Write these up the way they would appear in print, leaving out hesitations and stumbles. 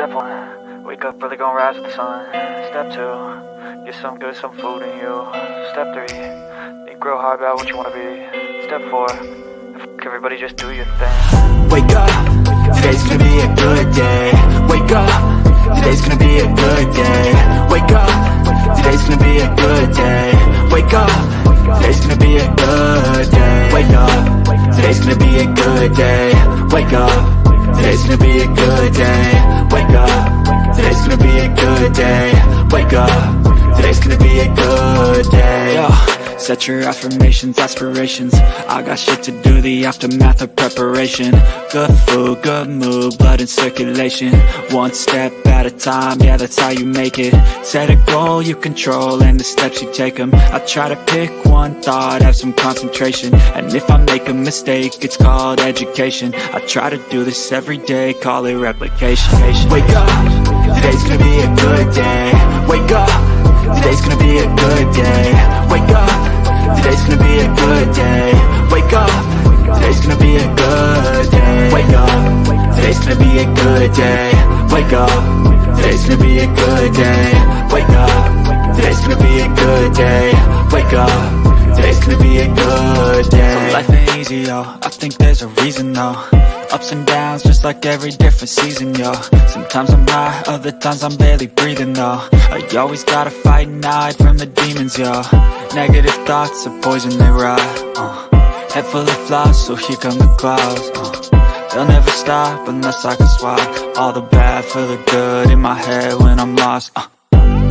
Step 1, wake up early, gonna rise with the sun. Step 2, get some good, some food in you. Step 3, think real hard about what you wanna be. Step 4, everybody just do your thing. Wake up, today's gonna be a good day. Wake up, today's gonna be a good day. Wake up, today's gonna be a good day. Wake up, today's gonna be a good day. Wake up, today's gonna be a good day. Wake up, today's gonna be a good day. Wake up, today's gonna be a good day. Wake up, today's gonna be a good day. Yo. Set your affirmations, aspirations. I got shit to do, the aftermath of preparation. Good food, good mood, blood in circulation. One step at a time, yeah, that's how you make it. Set a goal you control and the steps you take them. I try to pick one thought, have some concentration. And if I make a mistake, it's called education. I try to do this every day, call it replication. Wake up, today's gonna be a good day. Wake up, today's gonna be a good day. Wake up, today's gonna be a good day. Wake up, today's gonna be a good day. Wake up, today's gonna be a good day. Wake up, today's gonna be a good day. Wake up, today's gonna be a good day. Wake up, today's gonna be a good day. So life ain't easy, yo, I think there's a reason though. Ups and downs, just like every different season, yo. Sometimes I'm high, other times I'm barely breathing, though. I always gotta fight and hide from the demons, yo. Negative thoughts are poison, they rot. Head full of flaws, so here come the clouds. They'll never stop unless I can swap all the bad for the good in my head when I'm lost.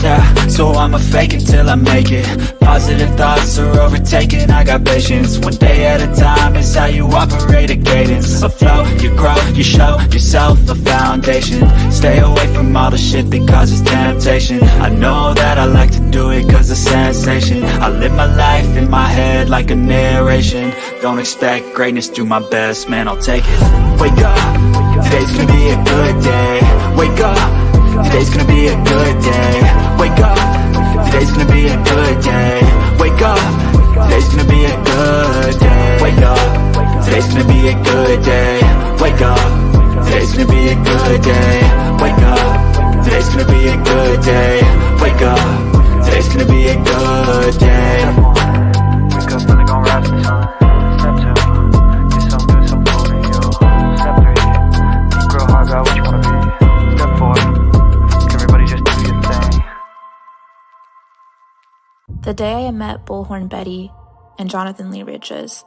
Yeah, so I'ma fake it till I make it. Positive thoughts are overtaken, I got patience. One day at a time is how you operate a cadence. A flow, you grow, you show yourself a foundation. Stay away from all the shit that causes temptation. I know that I like to do it cause it's sensation. I live my life in my head like a narration. Don't expect greatness, do my best, man, I'll take it. Wake up, today's gonna be a good day. Wake up, today's gonna be a good day. Wake up, today's gonna be a good day. Wake up, today's gonna be a good day. Wake up, today's gonna be a good day. Wake up, today's gonna be a good day. Wake up, today's gonna be a good day. Wake up, today's gonna be a good day. Wake up, really gonna rise with the sun. Step 2, get some good, some food in you. Step 3, think real hard about what you wanna be. Step 4, everybody just do your thing. The day I met Bullhorn Betty and Jonathan Lee Ridges,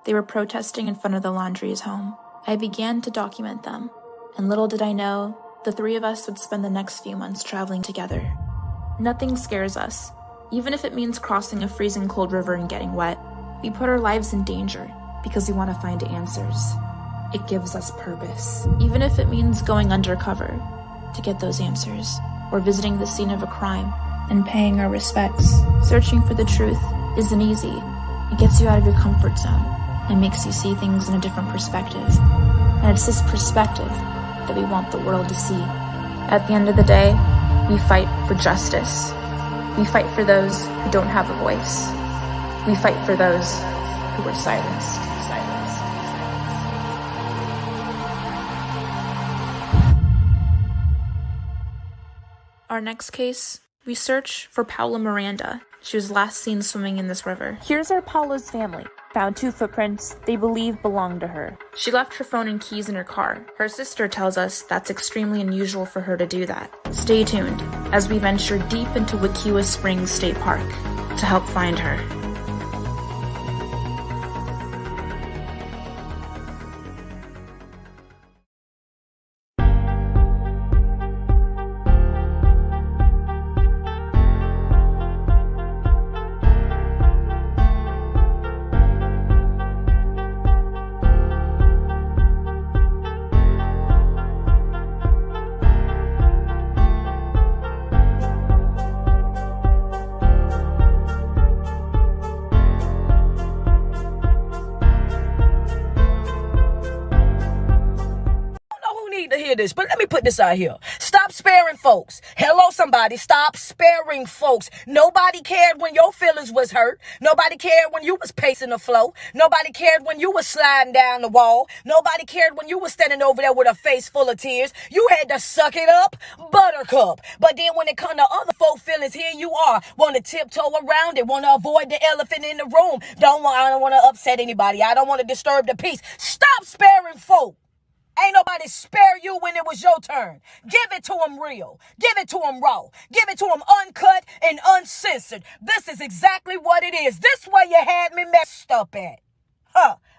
they were protesting in front of the Laundrie's home. I began to document them, and little did I know, the three of us would spend the next few months traveling together. Nothing scares us, even if it means crossing a freezing cold river and getting wet. We put our lives in danger because we want to find answers. It gives us purpose, even if it means going undercover to get those answers, or visiting the scene of a crime and paying our respects. Searching for the truth isn't easy. It gets you out of your comfort zone and makes you see things in a different perspective. And it's this perspective that we want the world to see. At the end of the day, we fight for justice. We fight for those who don't have a voice. We fight for those who were silenced. Our next case, we search for Paula Miranda. She was last seen swimming in this river. Here's our Paula's family. Found 2 footprints they believe belonged to her. She left her phone and keys in her car. Her sister tells us that's extremely unusual for her to do that. Stay tuned as we venture deep into Wekiwa Springs State Park to help find her. This, but let me put this out here. Stop Stop sparing folks. Hello, somebody. Stop sparing folks. Nobody cared when your feelings was hurt. Nobody cared when you was pacing the floor. Nobody cared when you was sliding down the wall. Nobody cared when you was standing over there with a face full of tears. You had to suck it up, buttercup. But then when it come to other folk feelings, here you are. Want to tiptoe around it. Want to avoid the elephant in the room. I don't want to upset anybody. I don't want to disturb the peace. Stop sparing folk. Ain't nobody spare you when it was your turn. Give it to them real. Give it to them raw. Give it to them uncut and uncensored. This is exactly what it is. This way you had me messed up at.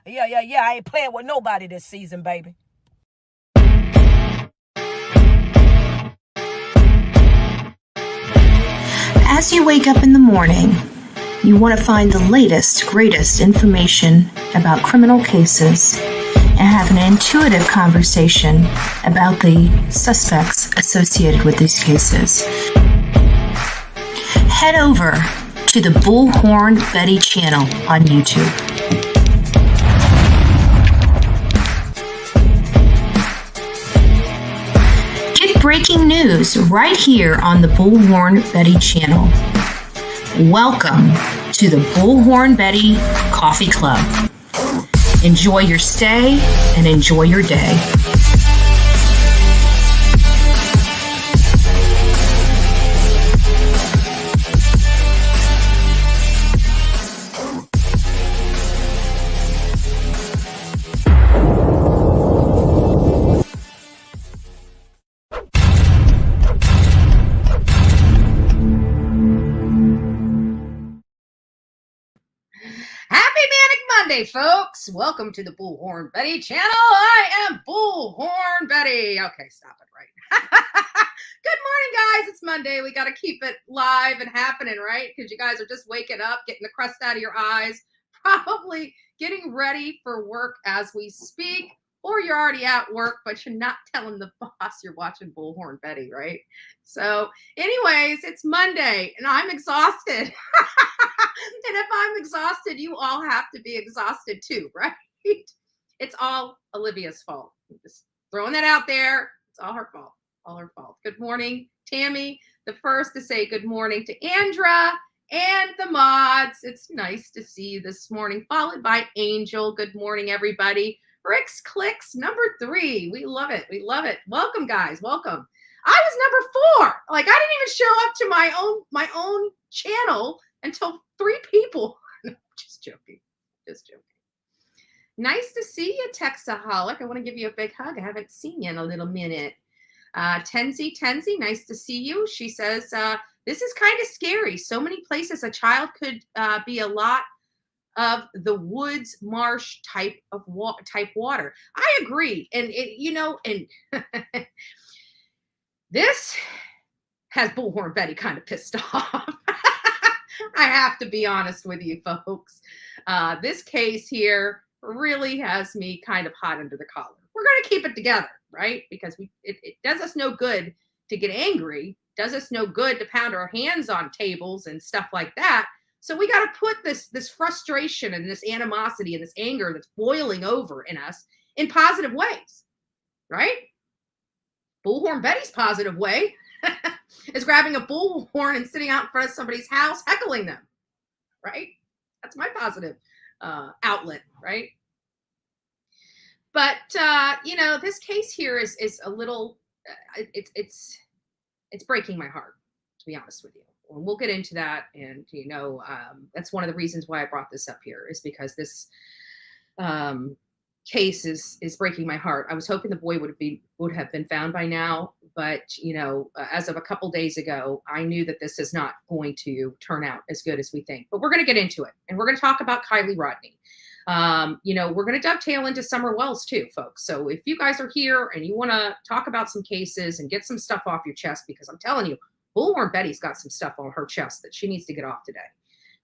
Yeah. I ain't playing with nobody this season, baby. As you wake up in the morning, you want to find the latest, greatest information about criminal cases and have an intuitive conversation about the suspects associated with these cases. Head over to the Bullhorn Betty channel on YouTube. Get breaking news right here on the Bullhorn Betty channel. Welcome to the Bullhorn Betty Coffee Club. Enjoy your stay and enjoy your day. Monday, folks. Welcome to the Bullhorn Betty channel. I am Bullhorn Betty. Okay, stop it right. Good morning, guys. It's Monday. We got to keep it live and happening, right? Because you guys are just waking up, getting the crust out of your eyes, probably getting ready for work as we speak, or you're already at work, but you're not telling the boss you're watching Bullhorn Betty, right? So anyways, it's Monday and I'm exhausted. And if I'm exhausted, you all have to be exhausted too, right? It's all Olivia's fault. I'm just throwing that out there. It's all her fault. All her fault. Good morning, Tammy. The first to say good morning to Andra and the mods. It's nice to see you this morning, followed by Angel. Good morning, everybody. Rick's Clicks, number 3. We love it. We love it. Welcome, guys. Welcome. I was number 4. Like, I didn't even show up to my own channel until 3 people. No, just joking. Just joking. Nice to see you, Texaholic. I want to give you a big hug. I haven't seen you in a little minute. Tenzi, nice to see you. She says, this is kind of scary. So many places a child could be a lot of the woods marsh type water. I agree. And and this has Bullhorn Betty kind of pissed off. I have to be honest with you, folks. This case here really has me kind of hot under the collar. We're going to keep it together, right? Because it does us no good to get angry. Does us no good to pound our hands on tables and stuff like that. So we got to put this frustration and this animosity and this anger that's boiling over in us in positive ways, right? Bullhorn Betty's positive way is grabbing a bullhorn and sitting out in front of somebody's house, heckling them, right? That's my positive outlet, right? But, this case here is a little, it's breaking my heart, to be honest with you. And we'll get into that. And, that's one of the reasons why I brought this up here is because this case is breaking my heart. I was hoping the boy would have been found by now. But, as of a couple days ago, I knew that this is not going to turn out as good as we think. But we're going to get into it. And we're going to talk about Kiely Rodni. We're going to dovetail into Summer Wells too, folks. So if you guys are here and you want to talk about some cases and get some stuff off your chest, because I'm telling you, Bullhorn Betty's got some stuff on her chest that she needs to get off today,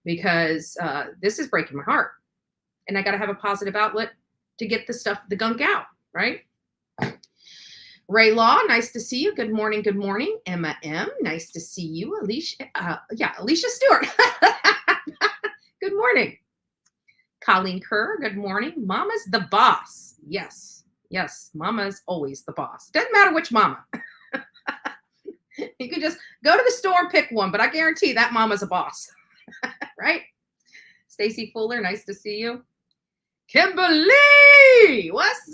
because this is breaking my heart. And I got to have a positive outlet to get the gunk out, right? Ray Law, nice to see you. Good morning. Good morning. Emma M, nice to see you. Alicia Stewart. Good morning. Colleen Kerr, good morning. Mama's the boss. Yes, Mama's always the boss. Doesn't matter which mama. You can just go to the store and pick one, but I guarantee that mama's a boss. Right? Stacy Fuller, nice to see you. Kimberly, what's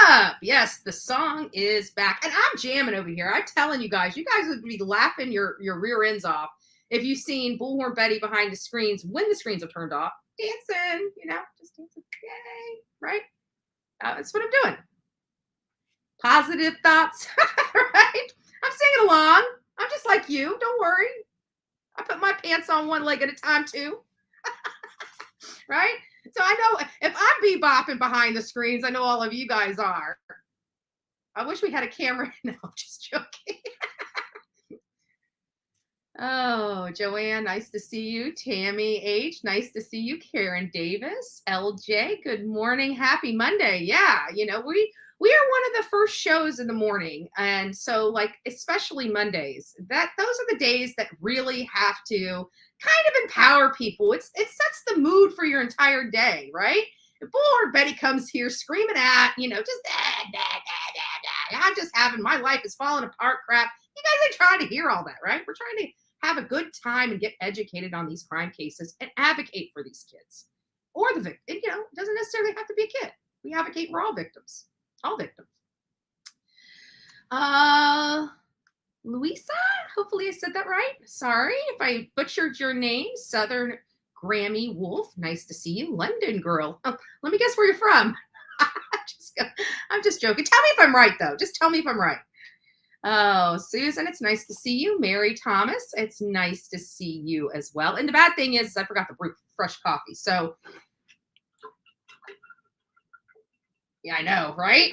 up? Yes, the song is back. And I'm jamming over here. I'm telling you guys would be laughing your rear ends off if you've seen Bullhorn Betty behind the screens when the screens are turned off, dancing, just dancing. Yay, right? That's what I'm doing. Positive thoughts, right? I'm singing along. I'm just like you. Don't worry. I put my pants on one leg at a time too. Right? So I know if I'm bebopping behind the screens, I know all of you guys are. I wish we had a camera. No, I'm just joking. Oh, Joanne, nice to see you. Tammy H, nice to see you. Karen Davis, LJ, good morning. Happy Monday. Yeah, we are one of the first shows in the morning. And so especially Mondays, those are the days that really have to kind of empower people. It sets the mood for your entire day, right? If Bullhorn Betty comes here screaming at, I'm just having my life is falling apart crap. You guys ain't trying to hear all that, right? We're trying to have a good time and get educated on these crime cases and advocate for these kids or the victim. It doesn't necessarily have to be a kid. We advocate for all victims. All victims. Louisa, hopefully I said that right. Sorry if I butchered your name. Southern Grammy Wolf, nice to see you. London girl. Oh, let me guess where you're from. I'm just joking. Tell me if I'm right, though. Just tell me if I'm right. Oh, Susan, it's nice to see you. Mary Thomas, it's nice to see you as well. And the bad thing is I forgot to brew fresh coffee. So, yeah, I know, right?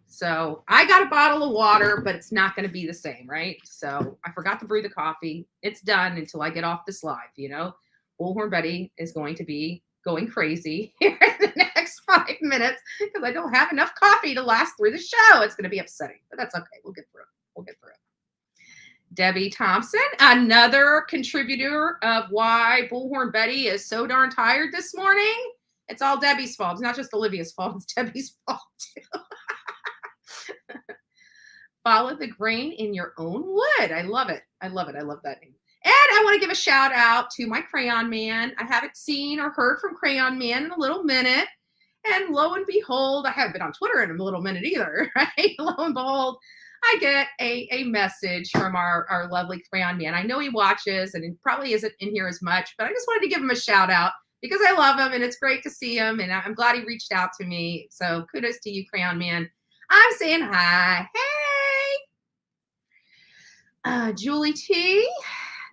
So I got a bottle of water, but it's not going to be the same, right? So I forgot to brew the coffee. It's done until I get off this live, Bullhorn Betty is going to be going crazy here in the next 5 minutes because I don't have enough coffee to last through the show. It's going to be upsetting, but that's okay. We'll get through it. Debbie Thompson, another contributor of why Bullhorn Betty is so darn tired this morning. It's all Debbie's fault. It's not just Olivia's fault. It's Debbie's fault too. Follow the grain in your own wood. I love it. I love that name. And I want to give a shout out to my Crayon Man. I haven't seen or heard from Crayon Man in a little minute. And lo and behold, I haven't been on Twitter in a little minute either, right? Lo and behold, I get a message from our lovely Crayon Man. I know he watches and he probably isn't in here as much, but I just wanted to give him a shout out because I love him and it's great to see him. And I'm glad he reached out to me. So kudos to you, Crayon Man. I'm saying hi. Hey. Julie T.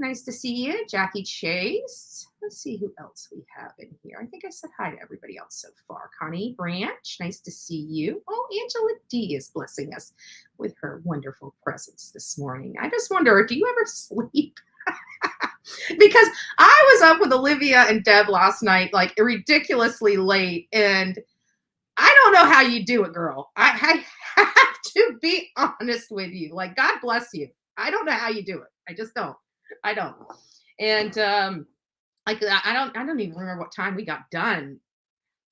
Nice to see you. Jackie Chase. Let's see who else we have in here. I think I said hi to everybody else so far. Connie Branch. Nice to see you. Oh, Angela D is blessing us with her wonderful presence this morning. I just wonder, do you ever sleep? Because I was up with Olivia and Deb last night, ridiculously late. And I don't know how you do it, girl. I have to be honest with you. God bless you. I don't know how you do it. I just don't. I don't. And I don't even remember what time we got done.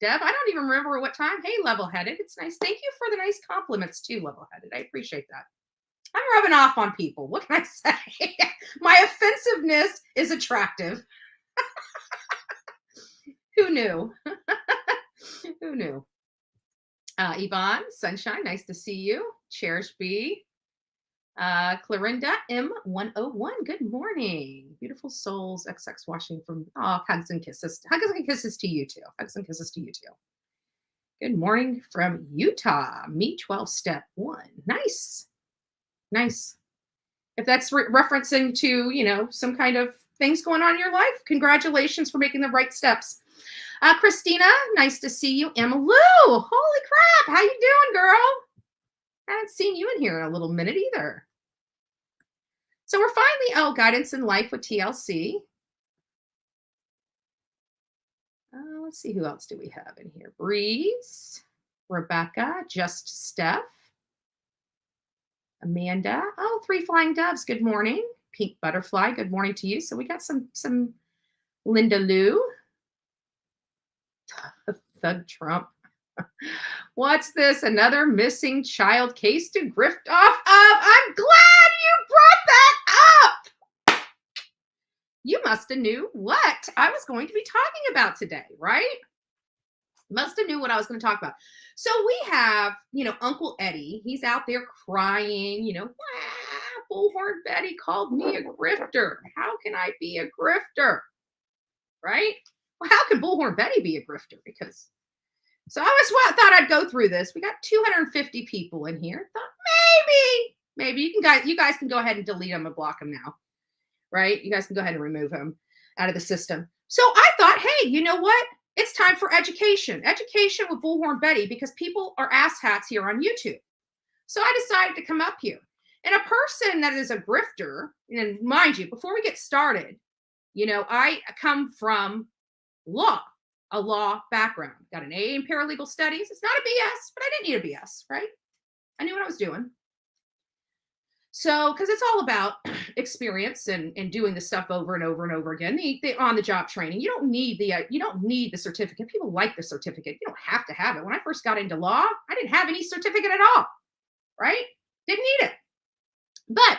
Deb, I don't even remember what time. Hey, Level-Headed. It's nice. Thank you for the nice compliments too, Level-Headed. I appreciate that. I'm rubbing off on people. What can I say? My offensiveness is attractive. Who knew? Who knew? Yvonne, Sunshine, nice to see you. Cherish B. Clarinda M101, good morning. Beautiful souls, XX watching from, hugs and kisses. Hugs and kisses to you too. Hugs and kisses to you too. Good morning from Utah. Me 12 step 1. Nice. Nice. If that's referencing to, some kind of things going on in your life, congratulations for making the right steps. Christina, nice to see you. Emma Lou, holy crap. How you doing, girl? I haven't seen you in here in a little minute either. So we're finally, guidance in life with TLC. Let's see, who else do we have in here? Breeze, Rebecca, Just Steph, Amanda. Oh, 3 flying doves. Good morning. Pink butterfly. Good morning to you. So we got some Linda Lou. Thug Trump. What's this? Another missing child case to grift off of? I'm glad you brought you must have knew what I was going to be talking about today, right? Must have knew what I was going to talk about. So we have, Uncle Eddie. He's out there crying, Bullhorn Betty called me a grifter. How can I be a grifter? Right? Well, how can Bullhorn Betty be a grifter? So I thought I'd go through this. We got 250 people in here. Thought maybe you guys can go ahead and delete them and block them now. Right? You guys can go ahead and remove them out of the system. So I thought, hey, you know what? It's time for education with Bullhorn Betty, because people are asshats here on YouTube. So I decided to come up here. And a person that is a grifter, and mind you, before we get started, I come from a law background. Got an AA in paralegal studies. It's not a BS, but I didn't need a BS, right? I knew what I was doing. So, because it's all about experience and doing the stuff over and over and over again, the on-the-job training. You don't need the certificate. People like the certificate. You don't have to have it. When I first got into law, I didn't have any certificate at all, right? Didn't need it. But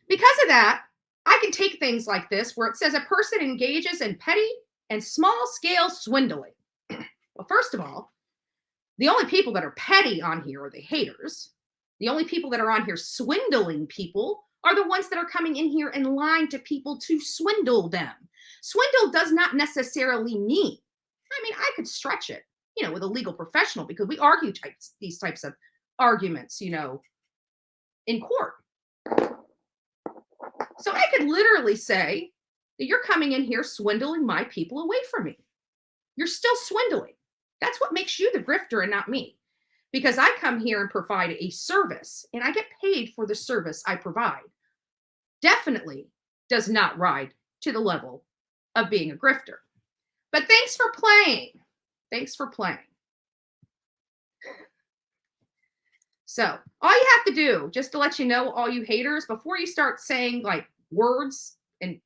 because of that, I can take things like this where it says a person engages in petty and small-scale swindling. Well, first of all, the only people that are petty on here are the haters. The only people that are on here swindling people are the ones that are coming in here and lying to people to swindle them. Swindle does not necessarily mean, I could stretch it, with a legal professional, because we argue these types of arguments, in court. So I could literally say that you're coming in here swindling my people away from me. You're still swindling. That's what makes you the grifter and not me. Because I come here and provide a service, and I get paid for the service I provide. Definitely does not ride to the level of being a grifter. But thanks for playing. Thanks for playing. So all you have to do, just to let you know, all you haters, before you start saying like words and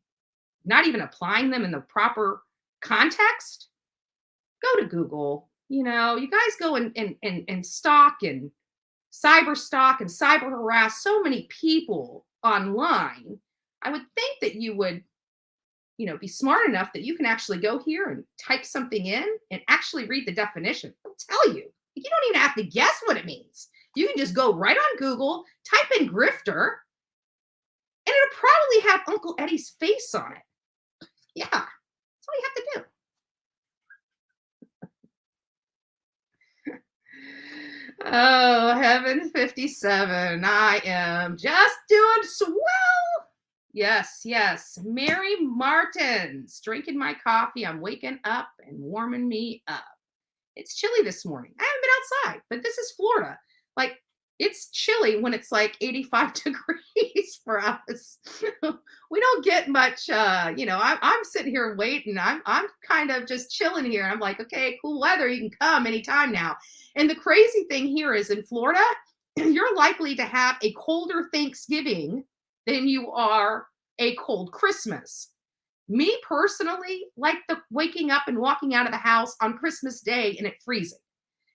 not even applying them in the proper context, go to Google. You guys go and stalk and cyber stalk and cyber harass so many people online. I would think that you would, be smart enough that you can actually go here and type something in and actually read the definition. I'll tell you. You don't even have to guess what it means. You can just go right on Google, type in grifter, and it'll probably have Uncle Eddie's face on it. Yeah, that's all you have to do. Oh, heaven 57. I am just doing swell. Yes. Mary Martins, drinking my coffee. I'm waking up and warming me up. It's chilly this morning. I haven't been outside, but this is Florida. Like, it's chilly when it's like 85 degrees for us. We don't get much, I'm sitting here waiting. I'm kind of just chilling here. I'm like, okay, cool weather. You can come anytime now. And the crazy thing here is in Florida, you're likely to have a colder Thanksgiving than you are a cold Christmas. Me personally, like the waking up and walking out of the house on Christmas Day and it freezing.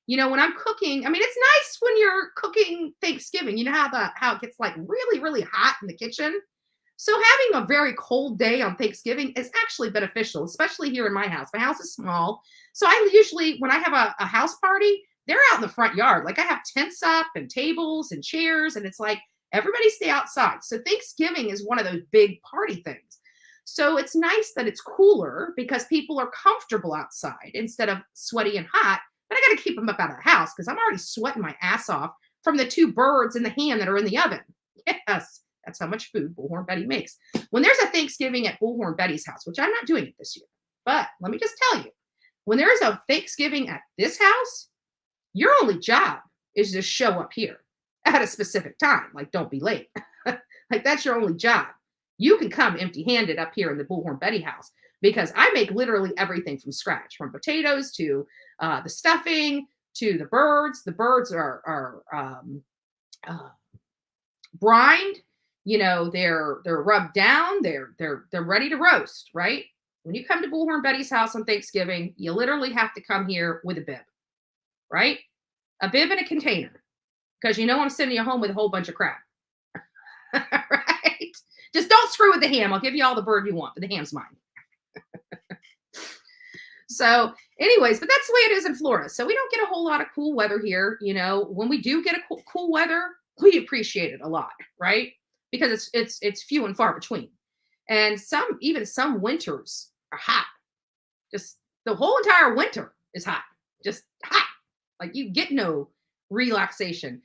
When I'm cooking, it's nice when you're cooking Thanksgiving. You know how it gets like really, really hot in the kitchen. So having a very cold day on Thanksgiving is actually beneficial, especially here in my house. My house is small. So I usually, when I have a house party, they're out in the front yard. Like I have tents up and tables and chairs, and it's like everybody stay outside. So Thanksgiving is one of those big party things. So it's nice that it's cooler because people are comfortable outside instead of sweaty and hot. But I got to keep them up out of the house because I'm already sweating my ass off from the 2 birds in the hand that are in the oven. Yes, that's how much food Bullhorn Betty makes. When there's a Thanksgiving at Bullhorn Betty's house, which I'm not doing it this year, but let me just tell you, when there's a Thanksgiving at this house, your only job is to show up here at a specific time. Like, don't be late. Like, that's your only job. You can come empty-handed up here in the Bullhorn Betty house because I make literally everything from scratch, from potatoes to the stuffing to the birds. The birds are brined. They're rubbed down. They're ready to roast, right? When you come to Bullhorn Betty's house on Thanksgiving, you literally have to come here with a bib, right? A bib and a container, because I'm sending you home with a whole bunch of crap, right? Just don't screw with the ham. I'll give you all the bird you want, but the ham's mine. So anyways, but that's the way it is in Florida. So we don't get a whole lot of cool weather here. You know, when we do get a cool weather, we appreciate it a lot, right? Because it's few and far between. And even some winters are hot. Just the whole entire winter is hot. Just hot. Like you get no relaxation.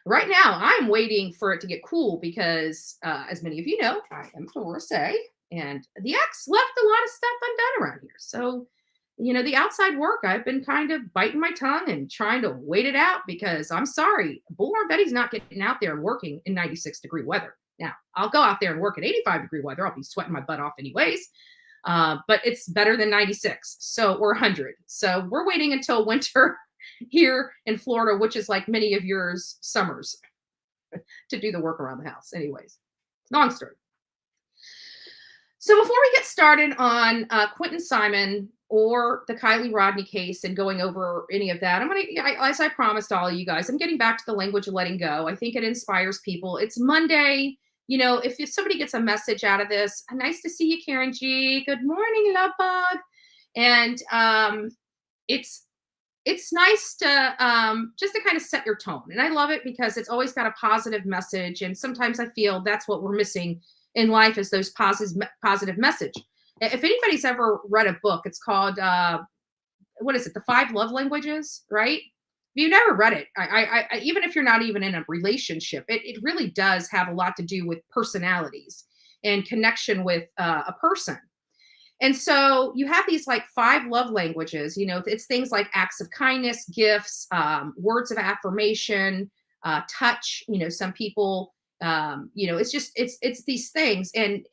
Right now, I'm waiting for it to get cool because, as many of you know, I am a divorcee, and the ex left a lot of stuff undone around here. So, you know, the outside work, I've been kind of biting my tongue and trying to wait it out because I'm sorry, Bullhorn Betty's not getting out there and working in 96-degree weather. Now, I'll go out there and work at 85-degree weather. I'll be sweating my butt off anyways, but it's better than 96, or 100. So we're waiting until winter here in Florida, which is like many of yours summers, to do the work around the house. Anyways, long story. So before we get started on Quinton-Simon or the Kiely Rodni case and going over any of that, as I promised all of you guys, I'm getting back to the language of letting go. I think it inspires people. It's Monday. You know, if somebody gets a message out of this, nice to see you, Karen G. Good morning, love bug. And it's nice to just to kind of set your tone. And I love it because it's always got a positive message. And sometimes I feel that's what we're missing in life is those positive message. If anybody's ever read a book, it's called, what is it? The 5 Love Languages, right? If you've never read it, I even if you're not even in a relationship, it really does have a lot to do with personalities and connection with a person. And so you have these like 5 love languages, you know, it's things like acts of kindness, gifts, words of affirmation, touch, you know, some people, you know, it's these things. And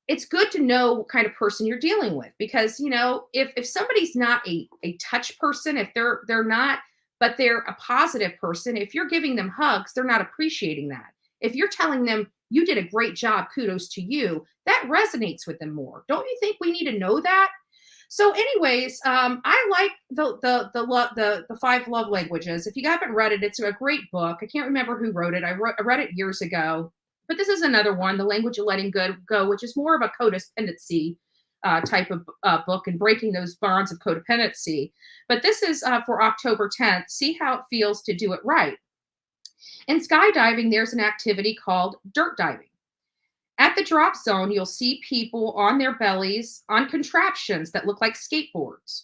it's good to know what kind of person you're dealing with because, you know, if somebody's not a touch person, if they're not, but they're a positive person, if you're giving them hugs, they're not appreciating that. If you're telling them you did a great job, kudos to you, that resonates with them more. Don't you think we need to know that? So anyways, I like the 5 love languages. If you haven't read it, it's a great book. I can't remember who wrote it. I read it years ago, but this is another one, The Language of Letting Go, which is more of a codependency type of book and breaking those bonds of codependency. But this is for October 10th. See how it feels to do it right. In skydiving, there's an activity called dirt diving. At the drop zone, you'll see people on their bellies on contraptions that look like skateboards.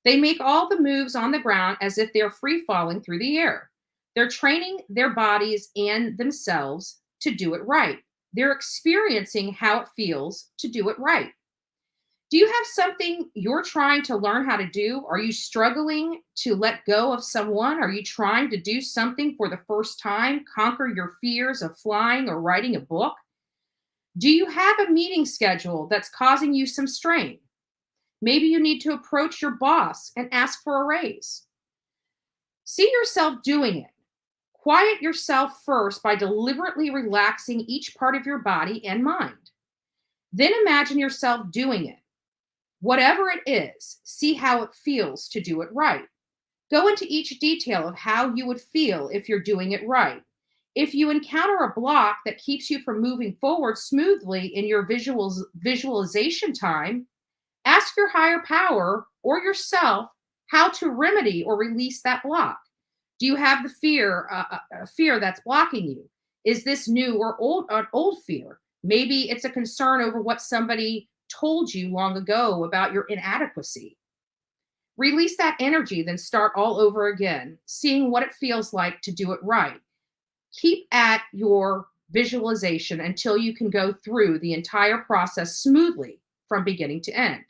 They make all the moves on the ground as if they're free falling through the air. They're training their bodies and themselves to do it right. They're experiencing how it feels to do it right. Do you have something you're trying to learn how to do? Are you struggling to let go of someone? Are you trying to do something for the first time, conquer your fears of flying or writing a book? Do you have a meeting schedule that's causing you some strain? Maybe you need to approach your boss and ask for a raise. See yourself doing it. Quiet yourself first by deliberately relaxing each part of your body and mind. Then imagine yourself doing it. Whatever it is, see how it feels to do it right. Go into each detail of how you would feel if you're doing it right. If you encounter a block that keeps you from moving forward smoothly in your visualization time, ask your higher power or yourself how to remedy or release that block. Do you have the fear that's blocking you? Is this new or old fear? Maybe it's a concern over what somebody told you long ago about your inadequacy. Release that energy, then start all over again, seeing what it feels like to do it right. Keep at your visualization until you can go through the entire process smoothly from beginning to end.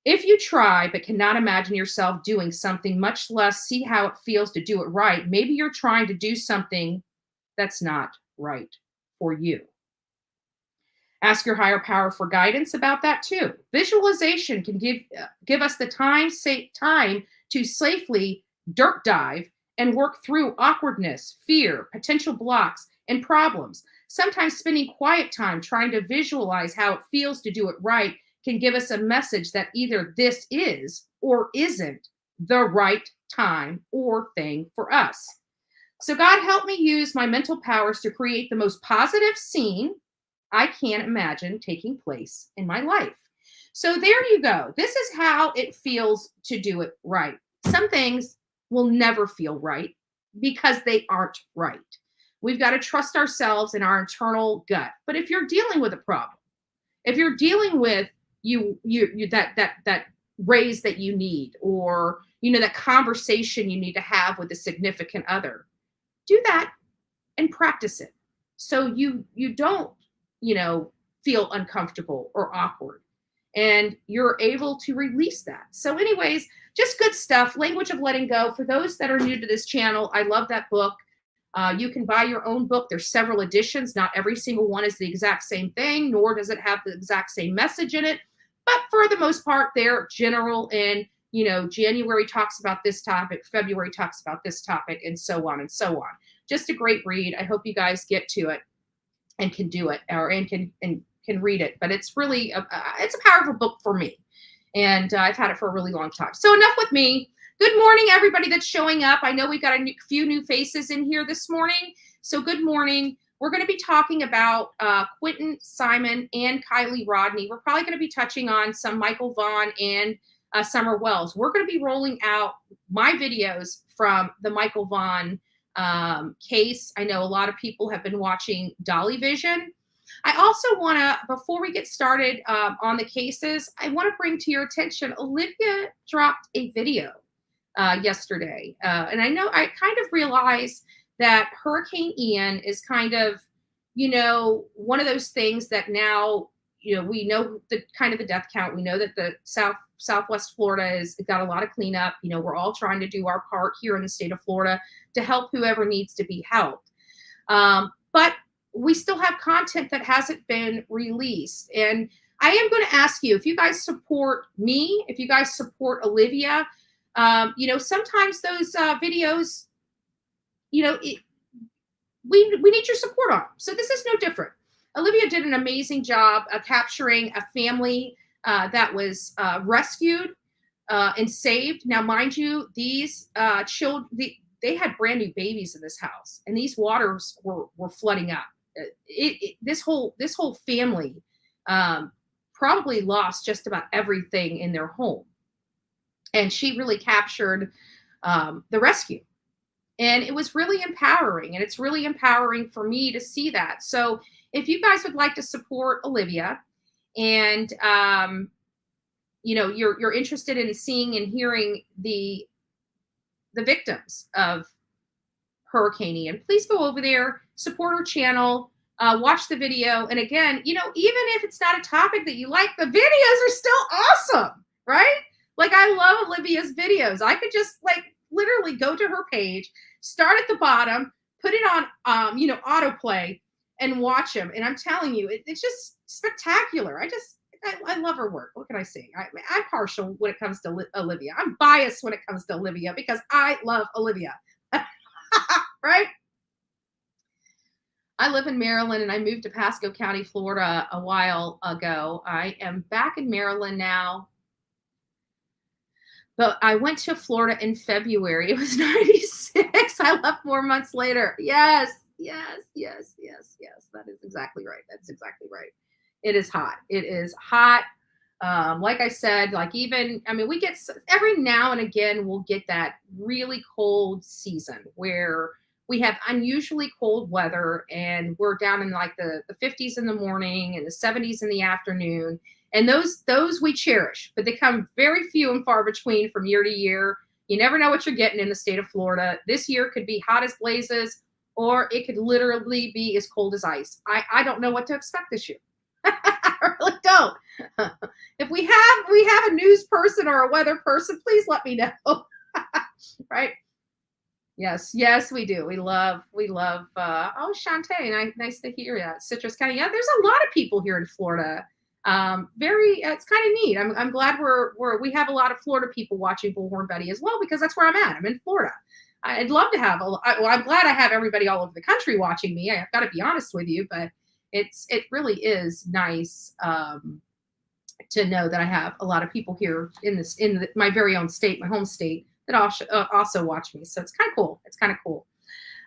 If you try but cannot imagine yourself doing something, much less see how it feels to do it right, maybe you're trying to do something that's not right for you. Ask your higher power for guidance about that too. Visualization can give us the time to safely dirt dive and work through awkwardness, fear, potential blocks, and problems. Sometimes spending quiet time trying to visualize how it feels to do it right can give us a message that either this is or isn't the right time or thing for us. So God help me use my mental powers to create the most positive scene I can imagine taking place in my life. So there you go. This is how it feels to do it right. Some things will never feel right because they aren't right. We've got to trust ourselves and our internal gut. But if you're dealing with a problem, if you're dealing with that raise that you need, or that conversation you need to have with a significant other, do that and practice it so you don't feel uncomfortable or awkward, and you're able to release that. So anyways, just good stuff. Language of Letting Go. For those that are new to this channel, I love that book. You can buy your own book. There's several editions. Not every single one is the exact same thing, nor does it have the exact same message in it. But for the most part, they're general, and January talks about this topic, February talks about this topic, and so on and so on. Just a great read. I hope you guys get to it and can do it, and can read it. But it's really it's a powerful book for me, and I've had it for a really long time. So enough with me. Good morning, everybody that's showing up. I know we've got a few new faces in here this morning. So good morning. We're going to be talking about Quinton, Simon, and Kiely Rodni. We're probably going to be touching on some Michael Vaughn and Summer Wells. We're going to be rolling out my videos from the Michael Vaughn case. I know a lot of people have been watching Dolly Vision. I also want to, before we get started on the cases, I want to bring to your attention, Olivia dropped a video yesterday. And I know I kind of realized that Hurricane Ian is kind of, one of those things that now, we know the kind of the death count. We know that the Southwest Florida has got a lot of cleanup. We're all trying to do our part here in the state of Florida to help whoever needs to be helped. But we still have content that hasn't been released. And I am going to ask you, if you guys support me, if you guys support Olivia, sometimes those videos, we need your support on them. So this is no different. Olivia did an amazing job of capturing a family that was rescued and saved. Now, mind you, these children, they had brand new babies in this house, and these waters were flooding up. This whole family probably lost just about everything in their home. And she really captured the rescue. And it was really empowering. And it's really empowering for me to see that. So if you guys would like to support Olivia, and you're interested in seeing and hearing the victims of Hurricane Ian, please go over there, support her channel, watch the video. And again, even if it's not a topic that you like, the videos are still awesome, right? Like, I love Olivia's videos. I could just literally go to her page, start at the bottom, put it on, autoplay, and watch them. And I'm telling you, it's just spectacular. I love her work. What can I say? I'm partial when it comes to Olivia. I'm biased when it comes to Olivia because I love Olivia. Right? I live in Maryland, and I moved to Pasco County, Florida a while ago. I am back in Maryland now. But I went to Florida in February. It was 96. I left 4 months later. Yes. That is exactly right. That's exactly right. It is hot. It is hot. Like I said, we get every now and again, we'll get that really cold season where we have unusually cold weather, and we're down in the 50s in the morning and the 70s in the afternoon. And those we cherish, but they come very few and far between from year to year. You never know what you're getting in the state of Florida. This year could be hot as blazes, or it could literally be as cold as ice. I don't know what to expect this year. I really don't. If we have a news person or a weather person, please let me know. Right? Yes, we do. We love. Shantae, nice to hear that. Citrus County. Yeah, there's a lot of people here in Florida. It's kind of neat. I'm glad we have a lot of Florida people watching Bullhorn Betty as well, because that's where I'm at. I'm in Florida. I'd love to have I'm glad I have everybody all over the country watching me. I've got to be honest with you, but it really is nice to know that I have a lot of people here in my very own state, my home state, that also watch me. So it's kind of cool.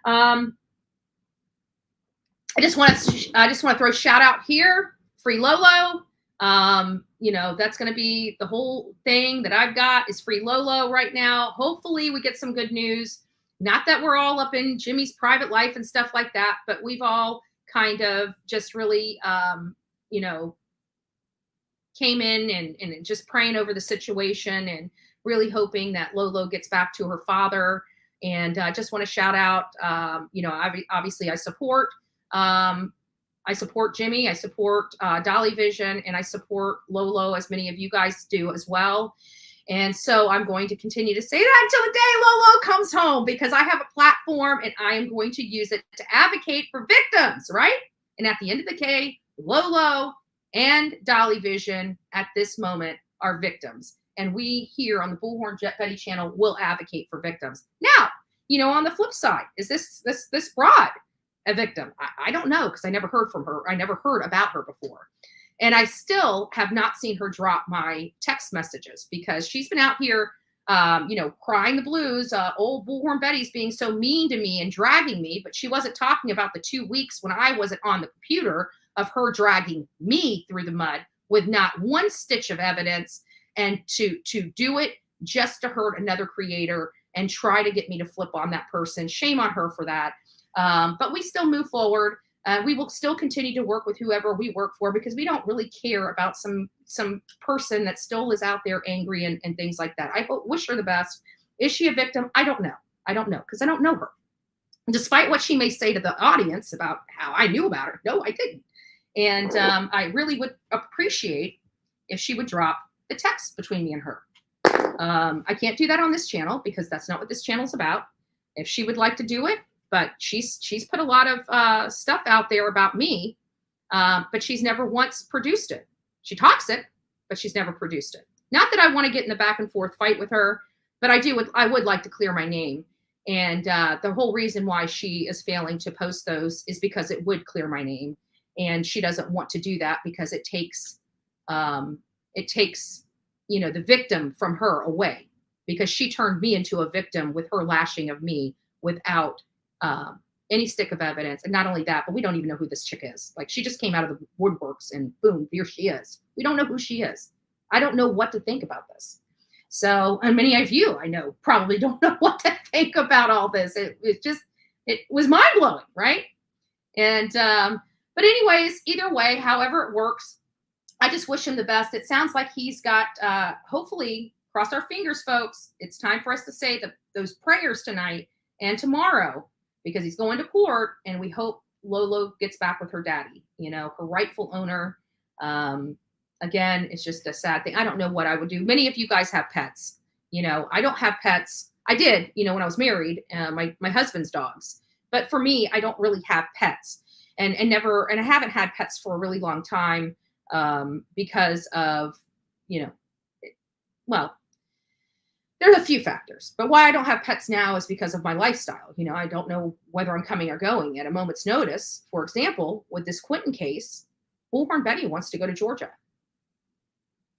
I just want to throw a shout out here. Free Lolo. That's going to be the whole thing that I've got is free Lolo right now. Hopefully we get some good news. Not that we're all up in Jimmy's private life and stuff like that, but we've all kind of just really, came in and just praying over the situation and really hoping that Lolo gets back to her father. And I just want to shout out, obviously I support Jimmy, I support Dolly Vision, and I support Lolo, as many of you guys do as well. And so I'm going to continue to say that until the day Lolo comes home, because I have a platform and I am going to use it to advocate for victims, right? And at the end of the day, Lolo and Dolly Vision at this moment are victims. And we here on the Bullhorn Betty channel will advocate for victims. Now, on the flip side, is this broad a victim? I don't know, because I never heard from her. I never heard about her before. And I still have not seen her drop my text messages, because she's been out here, crying the blues. Old Bullhorn Betty's being so mean to me and dragging me, but she wasn't talking about the 2 weeks when I wasn't on the computer of her dragging me through the mud with not one stitch of evidence, and to do it just to hurt another creator and try to get me to flip on that person. Shame on her for that. But we still move forward. We will still continue to work with whoever we work for, because we don't really care about some person that still is out there angry and things like that. I wish her the best. Is she a victim? I don't know, because I don't know her. Despite what she may say to the audience about how I knew about her. No, I didn't. And I really would appreciate if she would drop the text between me and her. I can't do that on this channel, because that's not what this channel is about. If she would like to do it, but she's put a lot of stuff out there about me, but she's never once produced it. She talks it, but she's never produced it. Not that I want to get in the back and forth fight with her, but I would like to clear my name. And the whole reason why she is failing to post those is because it would clear my name. And she doesn't want to do that, because it takes the victim from her away, because she turned me into a victim with her lashing of me without any stick of evidence. And not only that, but we don't even know who this chick is. Like, she just came out of the woodworks and boom, here she is. We don't know who she is. I don't know what to think about this. So, and many of you I know probably don't know what to think about all this. It was mind blowing, right? And, but anyways, either way, however it works, I just wish him the best. It sounds like he's got, hopefully, cross our fingers, folks. It's time for us to say those prayers tonight and tomorrow, because he's going to court, and we hope Lolo gets back with her daddy, her rightful owner. Again, it's just a sad thing. I don't know what I would do. Many of you guys have pets. I don't have pets. I did, when I was married, my husband's dogs. But for me, I don't really have pets, and I haven't had pets for a really long time, because of, there's a few factors, but why I don't have pets now is because of my lifestyle. I don't know whether I'm coming or going at a moment's notice. For example, with this Quinton case, Bullhorn Betty wants to go to Georgia.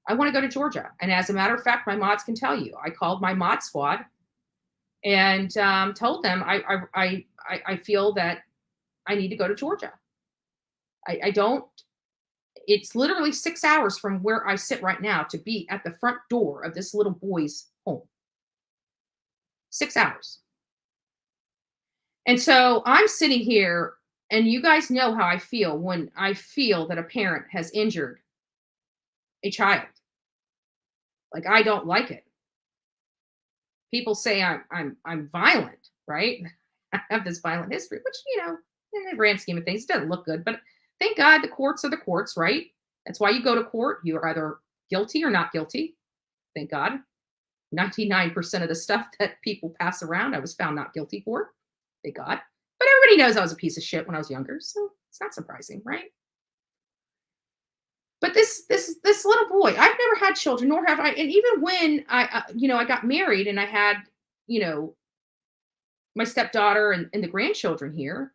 I want to go to Georgia. And as a matter of fact, my mods can tell you, I called my mod squad and told them I feel that I need to go to Georgia. I don't, it's literally 6 hours from where I sit right now to be at the front door of this little boy's home. 6 hours. And so I'm sitting here, and you guys know how I feel when I feel that a parent has injured a child. Like, I don't like it. People say I'm violent, right? I have this violent history, which, in the grand scheme of things, it doesn't look good, but thank God the courts are the courts, right? That's why you go to court. You're either guilty or not guilty. Thank God. 99% of the stuff that people pass around, I was found not guilty for. Thank God. But everybody knows I was a piece of shit when I was younger, so it's not surprising, right? But this little boy, I've never had children, nor have I. And even when I got married and I had, my stepdaughter and the grandchildren here,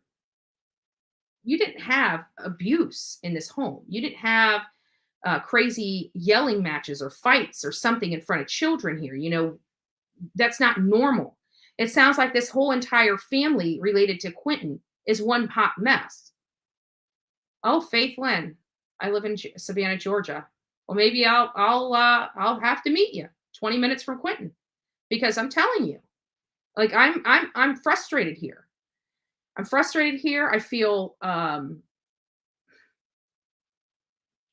you didn't have abuse in this home. You didn't have crazy yelling matches or fights or something in front of children here. That's not normal. It sounds like this whole entire family related to Quinton is one hot mess. Oh, Faith Lynn, I live in Savannah, Georgia. Well, maybe I'll have to meet you 20 minutes from Quinton, because I'm telling you, like, I'm frustrated here. I'm frustrated here. I feel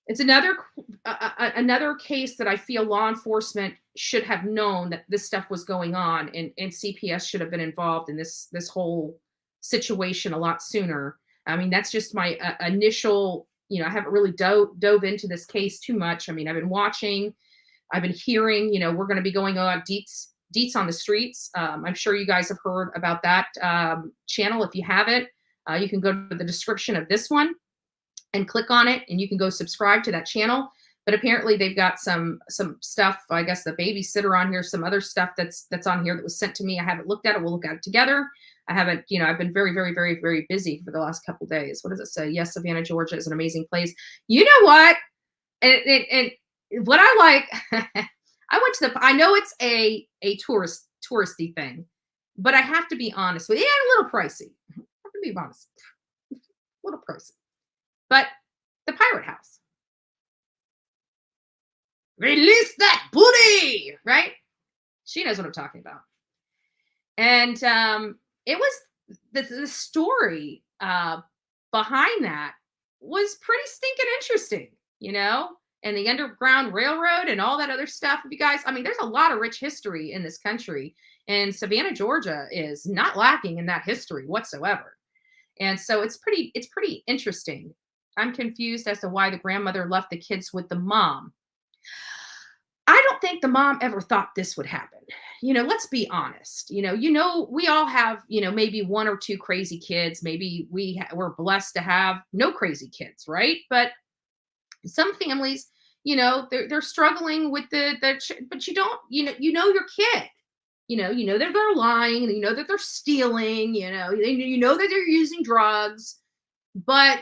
it's another case that I feel law enforcement should have known that this stuff was going on, and CPS should have been involved in this whole situation a lot sooner. I mean, that's just my initial, I haven't really dove into this case too much. I mean, I've been watching, I've been hearing, we're going to be going on Deets on the Streets. I'm sure you guys have heard about that channel. If you haven't, you can go to the description of this one and click on it, and you can go subscribe to that channel. But apparently they've got some stuff, I guess the babysitter on here, some other stuff that's on here that was sent to me. I haven't looked at it. We'll look at it together. I haven't, I've been very, very, very, very busy for the last couple of days. What does it say? Yes, Savannah, Georgia is an amazing place. You know what? And what I like, I went to I know it's a touristy thing, but I have to be honest with you. Yeah, a little pricey. I have to be honest. A little pricey. But the Pirate House. Release that booty, right? She knows what I'm talking about. And it was the story behind that was pretty stinking interesting, and the Underground Railroad and all that other stuff. If you guys, I mean, there's a lot of rich history in this country, and Savannah, Georgia is not lacking in that history whatsoever. And so it's pretty interesting. I'm confused as to why the grandmother left the kids with the mom. I don't think the mom ever thought this would happen. Let's be honest. We all have, maybe one or two crazy kids. Maybe we're blessed to have no crazy kids, right? But some families, they're struggling with but you don't, your kid. You know that they're lying, and you know that they're stealing. You know that they're using drugs, but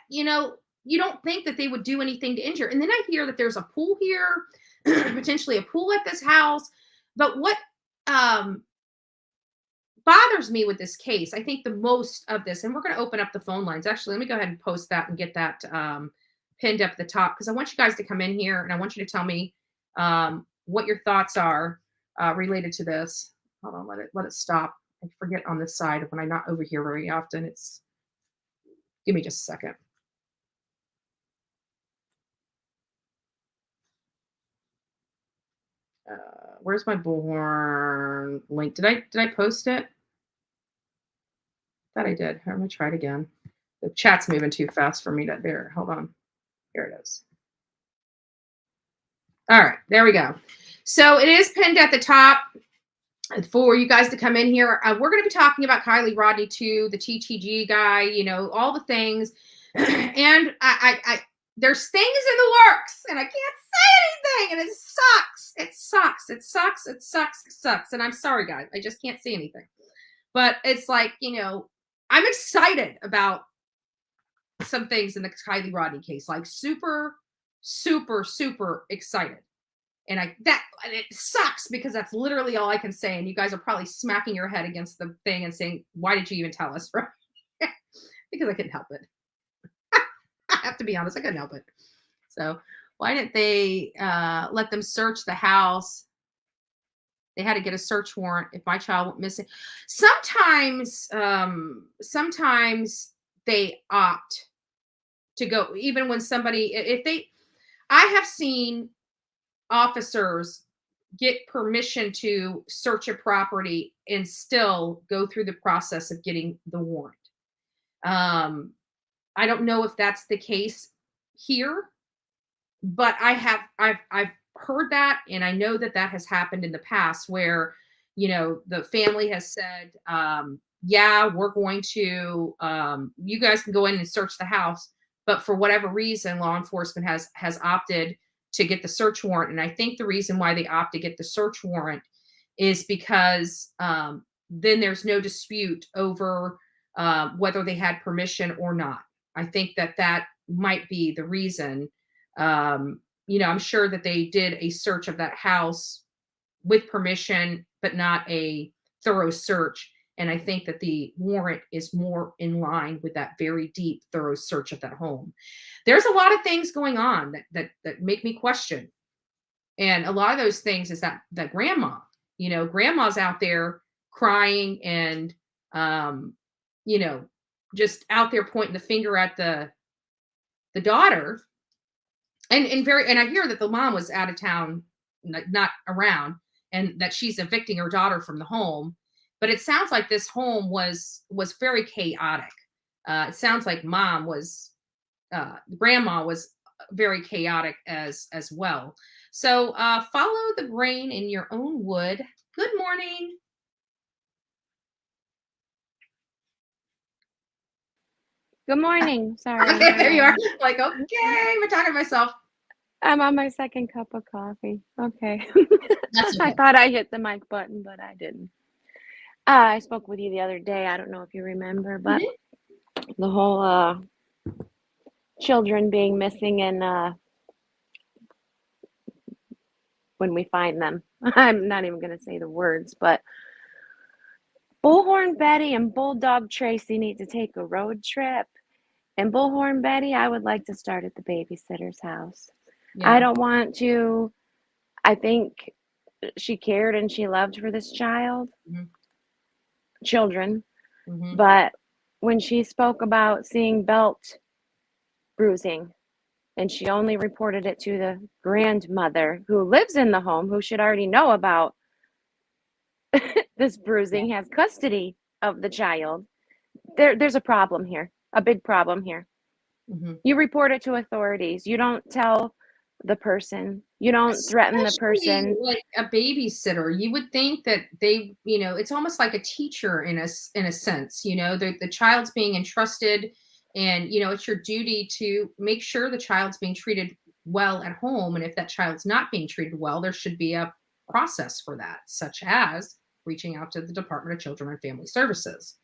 you don't think that they would do anything to injure. And then I hear that there's a pool here, potentially a pool at this house. But what bothers me with this case, I think the most of this, and we're going to open up the phone lines. Actually, let me go ahead and post that and get that pinned up at the top, because I want you guys to come in here and I want you to tell me what your thoughts are related to this. Hold on, let it stop. I forget on this side when I'm not over here very often. Give me just a second. Where's my bullhorn link? Did I post it? Thought I did. I'm gonna try it again. The chat's moving too fast for me to there. Hold on. Here it is. All right, there we go. So it is pinned at the top for you guys to come in here. We're going to be talking about Kiely, Rodni too, the TTG guy, all the things. And I there's things in the works, and I can't say anything, and it sucks. It sucks. It sucks. It sucks. It sucks. And I'm sorry, guys. I just can't say anything. But it's like, I'm excited about some things in the Kiely Rodni case, like super, super, super excited. And it sucks, because that's literally all I can say. And you guys are probably smacking your head against the thing and saying, why did you even tell us? Right? Because I couldn't help it. I have to be honest, I couldn't help it. So why didn't they let them search the house? They had to get a search warrant if my child went missing. Sometimes they opt to go, even when somebody, I have seen officers get permission to search a property and still go through the process of getting the warrant. I don't know if that's the case here, but I've heard that, and I know that has happened in the past where, the family has said, yeah, we're going to, you guys can go in and search the house, but for whatever reason, law enforcement has opted to get the search warrant. And I think the reason why they opt to get the search warrant is because then there's no dispute over whether they had permission or not. I think that might be the reason. I'm sure that they did a search of that house, with permission, but not a thorough search. And I think that the warrant is more in line with that very deep, thorough search of that home. There's a lot of things going on that make me question. And a lot of those things is that grandma, grandma's out there crying and, just out there pointing the finger at the daughter. And I hear that the mom was out of town, not around, and that she's evicting her daughter from the home. But it sounds like this home was very chaotic. It sounds like grandma was very chaotic as well. So follow the grain in your own wood. Good morning. Good morning. Sorry. Okay, there you are. Like, okay, I'm talking to myself. I'm on my second cup of coffee. Okay. That's I okay. thought I hit the mic button, but I didn't. I spoke with you the other day. I don't know if you remember, but the whole children being missing and when we find them. I'm not even going to say the words, but Bullhorn Betty and Bulldog Tracy need to take a road trip. And Bullhorn Betty, I would like to start at the babysitter's house. Yeah. I don't want to. I think she cared and she loved for this children. Mhm. But when she spoke about seeing belt bruising, and she only reported it to the grandmother who lives in the home, who should already know about this bruising, has custody of the child, there's a problem here, a big problem here. Mhm. You report it to authorities. You don't tell the person. You don't threaten the person. Especially like a babysitter. You would think that they, it's almost like a teacher in a sense. The child's being entrusted, and it's your duty to make sure the child's being treated well at home. And if that child's not being treated well, there should be a process for that, such as reaching out to the Department of Children and Family Services.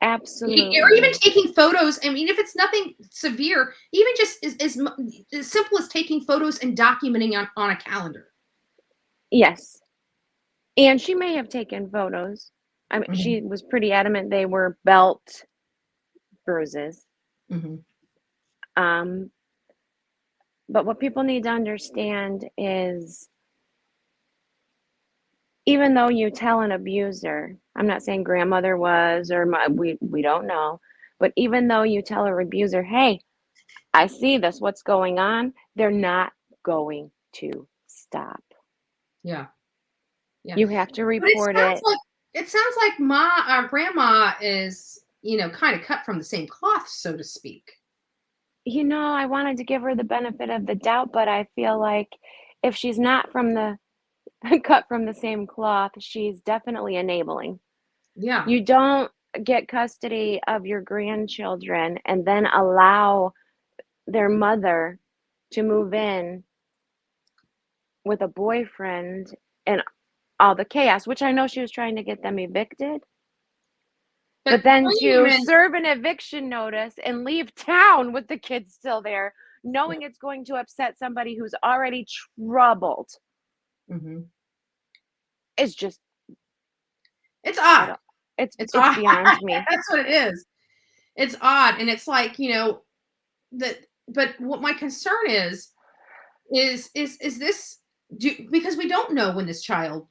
Absolutely. Or even taking photos. I mean, if it's nothing severe, even just as simple as taking photos and documenting on a calendar. Yes. And she may have taken photos. I mean, she was pretty adamant they were belt bruises. But what people need to understand is, even though you tell an abuser, I'm not saying grandmother was, or we don't know, but even though you tell her abuser, hey, I see this, what's going on, they're not going to stop. Yeah. You have to report it. It sounds like grandma is, kind of cut from the same cloth, so to speak. I wanted to give her the benefit of the doubt, but I feel like if she's not cut from the same cloth, she's definitely enabling. Yeah. You don't get custody of your grandchildren and then allow their mother to move in with a boyfriend and all the chaos, which I know she was trying to get them evicted. But then to serve an eviction notice and leave town with the kids still there, knowing it's going to upset somebody who's already troubled. It's just, it's odd. It's odd. Beyond me. That's what it is. It's odd. And it's like, but what my concern is this, because we don't know when this child,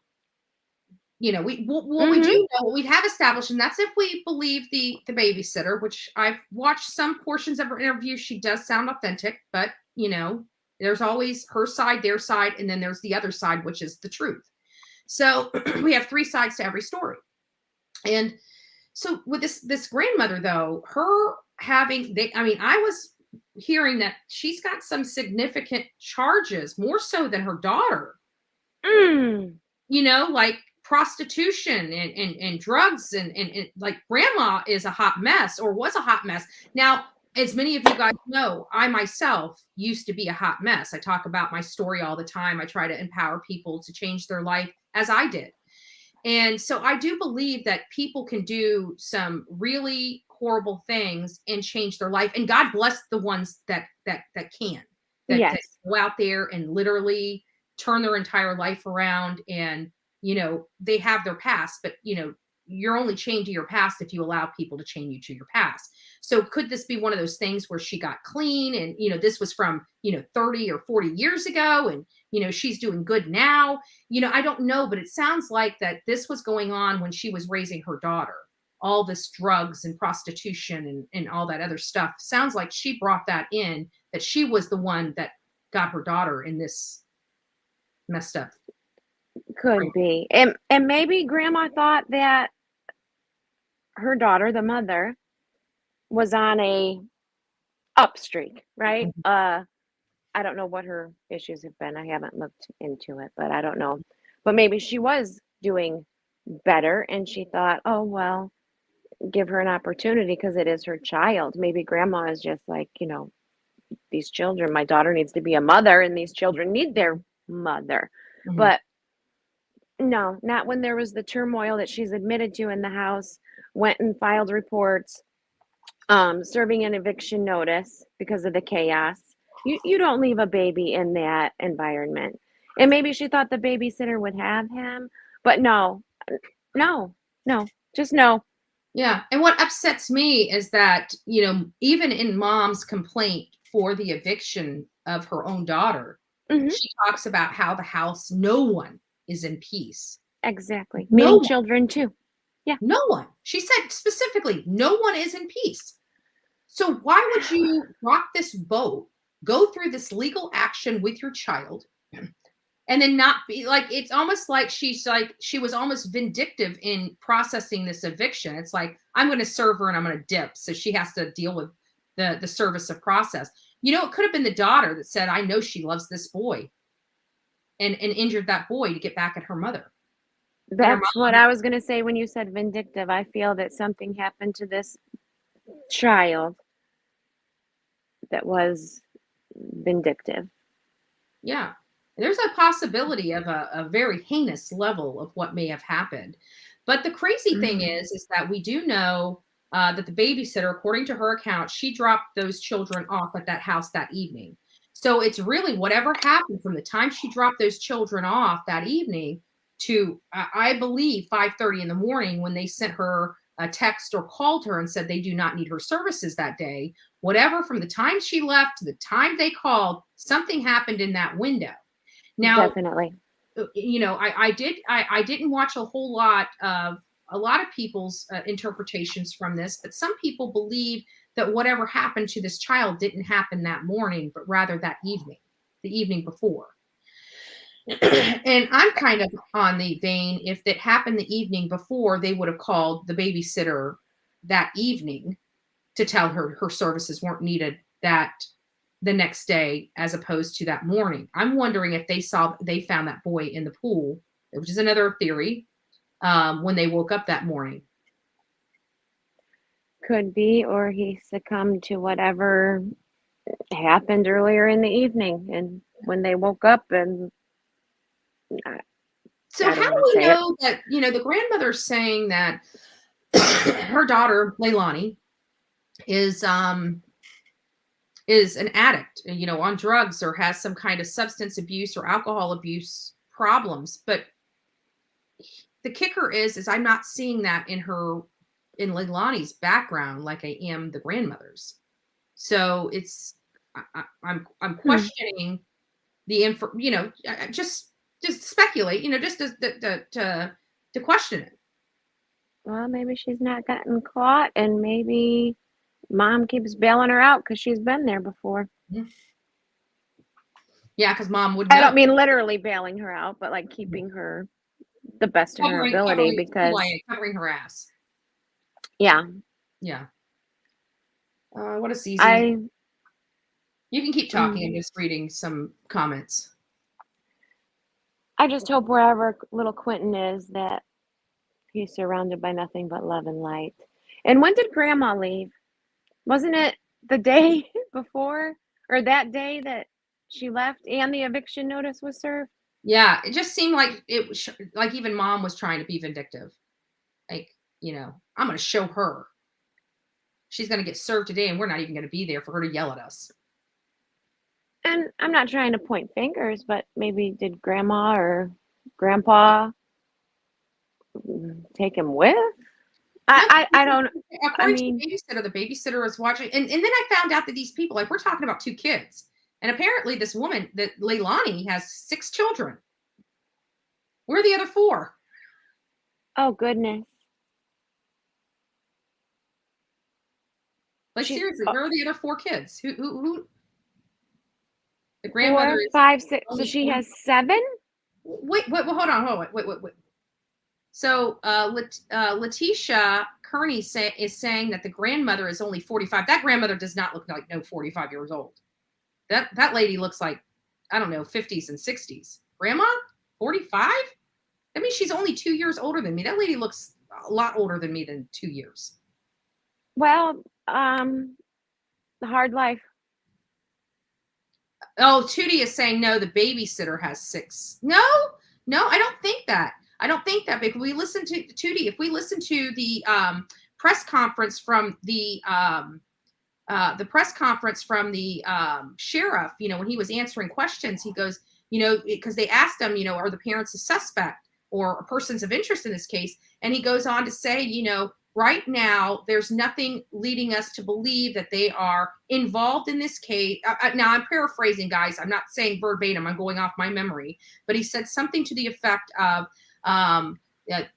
we do know, what we have established, and that's if we believe the babysitter, which I've watched some portions of her interview. She does sound authentic, but there's always her side, their side, and then there's the other side, which is the truth. So we have three sides to every story. And so with this grandmother, though, I was hearing that she's got some significant charges, more so than her daughter. Like prostitution and drugs and like grandma is a hot mess, or was a hot mess. Now, as many of you guys know, I myself used to be a hot mess. I talk about my story all the time. I try to empower people to change their life as I did. And so I do believe that people can do some really horrible things and change their life. And God bless the ones that can, that go out there and literally turn their entire life around, and, they have their past, but, you're only changing your past if you allow people to change you to your past. So could this be one of those things where she got clean and, this was from, 30 or 40 years ago, and, she's doing good now? I don't know, but it sounds like that this was going on when she was raising her daughter. All this drugs and prostitution and all that other stuff. Sounds like she brought that in, that she was the one that got her daughter in this messed up. Could be. And maybe grandma thought that her daughter, the mother, was on a up streak, right? I don't know what her issues have been. I haven't looked into it, but I don't know. But maybe she was doing better and she thought, oh, well, give her an opportunity because it is her child. Maybe grandma is just like, these children, my daughter needs to be a mother and these children need their mother. Mhm. But no, not when there was the turmoil that she's admitted to in the house, went and filed reports, serving an eviction notice because of the chaos. You don't leave a baby in that environment. And maybe she thought the babysitter would have him, but no, just no. Yeah. And what upsets me is that, even in mom's complaint for the eviction of her own daughter, Mhm. she talks about how the house, no one is in peace. Exactly. No Meaning one. children too. Yeah. No one. She said specifically, no one is in peace. So why would you rock this boat, go through this legal action with your child, and then not be like, it's almost like she was almost vindictive in processing this eviction. It's like, I'm going to serve her and I'm going to dip. So she has to deal with the service of process. It could have been the daughter that said, I know she loves this boy, and injured that boy to get back at her mother. That's what I was going to say when you said vindictive. I feel that something happened to this child that was vindictive. Yeah. There's a possibility of a very heinous level of what may have happened. But the crazy thing is that we do know that the babysitter, according to her account, she dropped those children off at that house that evening. So it's really whatever happened from the time she dropped those children off that evening to, I believe, 5:30 in the morning when they sent her a text or called her and said they do not need her services that day. Whatever, from the time she left to the time they called, something happened in that window. Now, Definitely. I didn't watch a whole lot of people's interpretations from this, but some people believe that whatever happened to this child didn't happen that morning, but rather that evening, the evening before. And I'm kind of on the vein, if it happened the evening before, they would have called the babysitter that evening to tell her her services weren't needed the next day, as opposed to that morning. I'm wondering if they found that boy in the pool, which is another theory, when they woke up that morning. Could be, or he succumbed to whatever happened earlier in the evening, and when they woke up and so how do we know that, the grandmother's saying that her daughter Leilani is an addict, on drugs, or has some kind of substance abuse or alcohol abuse problems? But the kicker is I'm not seeing that in Leilani's background like I am the grandmother's. So I'm questioning the info, just speculate, just to question it. Well, maybe she's not gotten caught, and maybe mom keeps bailing her out because she's been there before. Yeah, because mom would. I don't mean literally bailing her out, but like keeping her the best of her ability, because covering her ass. Yeah. What a season. You can keep talking. I'm just reading some comments. I just hope wherever little Quinton is that he's surrounded by nothing but love and light. And when did grandma leave? Wasn't it the day before, or that day that she left and the eviction notice was served? Yeah, it just seemed like it was like even mom was trying to be vindictive. Like, I'm going to show her. She's going to get served today, and we're not even going to be there for her to yell at us. And I'm not trying to point fingers, but maybe did grandma or grandpa take him with? I don't. According to the babysitter was watching, and then I found out that these people, like, we're talking about 2 kids, and apparently this woman, that Leilani, has 6 children. Where are the other 4? Oh goodness. Like, seriously, where are the other 4 kids? Who? The 4, grandmother is 5, 6. So she has 7. Wait, hold on, wait. So Letitia Kearney is saying that the grandmother is only 45. That grandmother does not look like 45 years old. That lady looks like, I don't know, 50s and 60s. Grandma? 45? That means she's only 2 years older than me. That lady looks a lot older than me than 2 years. Well, the hard life. Oh, Tootie is saying no, the babysitter has 6. No, I don't think that. Because we listen to Tootie. If we listen to the press conference from the sheriff, when he was answering questions, he goes, because they asked him, are the parents a suspect or persons of interest in this case? And he goes on to say, right now, there's nothing leading us to believe that they are involved in this case. Now, I'm paraphrasing, guys. I'm not saying verbatim. I'm going off my memory. But he said something to the effect of,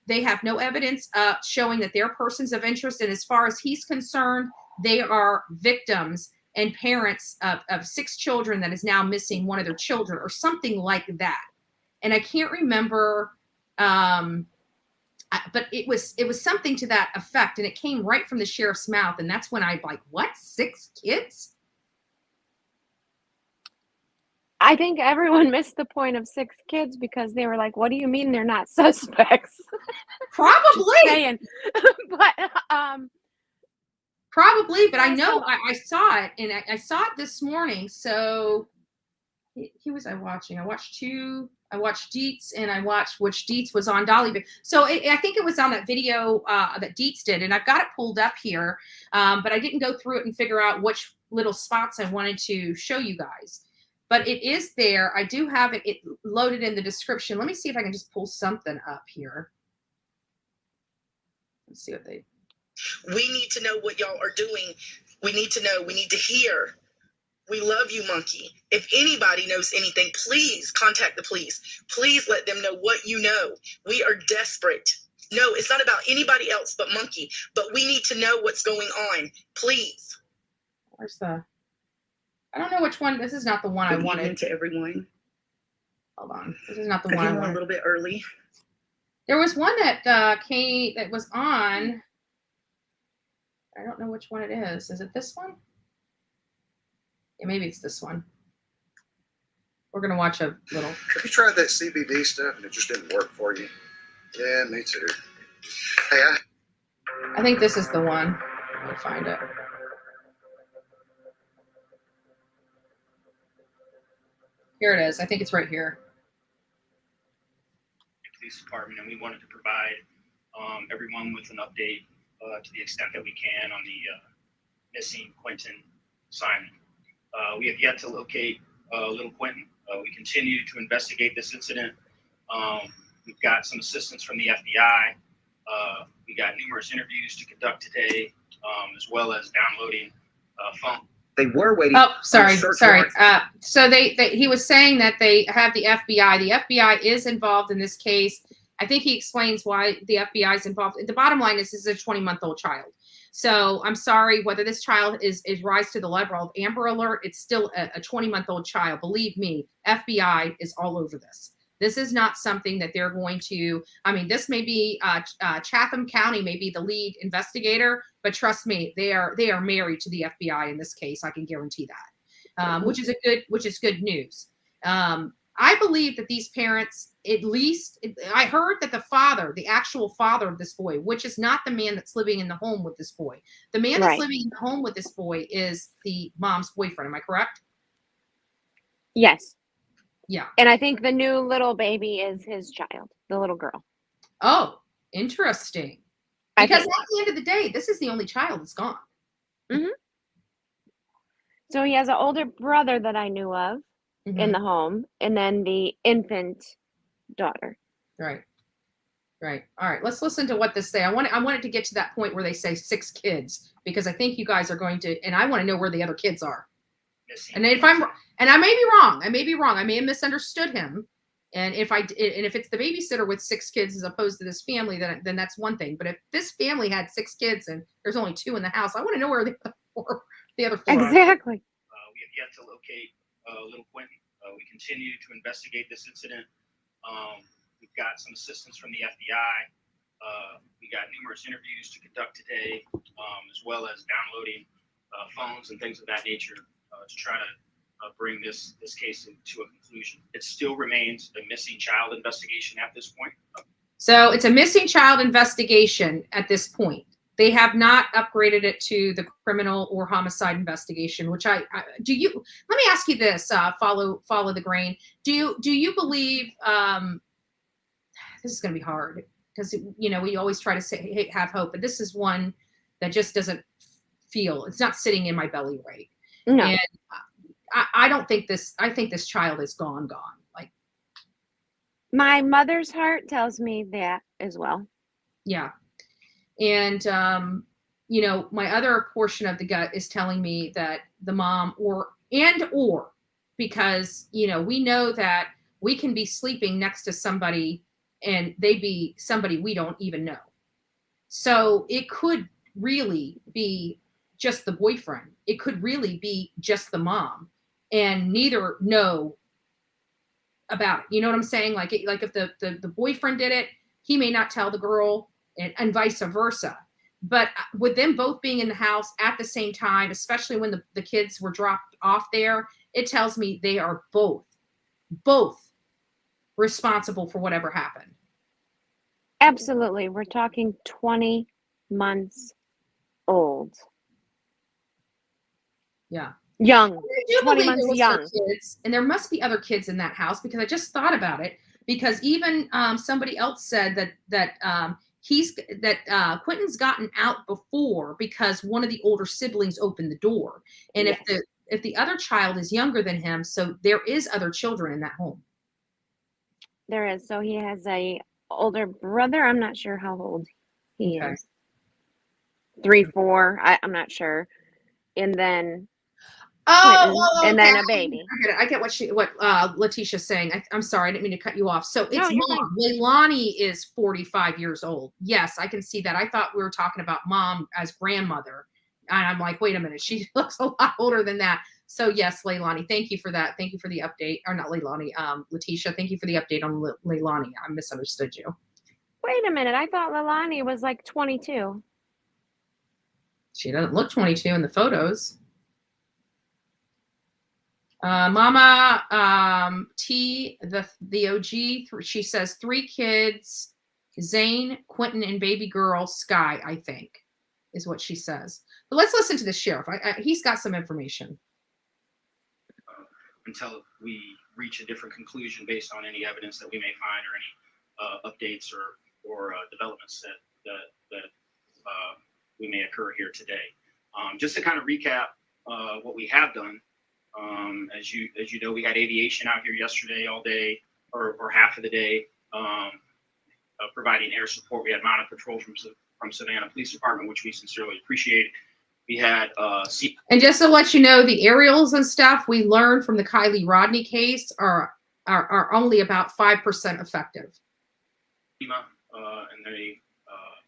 they have no evidence showing that they're persons of interest. And as far as he's concerned, they are victims and parents of 6 children that is now missing one of their children or something like that. And I can't remember, but it was something to that effect. And it came right from the sheriff's mouth. And that's when I'm like, what? 6 kids? I think everyone missed the point of 6 kids because they were like, what do you mean they're not suspects? Probably. Saying. But probably, but I know I saw it, and I saw it this morning. So who was I watching? I watched Dietz, and I watched which Dietz was on Dolly. So I think it was on that video that Dietz did, and I've got it pulled up here, but I didn't go through it and figure out which little spots I wanted to show you guys. But it is there. I do have it loaded in the description. Let me see if I can just pull something up here. Let's see what they... We need to know what y'all are doing. We need to know. We need to hear. We love you, Monkey. If anybody knows anything, please contact the police. Please let them know what you know. We are desperate. No, it's not about anybody else but Monkey. But we need to know what's going on. Please. Where's the... I don't know which one. This is not the one I wanted. Good evening to everyone. Hold on. This is not the one I wanted. A little bit early. There was one that came that was on. I don't know which one it is. Is it this one? Yeah, maybe it's this one. We're gonna watch a little. Have you tried that CBD stuff and it just didn't work for you? Yeah, me too. Hey, I think this is the one. Let me find it. Here it is. I think it's right here. Police department, and we wanted to provide everyone with an update to the extent that we can on the missing Quinton Simon. We have yet to locate little Quinton. We continue to investigate this incident. We've got some assistance from the FBI. We got numerous interviews to conduct today, as well as downloading phone. They were waiting. Oh, sorry. So he was saying that they have the FBI. The FBI is involved in this case. I think he explains why the FBI is involved. The bottom line is, this is a 20-month-old child. So I'm sorry, whether this child is rise to the level of Amber Alert, it's still a 20-month-old child. Believe me, FBI is all over this. This is not something that they're going to, this may be, Chatham County may be the lead investigator, but trust me, they are married to the FBI in this case. I can guarantee that, which is good news. I believe that these parents, at least, I heard that the actual father of this boy, which is not the man that's living in the home with this boy. The man that's living in the home with this boy is the mom's boyfriend. Am I correct? Yes. Yeah. And I think the new little baby is his child, the little girl. Oh, interesting. Because at the end of the day, this is the only child that's gone. Mm-hmm. So he has an older brother that I knew of in the Mhm. home, and then the infant daughter. Right. Right. All right. Let's listen to what this say. I wanted to get to that point where they say 6 kids, because I think you guys are going to, and I want to know where the other kids are. And if I may be wrong, I may have misunderstood him. And if it's the babysitter with 6 kids as opposed to this family, then that's one thing. But if this family had 6 kids and there's only 2 in the house, I want to know where the other 4 are. Exactly. We have yet to locate little Quinton. We continue to investigate this incident. We've got some assistance from the FBI. We got numerous interviews to conduct today, as well as downloading phones and things of that nature to try to bring this case to a conclusion. It still remains a missing child investigation at this point. So it's a missing child investigation at this point. They have not upgraded it to the criminal or homicide investigation, which let me ask you this, follow the grain. Do you believe, this is going to be hard because, we always try to say, hey, have hope, but this is one that just doesn't feel, it's not sitting in my belly right. No. And I don't think I think this child is gone. Like, My mother's heart tells me that as well. yeah. And, my other portion of the gut is telling me that the mom or because, we know that we can be sleeping next to somebody and they be somebody we don't even know. So it could really be just the boyfriend. It could really be just the mom, and neither know about it. You know what I'm saying? Like if the boyfriend did it, he may not tell the girl, and vice versa. But with them both being in the house at the same time, especially when the kids were dropped off there, it tells me they are both responsible for whatever happened. Absolutely. We're talking 20 months old. Yeah. Young. I do 20 believe months it was young. for kids, and there must be other kids in that house, because I just thought about it. Because even somebody else said that Quinton's gotten out before because one of the older siblings opened the door, and Yes. if the other child is younger than him, so there is other children in that home. There is. So he has a older brother. I'm not sure how old he Okay. is. 3, 4. I'm not sure. And then Quinton, and then a baby. I get what Letitia's saying. I'm sorry, I didn't mean to cut you off. So it's No, you're mom. Leilani is 45 years old. Yes, I can see that. I thought we were talking about mom as grandmother. And I'm like, wait a minute, she looks a lot older than that. So yes, Leilani, thank you for that. Thank you for the update. Or not Leilani, Letitia, thank you for the update on Leilani. I misunderstood you. Wait a minute. I thought Leilani was like 22. She doesn't look 22 in the photos. Mama T, the OG, she says 3 kids, Zane, Quinton, and baby girl Sky, I think, is what she says. But let's listen to the sheriff. He's got some information. Until we reach a different conclusion based on any evidence that we may find, or any updates or developments that we may occur here today. Just to kind of recap what we have done. As you know, we had aviation out here yesterday all day, or half of the day, providing air support. We had mounted patrol from Savannah Police Department, which we sincerely appreciate. We had and just to let you know, the aerials and stuff we learned from the Kiely Rodni case are only about 5% effective. And the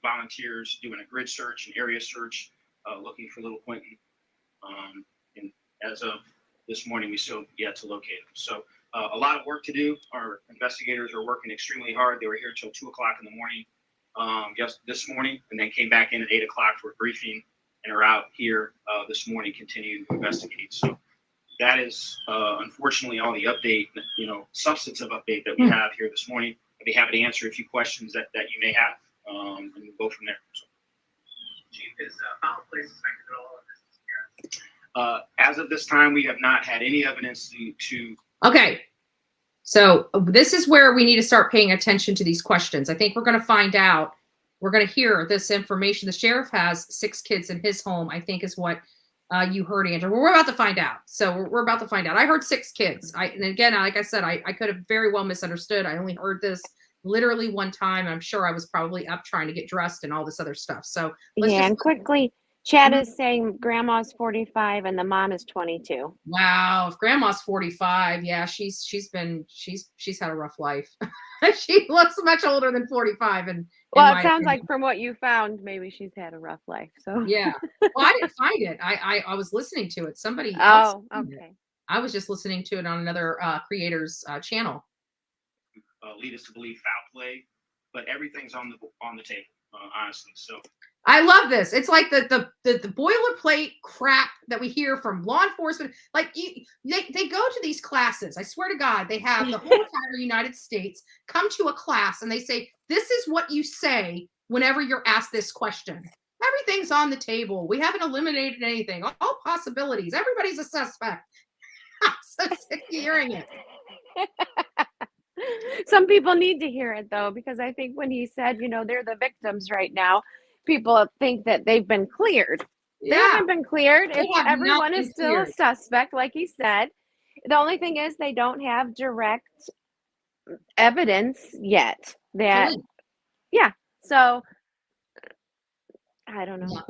volunteers doing a grid search and area search, looking for little Quinton. And as of this morning, we still yet to locate him. So a lot of work to do. Our investigators are working extremely hard. They were here till 2 o'clock in the morning just this morning, and then came back in at 8 o'clock for a briefing, and are out here this morning continuing to investigate. So that is unfortunately all the update, substantive update that we have here this morning. I'd be happy to answer a few questions that you may have, and we'll go from there. So. Chief, is foul play suspected at all in this disappearance? As of this time, we have not had any evidence to. Okay. So this is where we need to start paying attention to these questions. I think we're going to find out. We're going to hear this information. The sheriff has 6 kids in his home, I think is what you heard Andrew. Well, we're about to find out. So we're about to find out. I heard 6 kids. And again, like I said, I could have very well misunderstood. I only heard this literally one time. I'm sure I was probably up trying to get dressed and all this other stuff. So and quickly, Chad is saying grandma's 45 and the mom is 22. Wow, if grandma's 45, yeah, she's had a rough life. She looks much older than 45. And well, it sounds like from what you found, maybe she's had a rough life. So yeah. Well, I didn't find it. I was listening to it. Somebody else. Oh, okay. I was just listening to it on another creator's channel. Lead us to believe foul play, but everything's on the table, honestly. So I love this. It's like the boilerplate crap that we hear from law enforcement. Like they go to these classes. I swear to God, they have the whole entire United States come to a class and they say, this is what you say whenever you're asked this question. Everything's on the table. We haven't eliminated anything. All possibilities. Everybody's a suspect. I'm so sick of hearing it. Some people need to hear it though, because I think when he said, they're the victims right now, people think that they've been cleared. Yeah. They haven't been cleared. Everyone is still a suspect, like he said. The only thing is they don't have direct evidence yet that, yeah. So I don't know.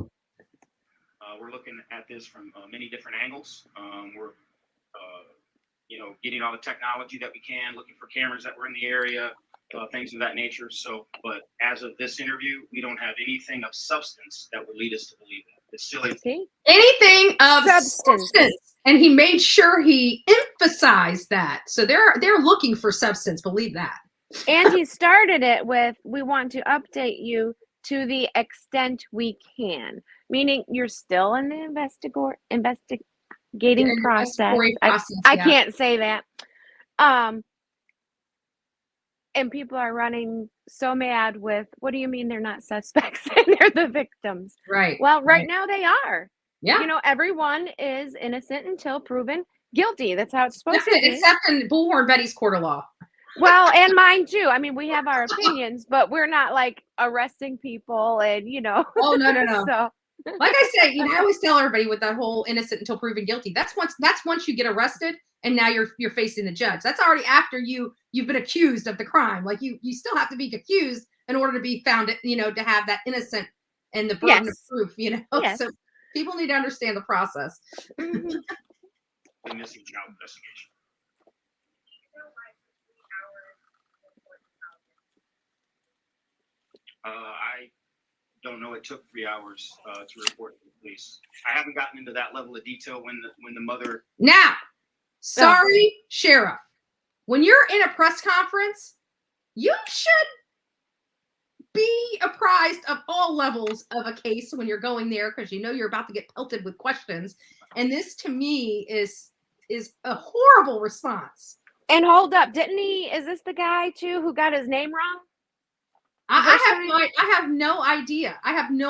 We're looking at this from many different angles. We're getting all the technology that we can, looking for cameras that were in the area, things of that nature. So, but as of this interview, we don't have anything of substance that would lead us to believe that. It's still anything of substance. And he made sure he emphasized that. So they're looking for substance, believe that. And he started it with, we want to update you to the extent we can, meaning you're still in the investigating process. I can't say that. And people are running so mad with, what do you mean they're not suspects and they're the victims? Right. Well, right now they are. Yeah. Everyone is innocent until proven guilty. That's how it's supposed to be. Except in Bullhorn Betty's court of law. Well, and mine too. I mean, we have our opinions, but we're not like arresting people and, Oh, no. So. Like I say, I always tell everybody with that whole innocent until proven guilty. That's once you get arrested and now you're facing the judge. That's already after you've been accused of the crime. Like you still have to be accused in order to be found, to have that innocent and the burden of proof, Yes. So people need to understand the process. The missing child investigation. I don't know. It took 3 hours to report to the police. I haven't gotten into that level of detail when the mother. Now, sorry, Sheriff. When you're in a press conference, you should be apprised of all levels of a case when you're going there, because you're about to get pelted with questions. And this, to me, is a horrible response. And hold up, is this the guy too who got his name wrong? I have no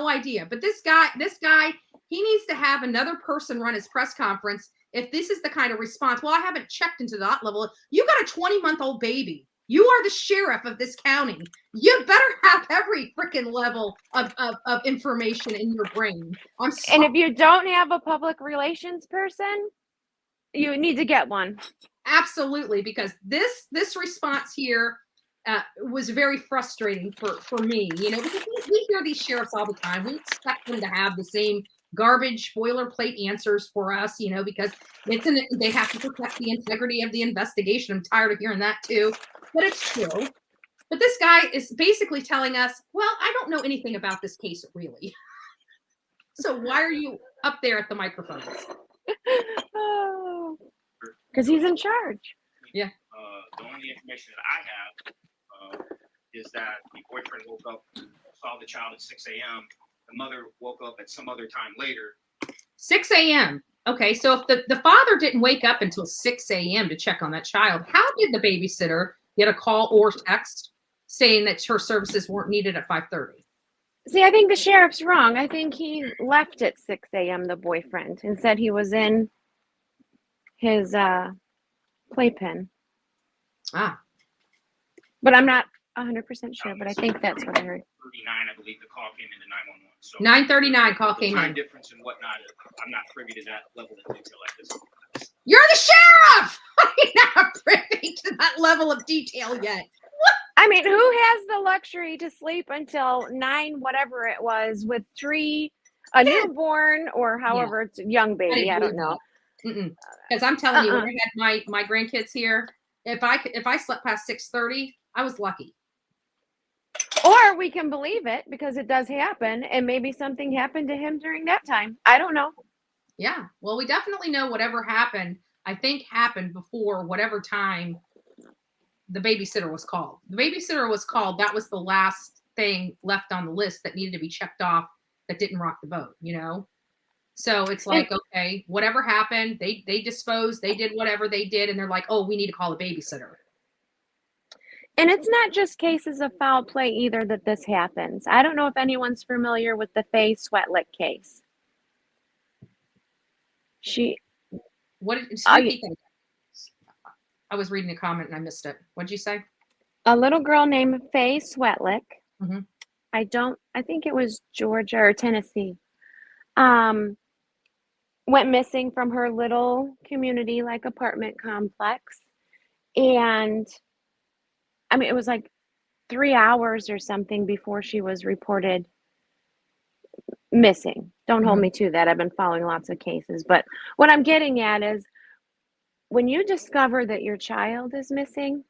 idea. But this guy, he needs to have another person run his press conference. If this is the kind of response, well, I haven't checked into that level. You got a 20-month-old baby. You are the sheriff of this county. You better have every freaking level of information in your brain. And if you don't have a public relations person, you need to get one. Absolutely, because this response here was very frustrating for me, because we hear these sheriffs all the time. We expect them to have the same garbage boilerplate answers for us, because they have to protect the integrity of the investigation. I'm tired of hearing that too, but it's true. But this guy is basically telling us, well, I don't know anything about this case, really. So why are you up there at the microphone? Because he's in charge. Yeah. The only information that I have is that the boyfriend woke up, saw the child at 6 a.m. The mother woke up at some other time later. 6 a.m. Okay, so if the father didn't wake up until 6 a.m. to check on that child, how did the babysitter get a call or text saying that her services weren't needed at 5:30? See, I think the sheriff's wrong. I think he left at 6 a.m., the boyfriend, and said he was in his playpen. Ah. But I'm not 100% sure, but I think that's what I heard. I believe the call came into 911. So 9:39 call came time in. difference and whatnot, I'm not privy to that level of detail at this point. You're the sheriff. You're not privy to that level of detail yet. I mean, who has the luxury to sleep until 9, whatever it was, with a newborn or however it's a young baby? I don't know. Because I'm telling you, when I had my grandkids here, if I slept past 6:30, I was lucky. Or we can believe it because it does happen, and maybe something happened to him during that time. I don't know. Yeah. Well, we definitely know whatever happened, I think happened before whatever time the babysitter was called. The babysitter was called. That was the last thing left on the list that needed to be checked off that didn't rock the boat, you know? So it's like, okay, whatever happened, they disposed, they did whatever they did, and they're like, oh, we need to call a babysitter. And it's not just cases of foul play either that this happens. I don't know if anyone's familiar with the Faye Sweatlick case. I was reading a comment and I missed it. What'd you say? A little girl named Faye Sweatlick. Mm-hmm. I think it was Georgia or Tennessee. Went missing from her little community, like apartment complex. And I mean, it was like 3 hours or something before she was reported missing. Don't hold me to that. I've been following lots of cases. But what I'm getting at is when you discover that your child is missing,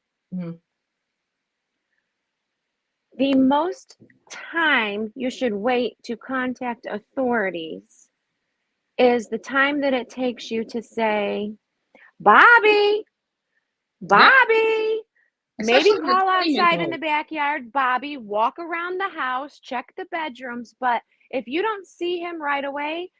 the most time you should wait to contact authorities is the time that it takes you to say, Bobby, maybe call outside in the backyard, Bobby, walk around the house, check the bedrooms. But if you don't see him right away,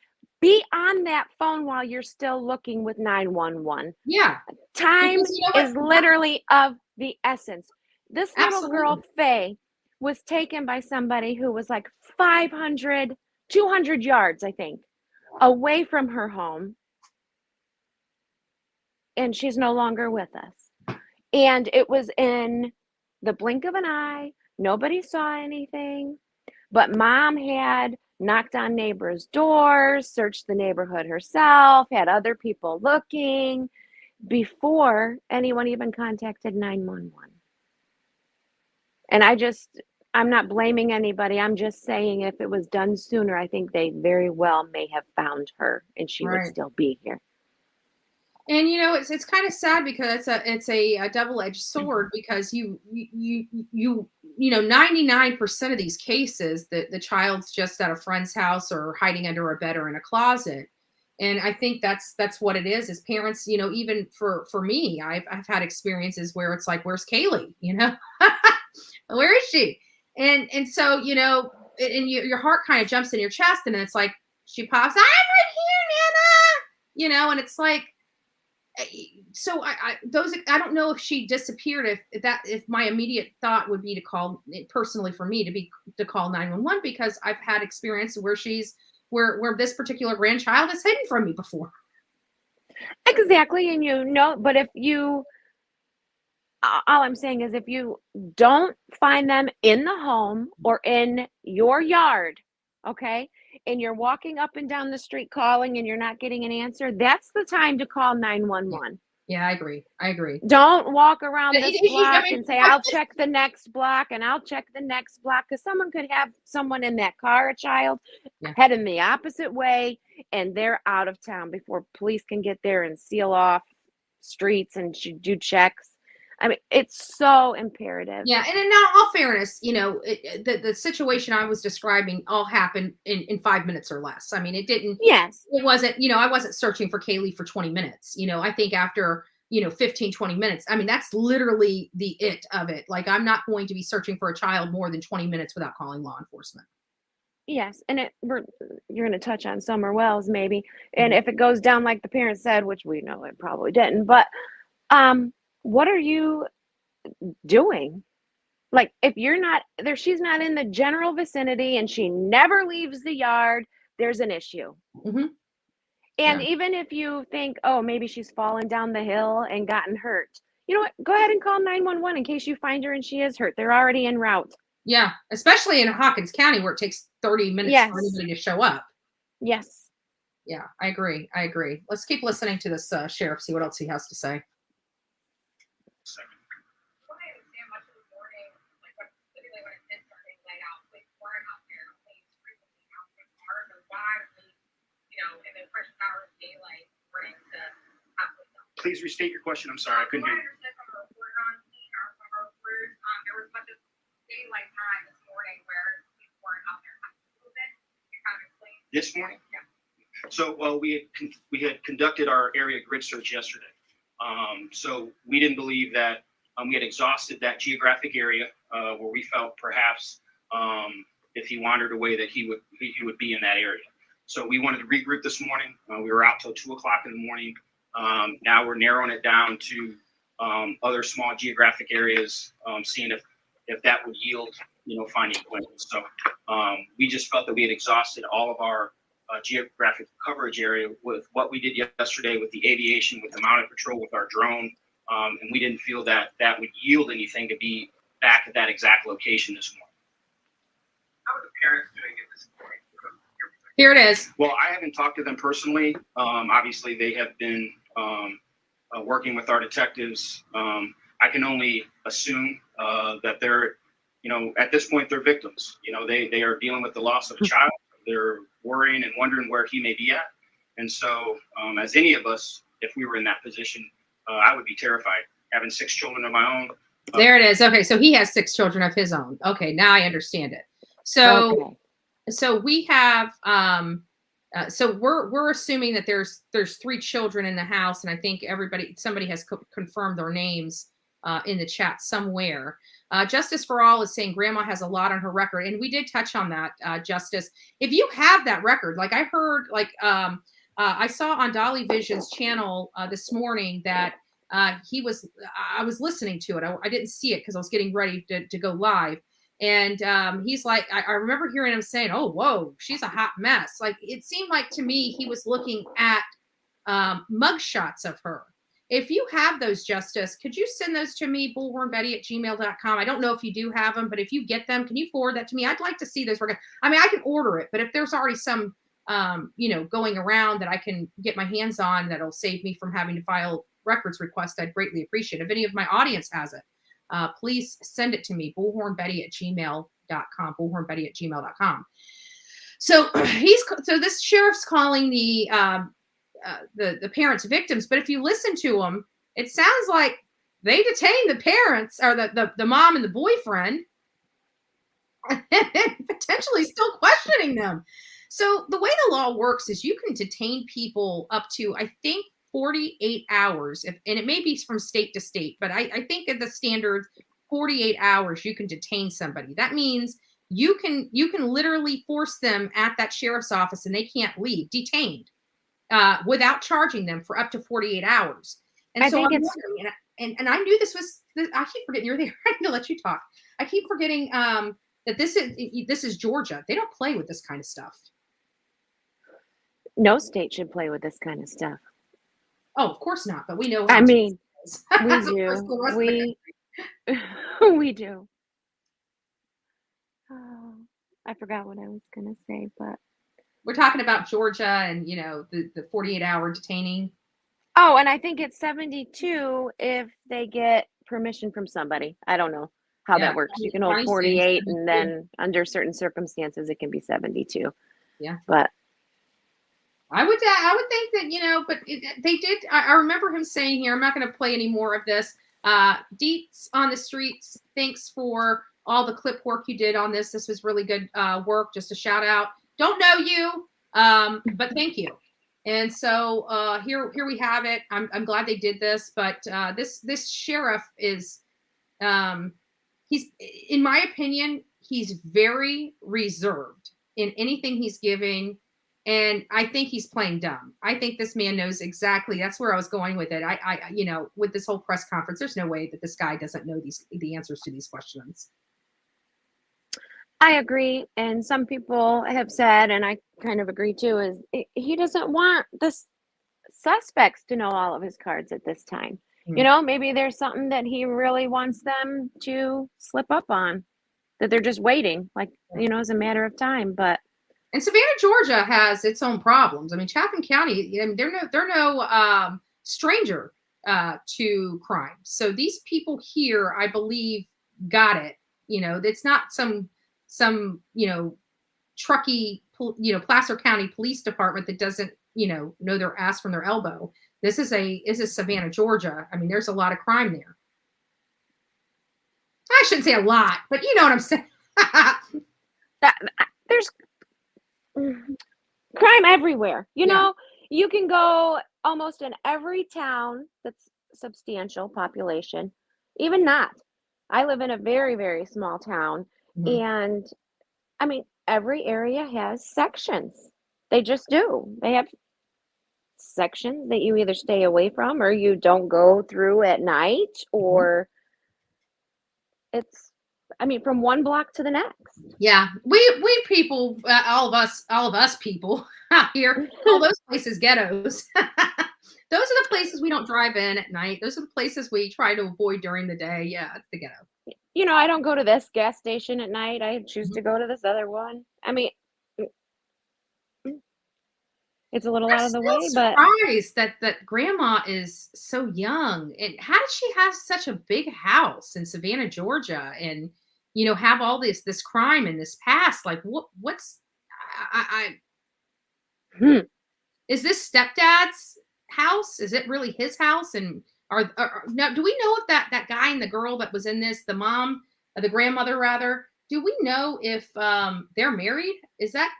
be on that phone while you're still looking with 911. Yeah. Time is literally of the essence. This little girl, Faye, was taken by somebody who was like 200 yards, I think, away from her home. And she's no longer with us. And it was in the blink of an eye. Nobody saw anything. But mom had knocked on neighbors' doors, searched the neighborhood herself, had other people looking before anyone even contacted 911. And I'm not blaming anybody. I'm just saying if it was done sooner, I think they very well may have found her and she would still be here. And you know, it's kind of sad because it's a double-edged sword because you know 99% of these cases that the child's just at a friend's house or hiding under a bed or in a closet. And I think that's what it is parents, you know, even for me, I've had experiences where it's like, where's Kiely? You know, where is she? And so, you know, and your heart kind of jumps in your chest and it's like, she pops, I'm right here, Nana, you know, and it's like, so I don't know if she disappeared, if my immediate thought would be to call personally for me to call 911 because I've had experience where where this particular grandchild is hidden from me before. Exactly. And you know, but all I'm saying is if you don't find them in the home or in your yard, okay, and you're walking up and down the street calling and you're not getting an answer, that's the time to call 911. Yeah, I agree. Don't walk around this block and say, I'll check the next block and I'll check the next block, because someone could have someone in that car, a child, heading the opposite way, and they're out of town before police can get there and seal off streets and do checks. I mean, it's so imperative. Yeah, and in all fairness, you know, the situation I was describing all happened in 5 minutes or less. I mean, it didn't. Yes. It wasn't, you know, I wasn't searching for Kiely for 20 minutes. You know, I think after, you know, 15, 20 minutes, I mean, that's literally the it of it. Like, I'm not going to be searching for a child more than 20 minutes without calling law enforcement. Yes, and you're going to touch on Summer Wells maybe, and if it goes down like the parents said, which we know it probably didn't, but what are you doing? Like, if you're not there, she's not in the general vicinity and she never leaves the yard, there's an issue. And even if you think, oh, maybe she's fallen down the hill and gotten hurt, you know what, go ahead and call 911 in case you find her and she is hurt. They're already en route. Yeah, especially in Hawkins County where it takes 30 minutes Yes. for anybody to show up. Yes. Yeah, I agree. Let's keep listening to this sheriff, see what else he has to say. Please restate your question. I'm sorry, I couldn't hear you. This morning? Yeah. So we had conducted our area grid search yesterday. So we didn't believe that we had exhausted that geographic area where we felt perhaps if he wandered away that he would be in that area. So we wanted to regroup this morning. We were out till 2 o'clock in the morning. Now we're narrowing it down to other small geographic areas, seeing if that would yield, finding Quinton. So we just felt that we had exhausted all of our geographic coverage area with what we did yesterday with the aviation, with the mounted patrol, with our drone, and we didn't feel that would yield anything to be back at that exact location this morning. How are the parents doing at this point? Here it is. Well, I haven't talked to them personally. Obviously, they have been working with our detectives. I can only assume that they're, at this point, they're victims. They are dealing with the loss of a child. They're worrying and wondering where he may be at. And so, as any of us, if we were in that position, I would be terrified. Having 6 children of my own. There it is. Okay, so he has 6 children of his own. Okay, now I understand it. So, Okay. so we have, so we're assuming that there's 3 children in the house, and I think somebody has confirmed their names in the chat somewhere. Justice for All is saying Grandma has a lot on her record, and we did touch on that, Justice. If you have that record, like I heard, I saw on Dolly Vision's channel this morning that I was listening to it. I didn't see it because I was getting ready to go live. And he's like, I remember hearing him saying, "Oh, whoa, she's a hot mess." Like, it seemed like to me he was looking at mugshots of her. If you have those, Justice, could you send those to me, bullhornbetty@gmail.com? I don't know if you do have them, but if you get them, can you forward that to me? I'd like to see those. I mean, I can order it, but if there's already some, going around that I can get my hands on that'll save me from having to file records request, I'd greatly appreciate it. If any of my audience has it, please send it to me, bullhornbetty@gmail.com, bullhornbetty@gmail.com. So this sheriff's calling the parents victims, but if you listen to them, it sounds like they detained the parents or the mom and the boyfriend and potentially still questioning them. So the way the law works is you can detain people up to, I think, 48 hours, and it may be from state to state, but I think at the standard 48 hours you can detain somebody. That means you can literally force them at that sheriff's office and they can't leave, detained, without charging them for up to 48 hours. And I knew this was, I keep forgetting you're there. I'm gonna let you talk. I keep forgetting that this is Georgia. They don't play with this kind of stuff. No state should play with this kind of stuff. Oh, of course not. But we know. I mean, we do. We do. Oh, I forgot what I was gonna say, but we're talking about Georgia and the 48-hour detaining. Oh, and I think it's 72 if they get permission from somebody. I don't know how that works. You can hold 48, and then under certain circumstances, it can be 72. Yeah, but I would think that but they did. I remember him saying here. I'm not going to play any more of this. Deets on the Streets. Thanks for all the clip work you did on this. This was really good work. Just a shout out. Don't know you, but thank you. And so here we have it. I'm glad they did this, but this sheriff is he's, in my opinion, he's very reserved in anything he's giving, and I think he's playing dumb. I think this man knows exactly. That's where I was going with it. I with this whole press conference, there's no way that this guy doesn't know the answers to these questions. I agree. And some people have said, and I kind of agree too, is he doesn't want the suspects to know all of his cards at this time. Mm-hmm. Maybe there's something that he really wants them to slip up on. that they're just waiting, like, it's a matter of time. But And Savannah, Georgia has its own problems. I mean, Chatham County, they're no stranger to crime. So these people here, I believe, got it. It's not some trucky, Placer County Police Department that doesn't, know their ass from their elbow. This is Savannah, Georgia. I mean, there's a lot of crime there. I shouldn't say a lot, but you know what I'm saying. There's crime everywhere. You can go almost in every town that's substantial population, even not. I live in a very, very small town, and I mean, every area has sections. They just do. They have sections that you either stay away from or you don't go through at night, or it's, from one block to the next. Yeah, we people, all of us people out here, all those places, ghettos. Those are the places we don't drive in at night. Those are the places we try to avoid during the day. Yeah, it's the ghetto. I don't go to this gas station at night. I choose to go to this other one. I mean, it's a little out of the way, but surprised that grandma is so young. And how did she have such a big house in Savannah, Georgia, and have all this crime in this past? Like, what's is this stepdad's house? Is it really his house? And now, do we know if that guy and the girl that was in this, the mom, the grandmother rather, do we know if they're married? Is that?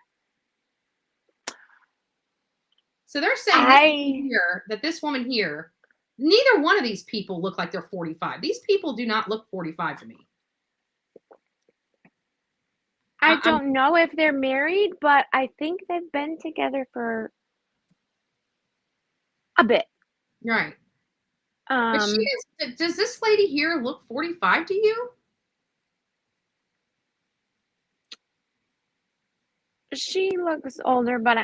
So they're saying that this woman here, neither one of these people look like they're 45. These people do not look 45 to me. I don't know if they're married, but I think they've been together for a bit. Right. But does this lady here look 45 to you? She looks older, but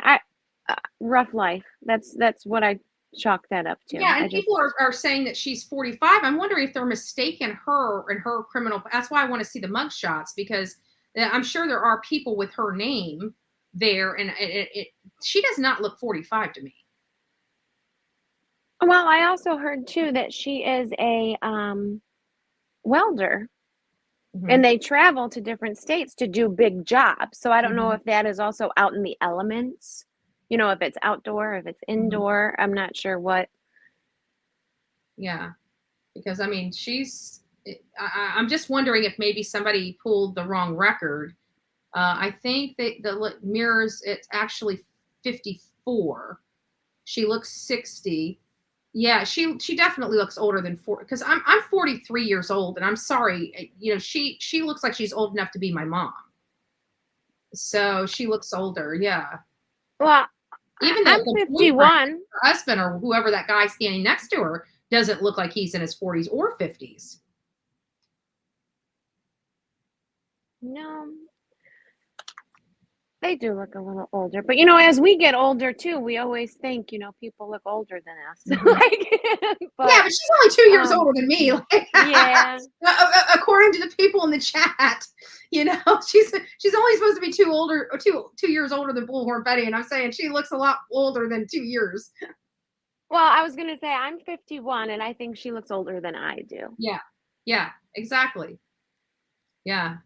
rough life. That's what I chalk that up to. Yeah, and people are saying that she's 45. I'm wondering if they're mistaking her and her criminal. That's why I want to see the mug shots, because I'm sure there are people with her name there, and she does not look 45 to me. Well, I also heard too that she is a welder. And they travel to different states to do big jobs. So I don't know if that is also out in the elements, if it's outdoor, if it's indoor. I'm not sure what. Yeah, because I'm just wondering if maybe somebody pulled the wrong record. I think that the mirrors, it's actually 54. She looks 60. Yeah, she definitely looks older than 40, because I'm 43 years old, and I'm sorry, she looks like she's old enough to be my mom. So she looks older, yeah. Well, even I'm 51. Her husband or whoever that guy standing next to her doesn't look like he's in his 40s or 50s. No. They do look a little older, but as we get older too, we always think people look older than us. But she's only 2 years older than me. Yeah. According to the people in the chat, she's only supposed to be 2 years older than Bullhorn Betty, and I'm saying she looks a lot older than 2 years. Well, I was gonna say I'm 51, and I think she looks older than I do. Yeah, exactly. Yeah.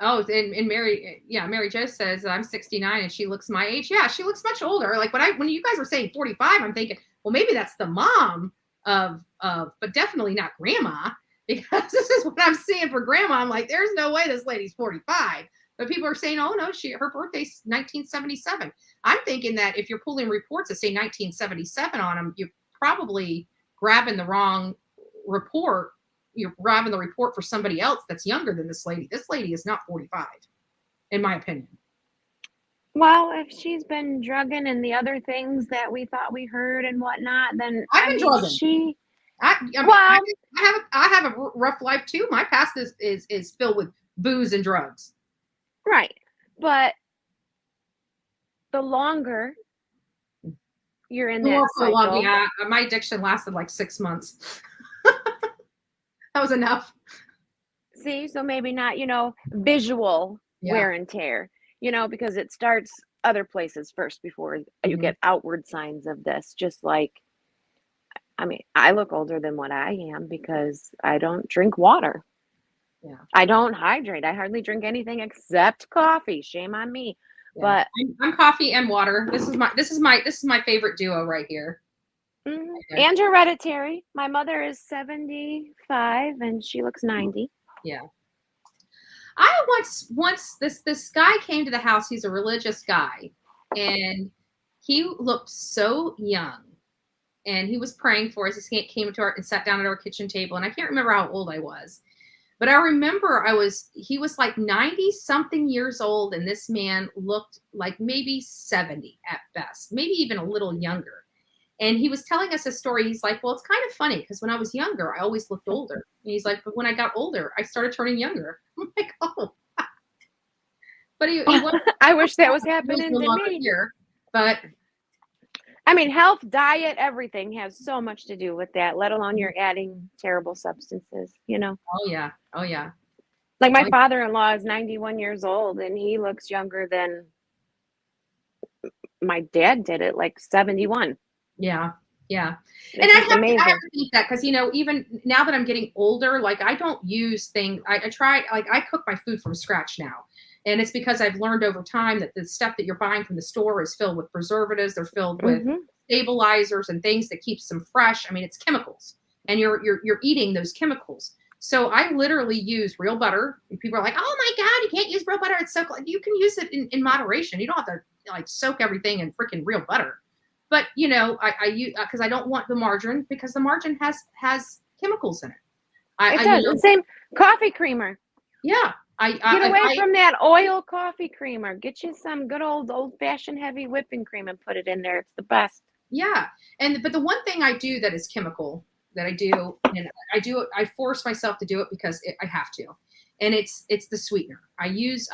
Oh, and Mary Jo says I'm 69 and she looks my age. Yeah, she looks much older. Like when you guys were saying 45, I'm thinking, well, maybe that's the mom of, but definitely not grandma, because this is what I'm seeing for grandma. I'm like, there's no way this lady's 45. But people are saying, oh no, her birthday's 1977. I'm thinking that if you're pulling reports that say 1977 on them, you're probably grabbing the wrong report. You're grabbing the report for somebody else that's younger than this lady. This lady is not 45, in my opinion. Well, if she's been drugging and the other things that we thought we heard and whatnot, then I've been drugging. I have a rough life too. My past is filled with booze and drugs. Right, but the longer you're in that cycle, yeah, my addiction lasted like 6 months. That was enough. See, so maybe not, visual Yeah. wear and tear, because it starts other places first before you get outward signs of this. Just like, I mean, I look older than what I am because I don't drink water. Yeah. I don't hydrate. I hardly drink anything except coffee. Shame on me. Yeah. But I'm coffee and water. This is my favorite duo right here. and hereditary. My mother is 75 and she looks 90. Yeah. I once this guy came to the house. He's a religious guy, and he looked so young. And he was praying for us. He came to and sat down at our kitchen table. And I can't remember how old I was, but I remember he was like 90 something years old. And this man looked like maybe 70 at best, maybe even a little younger. And he was telling us a story. He's like, well, it's kind of funny because when I was younger, I always looked older. And he's like, but when I got older, I started turning younger. I'm like, oh. But he I wish that was happening to me. Here, but I mean, health, diet, everything has so much to do with that, let alone you're adding terrible substances, Oh, yeah. Oh, yeah. Like my father-in-law is 91 years old and he looks younger than my dad did at like 71. Yeah. Yeah. It's And I have amazing. to think that because, even now that I'm getting older, like I don't use things. I try, like I cook my food from scratch now. And it's because I've learned over time that the stuff that you're buying from the store is filled with preservatives. They're filled with stabilizers and things that keeps them fresh. I mean, it's chemicals and you're eating those chemicals. So I literally use real butter. And people are like, oh my God, you can't use real butter. It's so, you can use it in moderation. You don't have to like soak everything in freaking real butter. But, I use, because I don't want the margarine because the margarine has chemicals in it. It does. The same coffee creamer. Yeah. Get away from that oil coffee creamer. Get you some good old-fashioned heavy whipping cream and put it in there. It's the best. Yeah. But the one thing I do that is chemical that I do, and I force myself to do it because I have to. And it's the sweetener. I use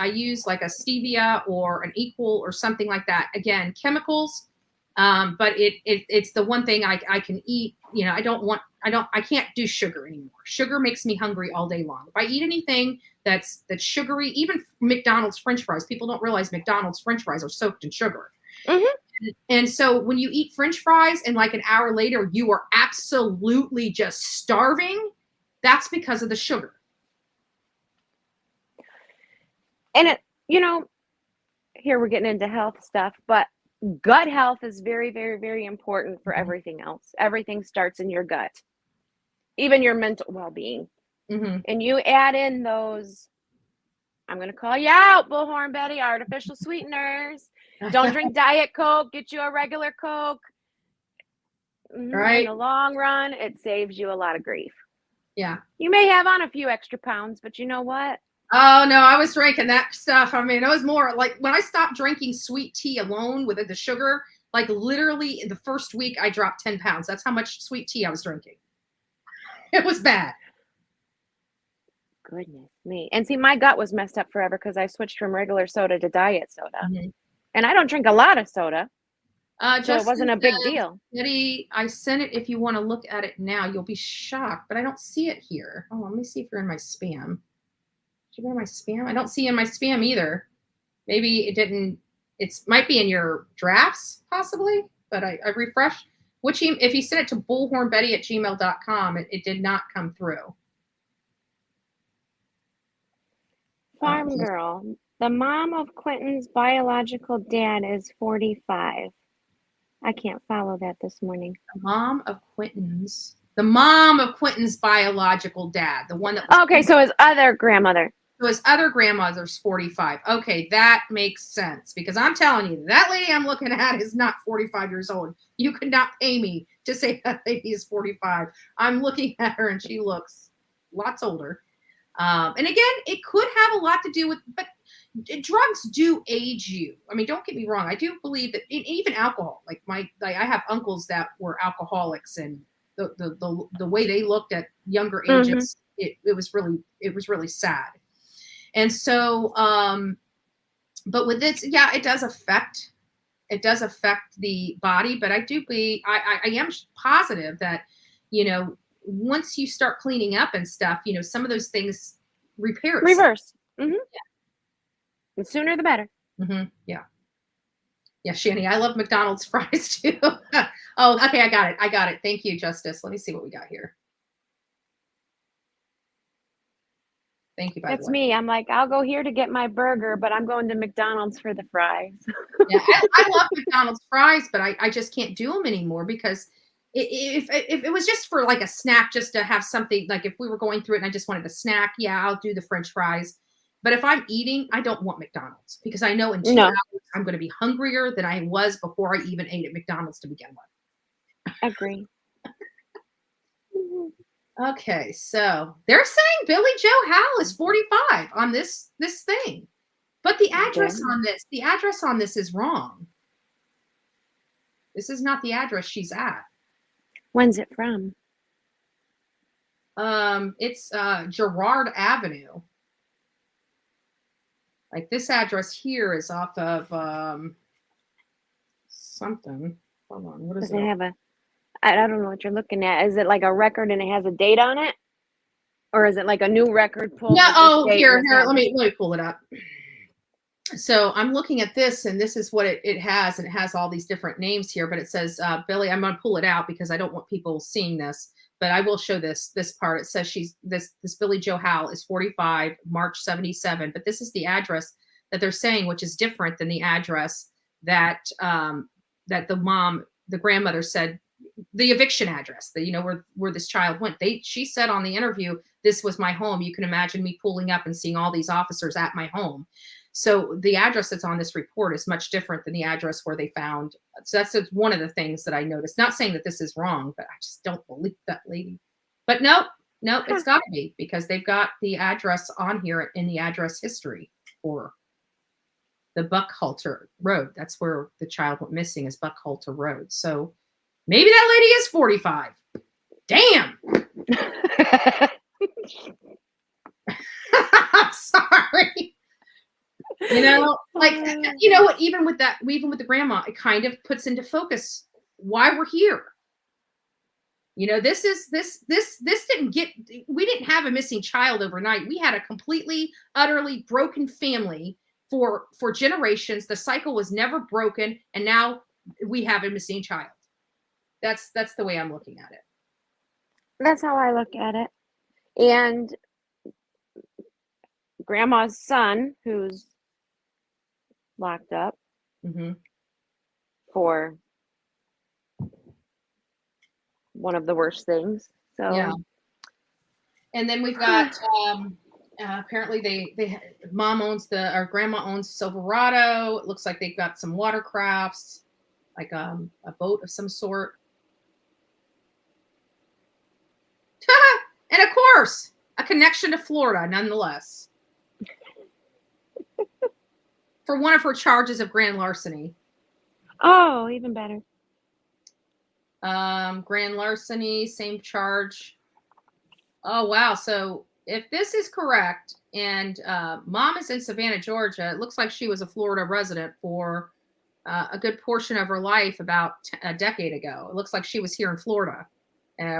like a stevia or an equal or something like that. Again, chemicals. But it's the one thing I can eat. I can't do sugar anymore. Sugar makes me hungry all day long. If I eat anything that's sugary, even McDonald's French fries, people don't realize McDonald's French fries are soaked in sugar. And so when you eat French fries and like an hour later, you are absolutely just starving, that's because of the sugar. And here we're getting into health stuff, but gut health is very, very, very important for everything else. Everything starts in your gut, even your mental well-being. And you add in those, I'm going to call you out, Bullhorn Betty, artificial sweeteners. Don't drink Diet Coke. Get you a regular Coke. Right. In the long run, it saves you a lot of grief. Yeah. You may have on a few extra pounds, but you know what? Oh, no, I was drinking that stuff. I mean, it was more like when I stopped drinking sweet tea alone with the sugar, like literally in the first week, I dropped 10 pounds. That's how much sweet tea I was drinking. It was bad. Goodness me. And see, my gut was messed up forever because I switched from regular soda to diet soda. And I don't drink a lot of soda. So it wasn't a big deal. Betty, I sent it. If you want to look at it now, you'll be shocked, but I don't see it here. Oh, let me see if you're in my spam. Did you go to my spam? I don't see in my spam either. Maybe it didn't. It might be in your drafts, possibly, but I refreshed. If you sent it to bullhornbetty@gmail.com, it did not come through. Farm girl. The mom of Quinton's biological dad is 45. I can't follow that this morning. The mom of Quinton's biological dad, the one that was okay, so his other grandmother. So his other grandmother's 45. Okay, that makes sense because I'm telling you, that lady I'm looking at is not 45 years old. You could not pay me to say that lady is 45. I'm looking at her and she looks lots older. And again, it could have a lot to do with, but drugs do age you. I mean, don't get me wrong. I do believe that even alcohol, I have uncles that were alcoholics, and the way they looked at younger ages, it was really sad. And so, but with this, yeah, it does affect the body. But I do believe, I am positive that, once you start cleaning up and stuff, some of those things repair itself. Reverse. Mm-hmm. The sooner the better. Mm-hmm. Yeah. Yeah, Shani, I love McDonald's fries too. Oh, okay, I got it. Thank you, Justice. Let me see what we got here. Thank you, by That's the way. me. I'm like, I'll go here to get my burger, but I'm going to McDonald's for the fries. Yeah, I love McDonald's fries, but I just can't do them anymore because if it was just for like a snack, just to have something, like if we were going through it and I just wanted a snack, yeah, I'll do the French fries. But if I'm eating, I don't want McDonald's because I know in 2 hours I'm going to be hungrier than I was before I even ate at McDonald's to begin with. Agree. Okay, so they're saying Billy Joe Howell is 45 on this thing. But the address on this is wrong. This is not the address she's at. When's it from? It's Girard Avenue. Like this address here is off of something. Hold on, what is Does it? it have a? I don't know what you're looking at. Is it like a record and it has a date on it, or is it like a new record pulled? No, with this oh, date here, and this let me address? pull it up. So I'm looking at this, and this is what it has, and it has all these different names here. But it says Billy. I'm going to pull it out because I don't want people seeing this. But I will show this part. It says this Billy Joe Howell is 45, March 77. But this is the address that they're saying, which is different than the address that that the grandmother said, the eviction address, that where this child went. She said on the interview, this was my home. You can imagine me pulling up and seeing all these officers at my home. So the address that's on this report is much different than the address where they found. So that's one of the things that I noticed. Not saying that this is wrong, but I just don't believe that lady. But no, it's got to be because they've got the address on here in the address history for the Buckhalter Road. That's where the child went missing, is Buckhalter Road. So maybe that lady is 45. Damn. I'm sorry. What, even with the grandma, it kind of puts into focus why we're here. This we didn't have a missing child overnight. We had a completely, utterly broken family for generations. The cycle was never broken, and now we have a missing child. That's the way I'm looking at it. That's how I look at it. And grandma's son, who's locked up for one of the worst things. So yeah. And then we've got apparently grandma owns Silverado. It looks like they've got some watercrafts, like a boat of some sort. And of course, a connection to Florida, nonetheless. For one of her charges of grand larceny. Oh, even better. Grand larceny, same charge. Oh, wow. So if this is correct, and mom is in Savannah, Georgia, it looks like she was a Florida resident for a good portion of her life about a decade ago. It looks like she was here in Florida,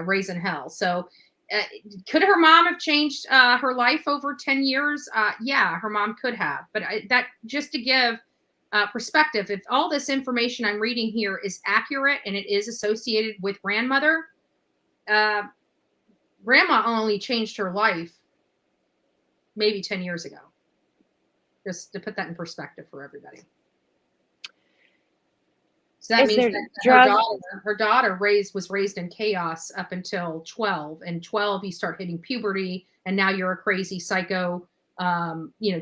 raising hell. So could her mom have changed her life over 10 years? Yeah, her mom could have. But that just to give perspective, if all this information I'm reading here is accurate and it is associated with grandmother, grandma only changed her life maybe 10 years ago. Just to put that in perspective for everybody. So that means that her daughter was raised in chaos up until 12. And 12, you start hitting puberty, and now you're a crazy psycho,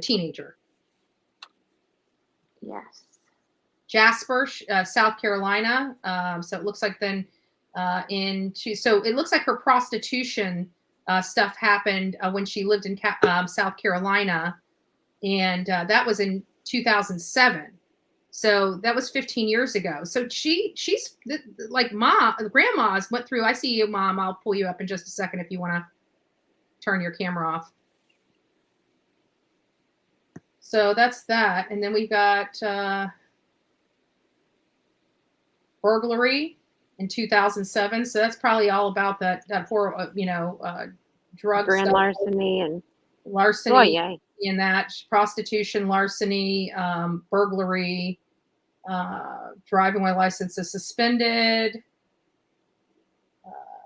teenager. Yes. Jasper, South Carolina. So it looks like then so it looks like her prostitution stuff happened when she lived in South Carolina, and that was in 2007. So that was 15 years ago. So she's like grandma's went through. I see you, Mom. I'll pull you up in just a second if you want to turn your camera off. So that's that. And then we've got burglary in 2007. So that's probably all about that poor, drug grand stuff. larceny and larceny, Oh, yay. in that prostitution, larceny, burglary, driving while license is suspended,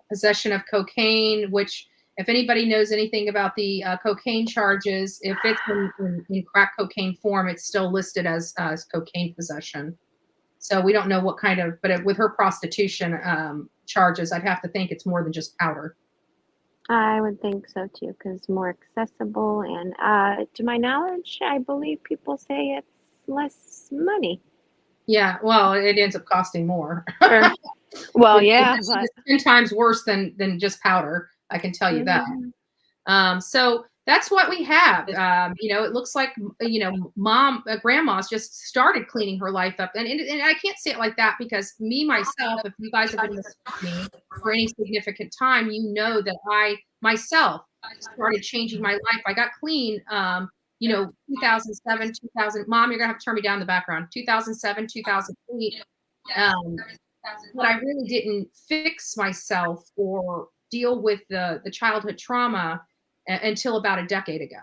possession of cocaine, which if anybody knows anything about the cocaine charges, if it's in crack cocaine form, it's still listed as cocaine possession. So we don't know what kind of, but with her prostitution charges, I'd have to think it's more than just powder. I would think so too, because more accessible. And to my knowledge, I believe people say it's less money. Yeah, well, it ends up costing more. Sure. Well, yeah, It's but 10 times worse than just powder. I can tell you that. So that's what we have. It looks like, grandma's just started cleaning her life up. And I can't say it like that because myself, if you guys have been listening to me for any significant time, you know that I myself started changing my life. I got clean, 2007, 2000. Mom, you're going to have to turn me down in the background. 2007, 2008. But I really didn't fix myself or deal with the childhood trauma until about a decade ago.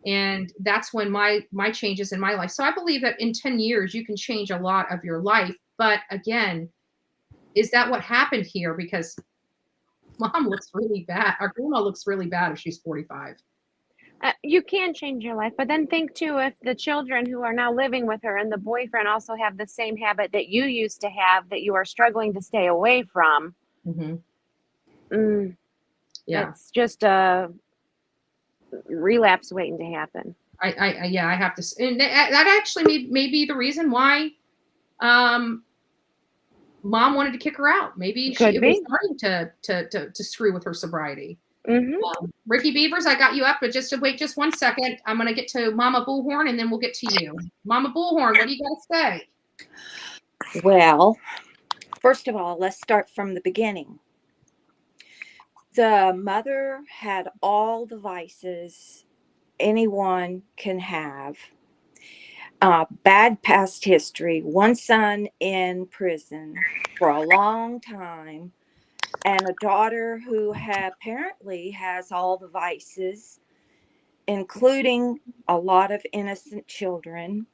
And that's when my changes in my life. So I believe that in 10 years, you can change a lot of your life. But again, is that what happened here? Because mom looks really bad. Our grandma looks really bad if she's 45. you can change your life, but then think too, if the children who are now living with her and the boyfriend also have the same habit that you used to have that you are struggling to stay away from. Yeah, it's just a relapse waiting to happen. I have to, and that actually may be the reason why mom wanted to kick her out. Maybe Could it be. was starting to screw with her sobriety. Mm-hmm. Ricky Beavers, I got you up, but just wait 1 second. I'm going to get to Mama Bullhorn, and then we'll get to you. Mama Bullhorn, what do you got to say? Well, first of all, let's start from the beginning. The mother had all the vices anyone can have. Bad past history, one son in prison for a long time, and a daughter who apparently has all the vices, including a lot of innocent children.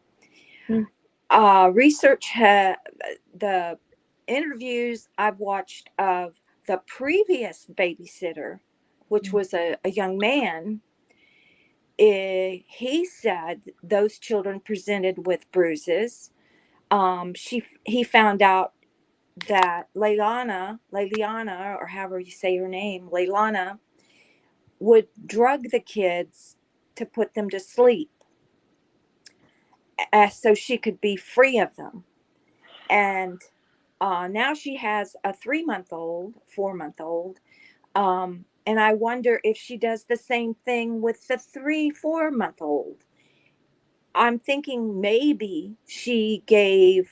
Research, the interviews I've watched of the previous babysitter, which was a young man, he said those children presented with bruises. He found out that Leilana, or however you say her name, Leilana, would drug the kids to put them to sleep, so she could be free of them. And now she has a 3-month-old, 4-month-old, and I wonder if she does the same thing with the 3-4-month-old. I'm thinking maybe she gave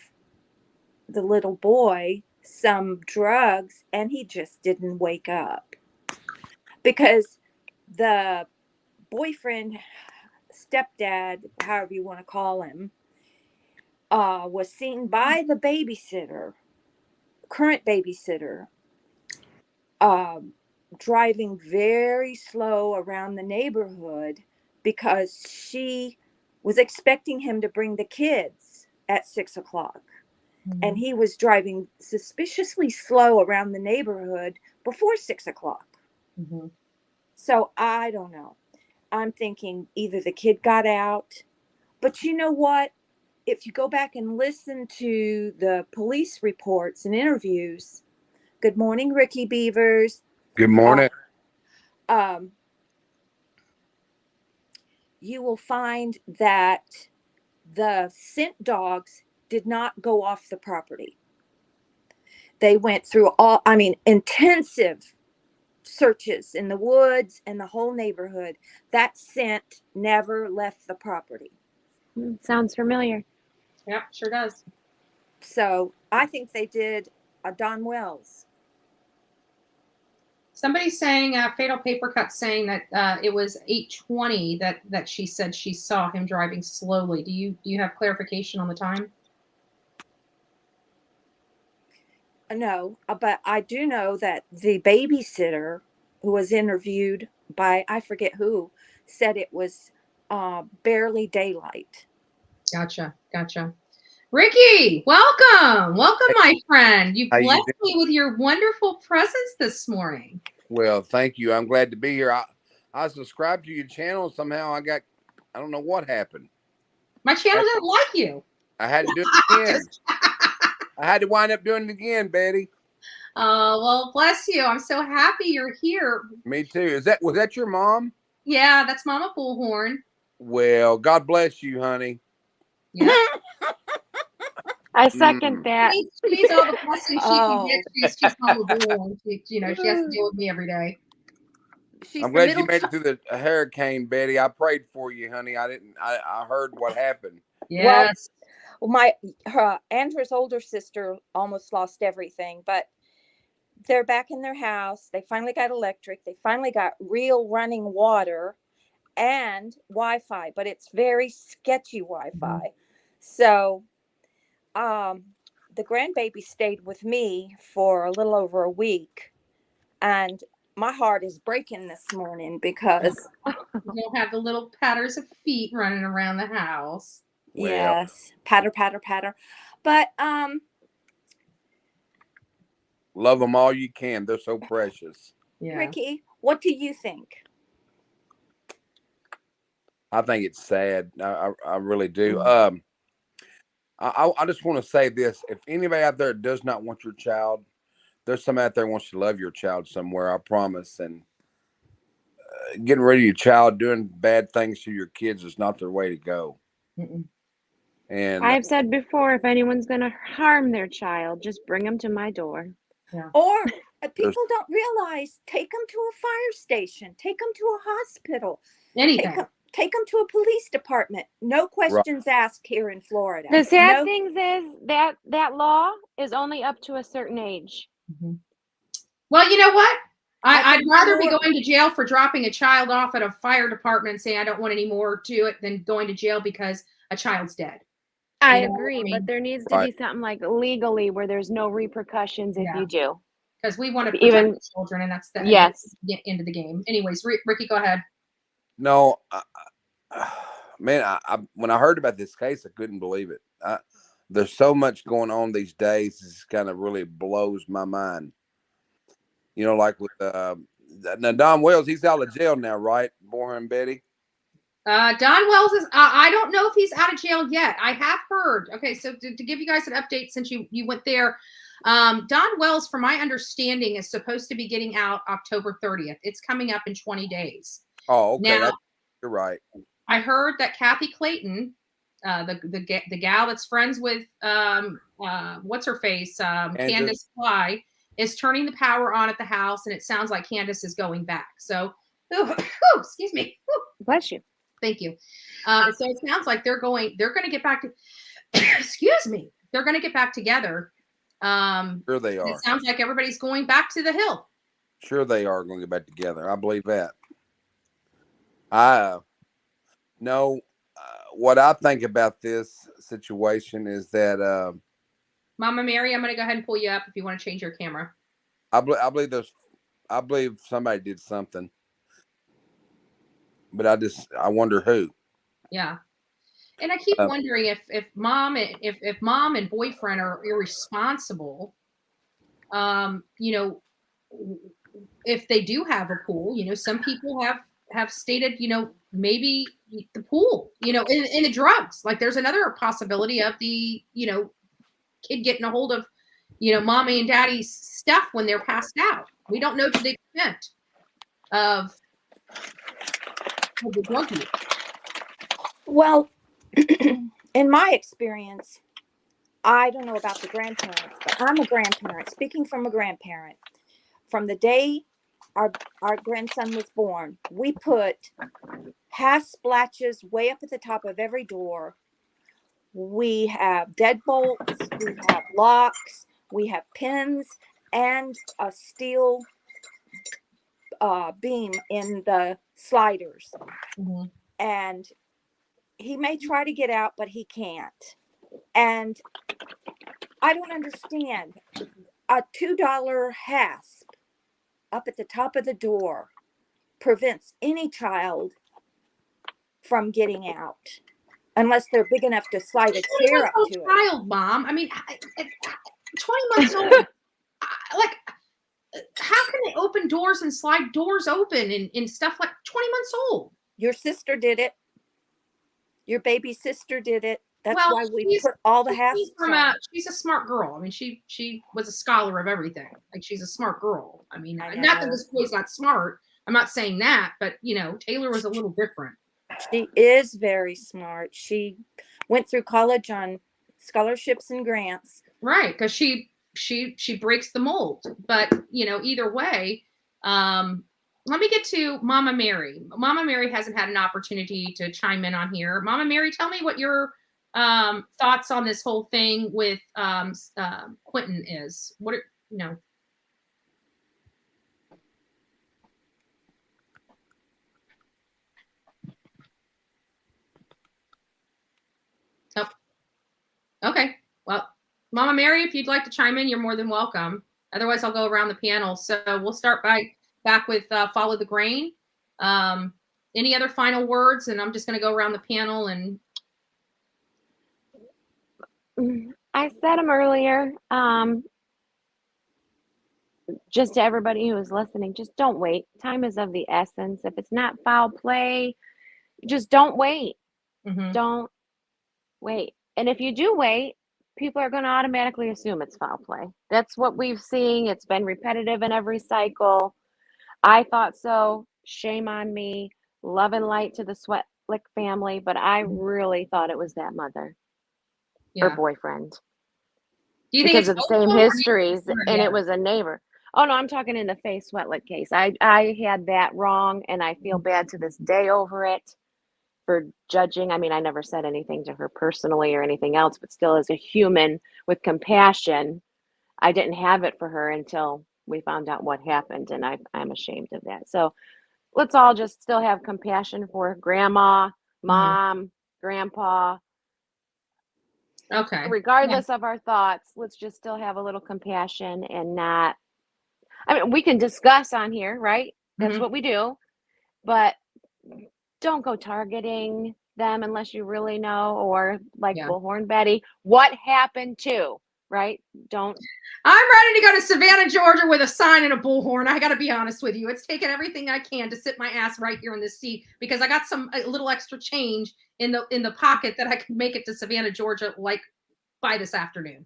the little boy some drugs and he just didn't wake up, because the boyfriend, stepdad, however you want to call him, was seen by the babysitter, current babysitter, driving very slow around the neighborhood because she was expecting him to bring the kids at 6 o'clock. And he was driving suspiciously slow around the neighborhood before 6 o'clock. So I don't know. I'm thinking either the kid got out, but you know what? If you go back and listen to the police reports and interviews, good morning, Ricky Beavers. Good morning. You will find that the scent dogs did not go off the property. They went through intensive searches in the woods and the whole neighborhood. That scent never left the property. Sounds familiar. Yeah, sure does. So I think they did a Don Wells. Somebody's saying, Fatal Paper Cut saying that it was 8:20 that she said she saw him driving slowly. Do you have clarification on the time? No, but I do know that the babysitter who was interviewed by, I forget who, said it was barely daylight. Gotcha. Ricky, welcome, my friend. You How you blessed doing? me with your wonderful presence this morning. Well, thank you. I'm glad to be here. I subscribed to your channel somehow. I don't know what happened. My channel didn't like you. I had to do it again. I had to wind up doing it again, Betty. Well, bless you. I'm so happy you're here. Me too. Was that your mom? Yeah, that's Mama Bullhorn. Well, God bless you, honey. Yeah. I second that. She needs all the blessings she can get. She's Mama Bullhorn. She has to deal with me every day. I'm glad you made it through the hurricane, Betty. I prayed for you, honey. I heard what happened. Yes. Well, Andrew's older sister almost lost everything, but they're back in their house. They finally got electric. They finally got real running water and Wi-Fi, but it's very sketchy Wi-Fi. So the grandbaby stayed with me for a little over a week, and my heart is breaking this morning because you don't have the little patters of feet running around the house. Well, yes, patter, patter, patter. But love them all you can. They're so precious. Yeah. Ricky, what do you think? I think it's sad. I really do. I just want to say this: if anybody out there does not want your child, there's somebody out there who wants to love your child somewhere. I promise. And getting rid of your child, doing bad things to your kids is not their way to go. And I've said before, if anyone's going to harm their child, just bring them to my door. Yeah. Or people don't realize, take them to a fire station, take them to a hospital, anything. Take them to a police department. No questions asked here in Florida. The sad thing is that law is only up to a certain age. Well, you know what? I'd rather be going to jail for dropping a child off at a fire department and saying I don't want any more to it than going to jail because a child's dead. I agree, but there needs to be something like legally where there's no repercussions if you do. Because we want to protect the children, and that's the end of the game. Anyways, Ricky, go ahead. No, man, when I heard about this case, I couldn't believe it. There's so much going on these days. This kind of really blows my mind. You know, like with now Don Wells, he's out of jail now, right? Bullhorn Betty. Don Wells is. I don't know if he's out of jail yet. I have heard. Okay, so to give you guys an update, since you went there, Don Wells, from my understanding, is supposed to be getting out October 30th. It's coming up in 20 days. Oh, okay. Now, you're right. I heard that Kathy Clayton, the gal that's friends with what's her face, Candace Fly, is turning the power on at the house, and it sounds like Candace is going back. So, excuse me. Bless you. Thank you. So it sounds like they're going to get back to. Excuse me. They're going to get back together. Sure they are. It sounds like everybody's going back to the hill. Sure they are going to get back together. I believe that. What I think about this situation is that Mama Mary, I'm going to go ahead and pull you up if you want to change your camera. I believe somebody did something, but I wonder who. Yeah, and I keep wondering if mom and boyfriend are irresponsible. You know, if they do have a pool, you know, some people have stated, you know, maybe the pool, you know, in the drugs. Like there's another possibility of the, you know, kid getting a hold of, you know, mommy and daddy's stuff when they're passed out. We don't know to the extent of the drug use. Well, in my experience, I don't know about the grandparents, but I'm a grandparent. Speaking from a grandparent, from the day our grandson was born, we put half splatches way up at the top of every door. We have deadbolts, we have locks, we have pins, and a steel beam in the sliders. Mm-hmm. And he may try to get out, but he can't. And I don't understand. A $2 hasp up at the top of the door prevents any child from getting out unless they're big enough to slide a chair up to it. Child, Mom. I mean, 20 months old. Like, how can they open doors and slide doors open and stuff like 20 months old? Your sister did it. Your baby sister did it. That's Well, why we put all the hats on. She's a smart girl. I mean, she was a scholar of everything. Like, she's a smart girl. I mean, I not that know. this boy's not smart. I'm not saying that, but you know, Taylor was a little different. She is very smart. She went through college on scholarships and grants. Right, because she breaks the mold. But you know, either way, let me get to Mama Mary. Mama Mary hasn't had an opportunity to chime in on here. Mama Mary, tell me what your thoughts on this whole thing with Quinton is. What are, you know? Oh, okay. Well, Mama Mary, if you'd like to chime in, you're more than welcome. Otherwise, I'll go around the panel. So we'll start back with Follow the Grain. Any other final words? And I'm just going to go around the panel. And I said them earlier. Just to everybody who is listening, just don't wait. Time is of the essence. If it's not foul play, just don't wait. Mm-hmm. Don't wait. And if you do wait, people are going to automatically assume it's foul play. That's what we've seen. It's been repetitive in every cycle. I thought so. Shame on me. Love and light to the Sweatlick family, but I really thought it was that mother or boyfriend. Do you think because it's of the same histories, and it was a neighbor. Oh no, I'm talking in the Faye Sweatlick case. I had that wrong, and I feel bad to this day over it for judging. I mean, I never said anything to her personally or anything else, but still, as a human with compassion, I didn't have it for her until we found out what happened, and I'm ashamed of that. So let's all just still have compassion for grandma, mom, grandpa. Okay. Regardless of our thoughts, let's just still have a little compassion and not. I mean, we can discuss on here, right? That's what we do, but don't go targeting them unless you really know, or like Bullhorn Betty, what happened to, right? Don't. I'm ready to go to Savannah, Georgia with a sign and a bullhorn. I got to be honest with you. It's taken everything I can to sit my ass right here in this seat because I got a little extra change in the pocket that I could make it to Savannah, Georgia, like by this afternoon.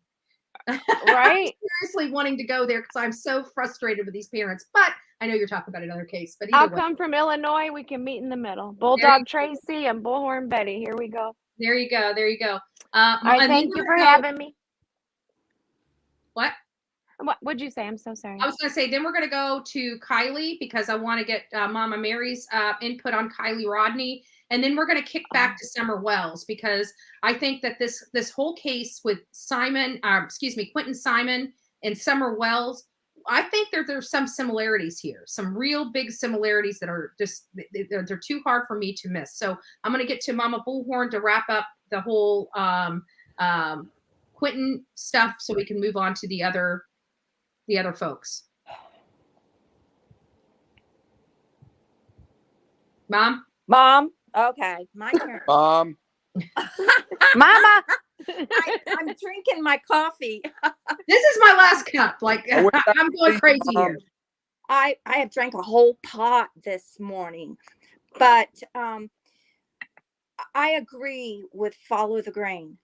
Right. I'm seriously wanting to go there because I'm so frustrated with these parents. But I know you're talking about another case. But I'll come from Illinois. We can meet in the middle. Bulldog Tracy and Bullhorn Betty. Here we go. There you go. There you go. I thank you for having me. What? What'd you say? I'm so sorry. I was going to say, then we're going to go to Kiely because I want to get Mama Mary's input on Kiely Rodni. And then we're going to kick back to Summer Wells because I think that this whole case with Quinton Simon and Summer Wells, I think there's some similarities here, some real big similarities that are just, they're too hard for me to miss. So I'm going to get to Mama Bullhorn to wrap up the whole Quinton stuff so we can move on to the other folks. Mom? Okay, my turn. Mama. I'm drinking my coffee. This is my last cup. Like, I'm going crazy here. I have drank a whole pot this morning, but I agree with Follow the Grain.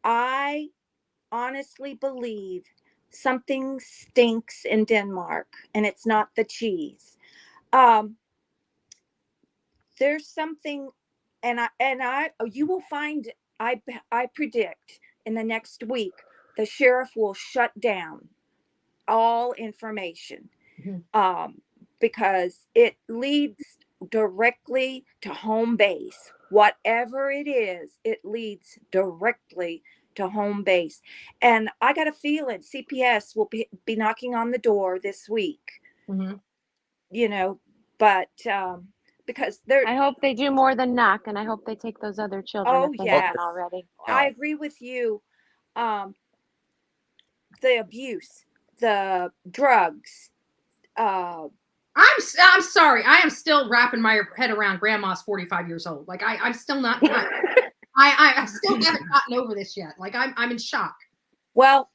I honestly believe something stinks in Denmark, and it's not the cheese. There's something, and you will find. I predict in the next week the sheriff will shut down all information, because it leads directly to home base. Whatever it is, it leads directly to home base. And I got a feeling CPS will be knocking on the door this week. You know, but because I hope they do more than knock, and I hope they take those other children if they haven't already. I agree with you. The abuse, the drugs, I'm sorry. I am still wrapping my head around grandma's 45 years old. Like I'm still not. I still haven't gotten over this yet. Like I'm in shock. Well,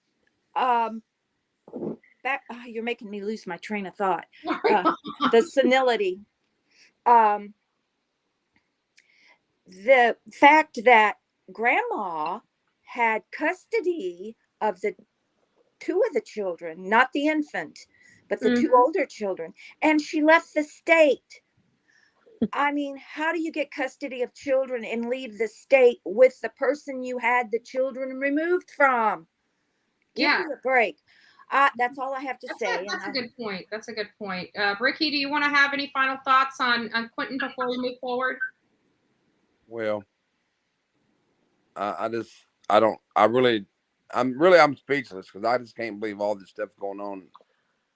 you're making me lose my train of thought. The senility. The fact that grandma had custody of the two of the children, not the infant, but the two older children, and she left the state. I mean, how do you get custody of children and leave the state with the person you had the children removed from? Give me a break. That's all I have to say. That's a good point. That's a good point. Ricky, do you want to have any final thoughts on Quinton before we move forward? Well, I'm speechless because I just can't believe all this stuff going on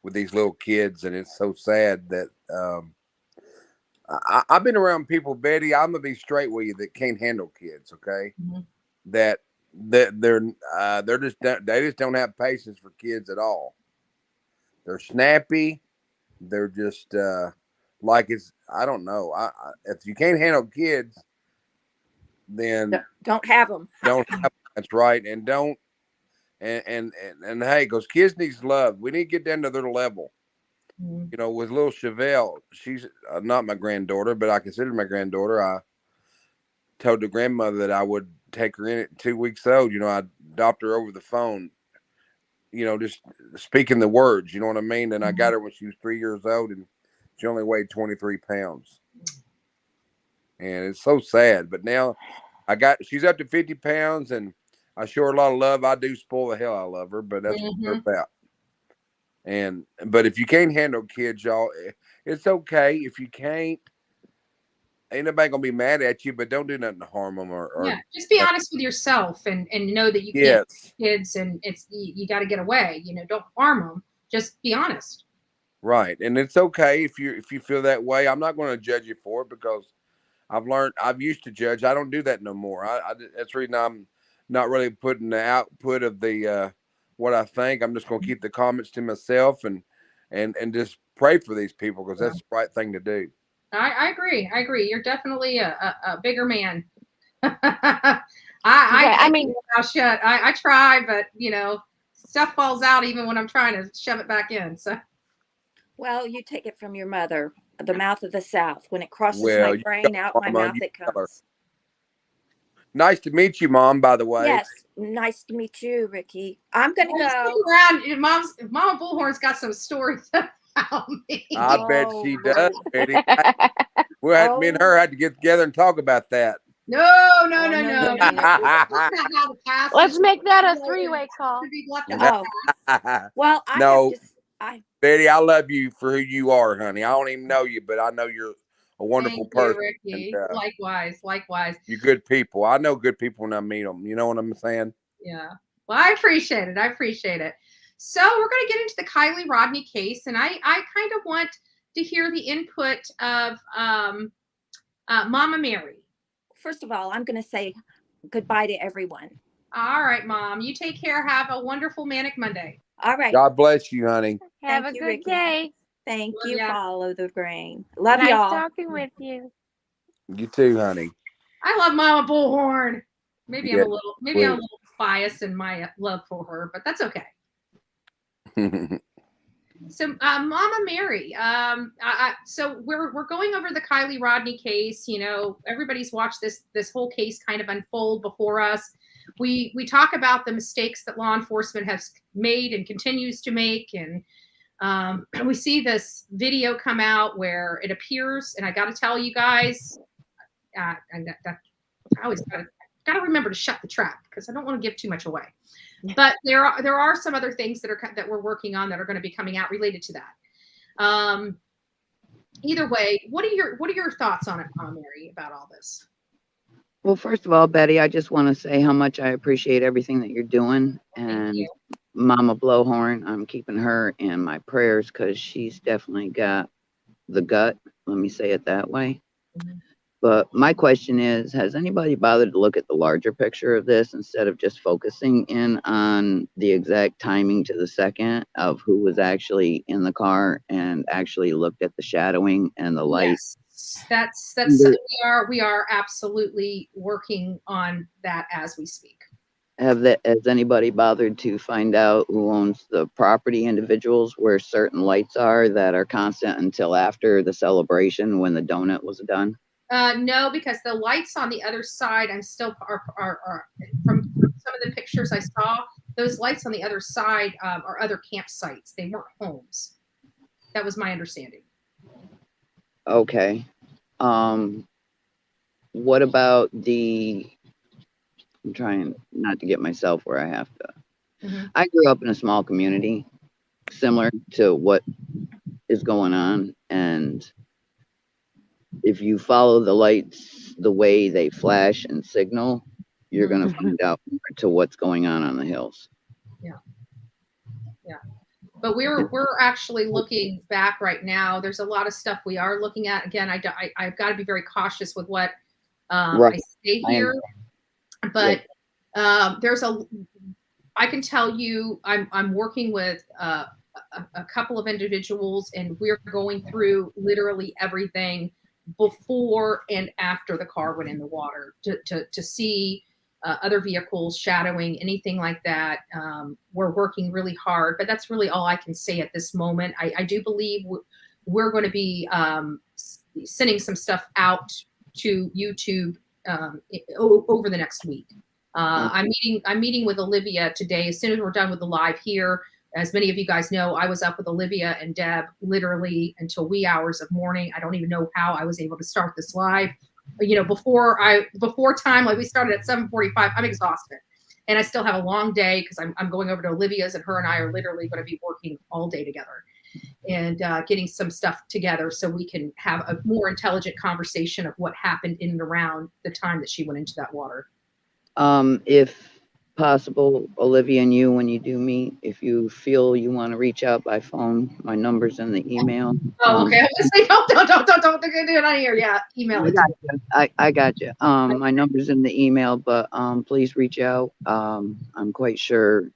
with these little kids, and it's so sad that I've been around people, Betty. I'm gonna be straight with you, that can't handle kids. Okay, that they just don't have patience for kids at all. They're snappy. They're just like it's. I don't know. If you can't handle kids, then don't have them. Don't have them. That's right, and don't. And hey, because kids need love. We need to get down to their level. You know, with little Chevelle, she's not my granddaughter, but I consider my granddaughter. I told the grandmother that I would take her in at 2 weeks old. You know, I'd adopt her over the phone. You know, just speaking the words. You know what I mean? And I got her when she was 3 years old, and she only weighed 23 pounds. And it's so sad. But now she's up to 50 pounds, and I show her a lot of love. I do spoil the hell out of her, but that's what they're about. But if you can't handle kids, y'all, it's okay. If you can't, ain't nobody gonna be mad at you, but don't do nothing to harm them or just be honest with yourself and know that you can't kids, and you got to get away. You know, don't harm them. Just be honest. Right, and it's okay if you feel that way. I'm not going to judge you for it because I've used to judge. I don't do that no more. That's the reason I'm not really putting the output of the what I think. I'm just going to keep the comments to myself and just pray for these people because that's the right thing to do. I agree. You're definitely a bigger man. I try, but you know, stuff falls out even when I'm trying to shove it back in. So, well, you take it from your mother, the mouth of the South. When it crosses my brain, out my mouth it comes. Nice to meet you, Mom, by the way. Yes, nice to meet you, Ricky. I'm going to go. Around. Mama Bullhorn's got some stories about me. I bet she does, Betty. Me and her had to get together and talk about that. No. Let's make that a three-way call. Well, Betty, I love you for who you are, honey. I don't even know you, but I know you're a wonderful person. Ricky. And, likewise. You're good people. I know good people when I meet them. You know what I'm saying? Yeah. Well, I appreciate it. So we're going to get into the Kiely Rodni case, and I kind of want to hear the input of Mama Mary. First of all, I'm going to say goodbye to everyone. All right, Mom. You take care. Have a wonderful Manic Monday. All right. God bless you, honey. Have a good day. Thank you. Follow the grain. Love y'all. Nice talking with you. You too, honey. I love Mama Bullhorn. Maybe I'm a little biased in my love for her, but that's okay. So, Mama Mary, so we're going over the Kiely Rodni case. You know, everybody's watched this whole case kind of unfold before us. We talk about the mistakes that law enforcement has made and continues to make, and we see this video come out where it appears, and I got to tell you guys, I always got to remember to shut the trap because I don't want to give too much away. But there are some other things that we're working on that are going to be coming out related to that. Either way, what are your thoughts on it, Mary, about all this? Well, first of all, Betty, I just want to say how much I appreciate everything that you're doing. And Mama Blowhorn, I'm keeping her in my prayers because she's definitely got the gut. Let me say it that way. But my question is, has anybody bothered to look at the larger picture of this instead of just focusing in on the exact timing to the second of who was actually in the car and actually looked at the shadowing and the light? Yes, that's we are absolutely working on that as we speak. Has anybody bothered to find out who owns the property individuals where certain lights are that are constant until after the celebration when the donut was done? No, because the lights on the other side, I'm still are from some of the pictures I saw. Those lights on the other side are other campsites. They weren't homes. That was my understanding. Okay. What about I'm trying not to get myself where I have to. I grew up in a small community similar to what is going on, and if you follow the lights the way they flash and signal, you're going to find out more to what's going on the hills. Yeah. But we're actually looking back right now. There's a lot of stuff we are looking at. Again, I've got to be very cautious with what I say here. But I can tell you, I'm working with a couple of individuals, and we're going through literally everything before and after the car went in the water to see other vehicles, shadowing, anything like that. We're working really hard, but that's really all I can say at this moment. I do believe we're going to be sending some stuff out to YouTube over the next week. I'm meeting with Olivia today. As soon as we're done with the live here, as many of you guys know, I was up with Olivia and Deb literally until wee hours of morning. I don't even know how I was able to start this live. Before time, like we started at 7:45. I'm exhausted, and I still have a long day because I'm going over to Olivia's, and her and I are literally going to be working all day together and getting some stuff together so we can have a more intelligent conversation of what happened in and around the time that she went into that water. If possible, Olivia and you, when you do meet, if you feel you want to reach out by phone, my number's in the email. Oh, okay. I was saying, don't do it on here. Yeah, email it. I got you. My number's in the email, but please reach out. I'm quite sure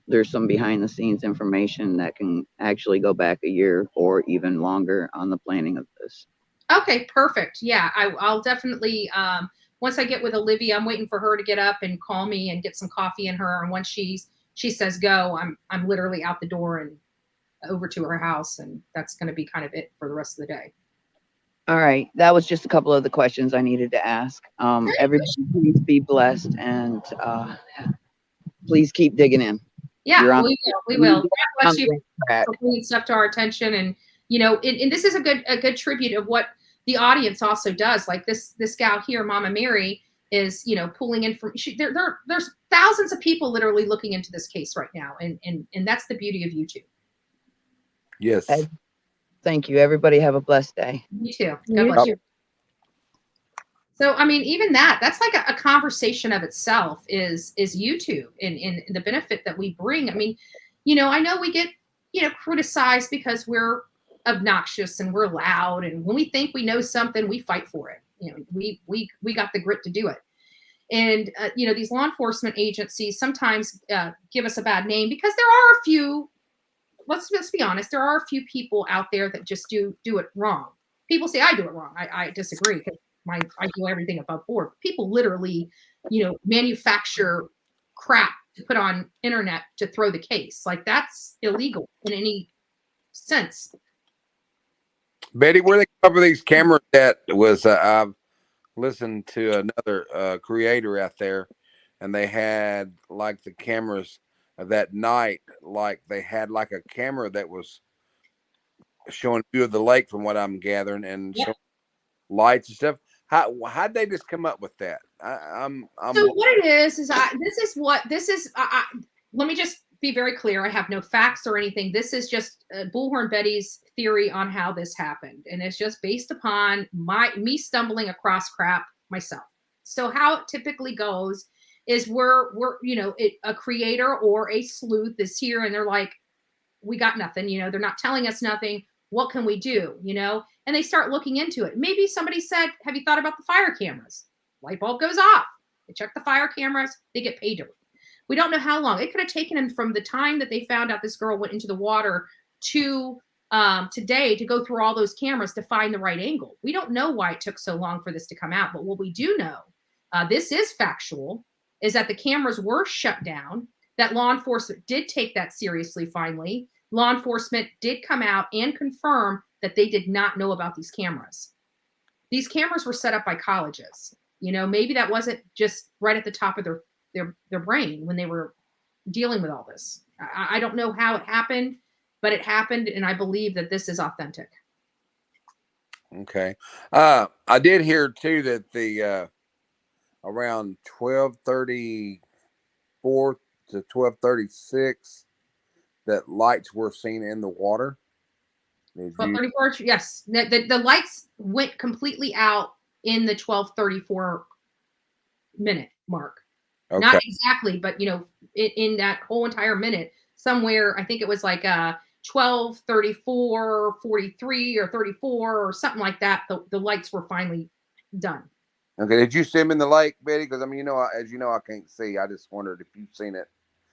there's some behind the scenes information that can actually go back a year or even longer on the planning of this. Okay, perfect. Yeah, I'll definitely. Once I get with Olivia, I'm waiting for her to get up and call me and get some coffee in her. And once she says go, I'm literally out the door and over to her house, and that's going to be kind of it for the rest of the day. All right, that was just a couple of the questions I needed to ask. Everybody, please be blessed, and please keep digging in. Yeah, we will. God bless you for bringing stuff to our attention, and and this is a good tribute of what the audience also does. Like this gal here, Mama Mary, is pulling in from there's thousands of people literally looking into this case right now, and that's the beauty of YouTube. Yes. Thank you. Everybody have a blessed day. You too. God bless you. So I mean, even that's like a conversation of itself is YouTube and the benefit that we bring. I mean, I know we get criticized because we're obnoxious and we're loud, and when we think we know something, we fight for it. We got the grit to do it. And these law enforcement agencies sometimes give us a bad name because there are a few. Let's be honest. There are a few people out there that just do it wrong. People say I do it wrong. I disagree because I do everything above board. People literally, manufacture crap to put on internet to throw the case. Like that's illegal in any sense. Betty, where they cover these cameras that was I've listened to another creator out there, and they had like the cameras of that night, like they had like a camera that was showing view of the lake from what I'm gathering, and showing lights and stuff. How'd they just come up with that? So what it is let me just be very clear. I have no facts or anything. This is just Bullhorn Betty's theory on how this happened. And it's just based upon me stumbling across crap myself. So how it typically goes is we're a creator or a sleuth is here and they're like, we got nothing, they're not telling us nothing. What can we do? You know, and they start looking into it. Maybe somebody said, have you thought about the fire cameras? Light bulb goes off. They check the fire cameras. They get paid to it. We don't know how long. It could have taken them from the time that they found out this girl went into the water to today to go through all those cameras to find the right angle. We don't know why it took so long for this to come out. But what we do know, this is factual, is that the cameras were shut down, that law enforcement did take that seriously finally. Law enforcement did come out and confirm that they did not know about these cameras. These cameras were set up by colleges. You know, maybe that wasn't just right at the top of their brain when they were dealing with all this. I don't know how it happened, but it happened, and I believe that this is authentic. Okay. I did hear too that the around 12:34 to 12:36 that lights were seen in the water. 12:34, yes. The lights went completely out in the 12:34 minute mark. Okay. Not exactly, but you know, in that whole entire minute, somewhere, I think it was like 12:34, 43 or 34 or something like that. The lights were finally done. Okay. Did you see him in the lake, Betty? Because I mean, you know, as you know, I can't see. I just wondered if you've seen it.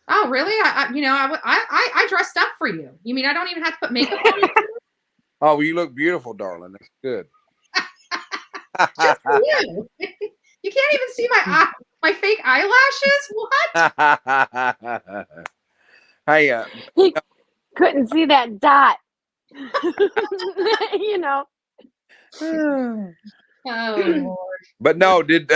Oh, really? I dressed up for you. You mean I don't even have to put makeup on? Oh, well, you look beautiful, darling. That's good. Just for you. You can't even see my fake eyelashes? What? Hey, he couldn't see that dot. You know. Oh Lord. But no, did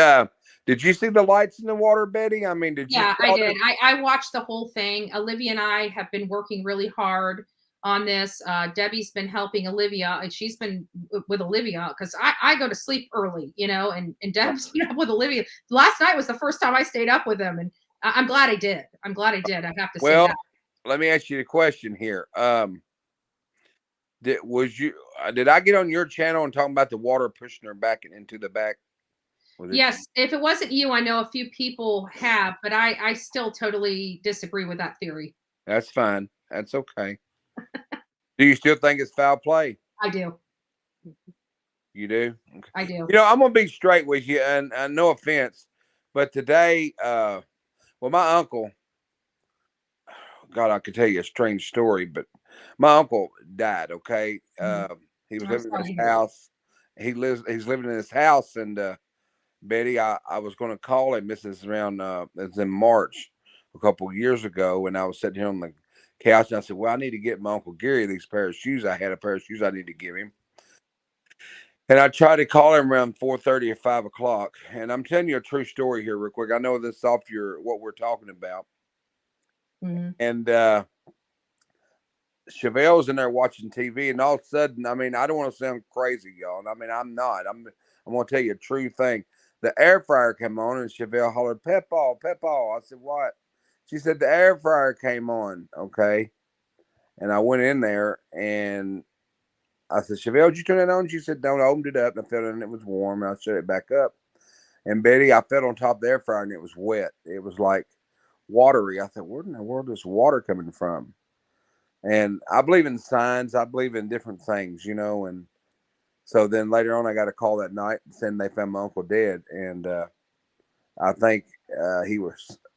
you see the lights in the water, Betty? I mean, did you? Yeah, I did. I watched the whole thing. Olivia and I have been working really hard on this. Debbie's been helping Olivia, and she's been with Olivia because I go to sleep early, you know, and Deb's been up with Olivia. Last night was the first time I stayed up with them, and I'm glad I did. I have to say that. Let me ask you a question here. Did I get on your channel and talking about the water pushing her back and into the back? Yes, if it wasn't you, I know a few people have, but I still totally disagree with that theory. That's fine. That's okay. Do you still think it's foul play? I do. You do? Okay. I do. You know, I'm gonna be straight with you, and no offense, but today, my uncle. God, I could tell you a strange story, but my uncle died. Okay, he was living in his house. He's living in his house, and Betty, I was going to call him. This is around it's in March a couple of years ago, and I was sitting here on the couch, and I said, "Well, I need to get my Uncle Gary these pair of shoes. I had a pair of shoes I need to give him." And I tried to call him around 4:30 or 5 o'clock. And I'm telling you a true story here, real quick. I know this is off what we're talking about. Mm-hmm. And Chevelle was in there watching TV, and all of a sudden, I mean, I don't want to sound crazy, y'all. I mean, I'm not. I'm going to tell you a true thing. The air fryer came on, and Chevelle hollered, "Pepaw, Pepaw." I said, "What?" She said, "The air fryer came on." Okay. And I went in there, and I said, "Chevelle, did you turn it on?" She said, "No." I opened it up, and I felt it, and it was warm, and I shut it back up. And Betty, I felt on top of the air fryer, and it was wet. It was like watery. I thought, where in the world is water coming from? And I believe in signs. I believe in different things, you know. And so then later on, I got a call that night saying they found my uncle dead. And I think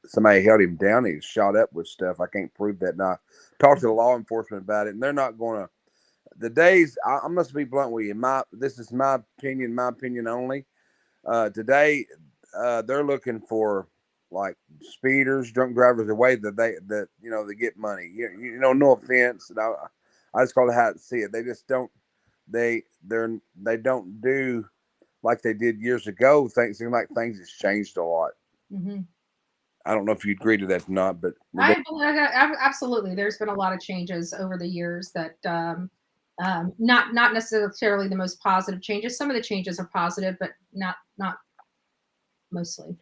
somebody held him down. He was shot up with stuff. I can't prove that. Now, talk to the law enforcement about it, and they're not going to. The days, I must be blunt with you. This is my opinion only. Today, they're looking for like speeders, drunk drivers, the way that they get money. You know, no offense. And I just call it how to see it. They just don't. They don't do like they did years ago. Things seem like things has changed a lot. Mm-hmm. I don't know if you agree to that or not, but absolutely. There's been a lot of changes over the years that not necessarily the most positive changes. Some of the changes are positive, but not mostly.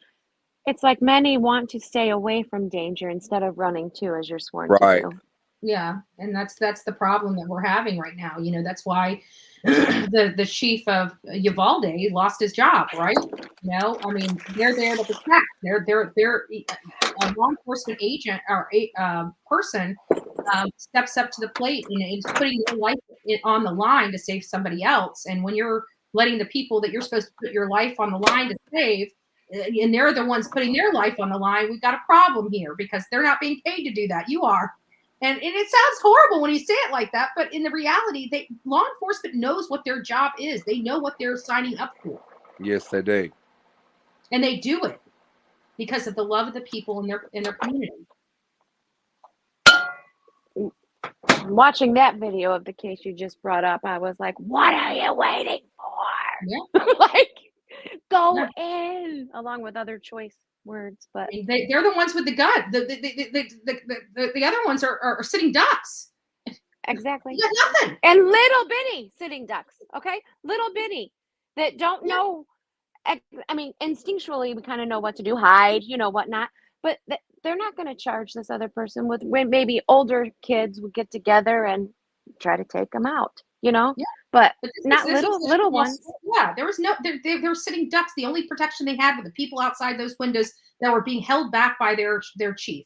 It's like many want to stay away from danger instead of running to, as you're sworn right. to do. Yeah, and that's the problem that we're having right now. You know, that's why the chief of Uvalde lost his job, right? You know, I mean, they're there to protect. They're a law enforcement agent or a person steps up to the plate and is putting their it on the line to save somebody else. And when you're letting the people that you're supposed to put your life on the line to save, and they're the ones putting their life on the line, we've got a problem here because they're not being paid to do that. You are. And it sounds horrible when you say it like that, but in the reality, law enforcement knows what their job is. They know what they're signing up for. Yes, they do. And they do it because of the love of the people in their community. Watching that video of the case you just brought up, I was like, what are you waiting for? Yeah. Like, go in, along with other choice words. But they're the ones with the gun. The other ones are sitting ducks. Exactly. You got nothing. And little bitty sitting ducks, okay? Little bitty that don't know. I mean, instinctually, we kind of know what to do, hide, whatnot. But they're not going to charge this other person with when maybe older kids would get together and try to take them out, Yeah. But this not was little ones. Yeah, there was no. They were sitting ducks. The only protection they had were the people outside those windows that were being held back by their chief.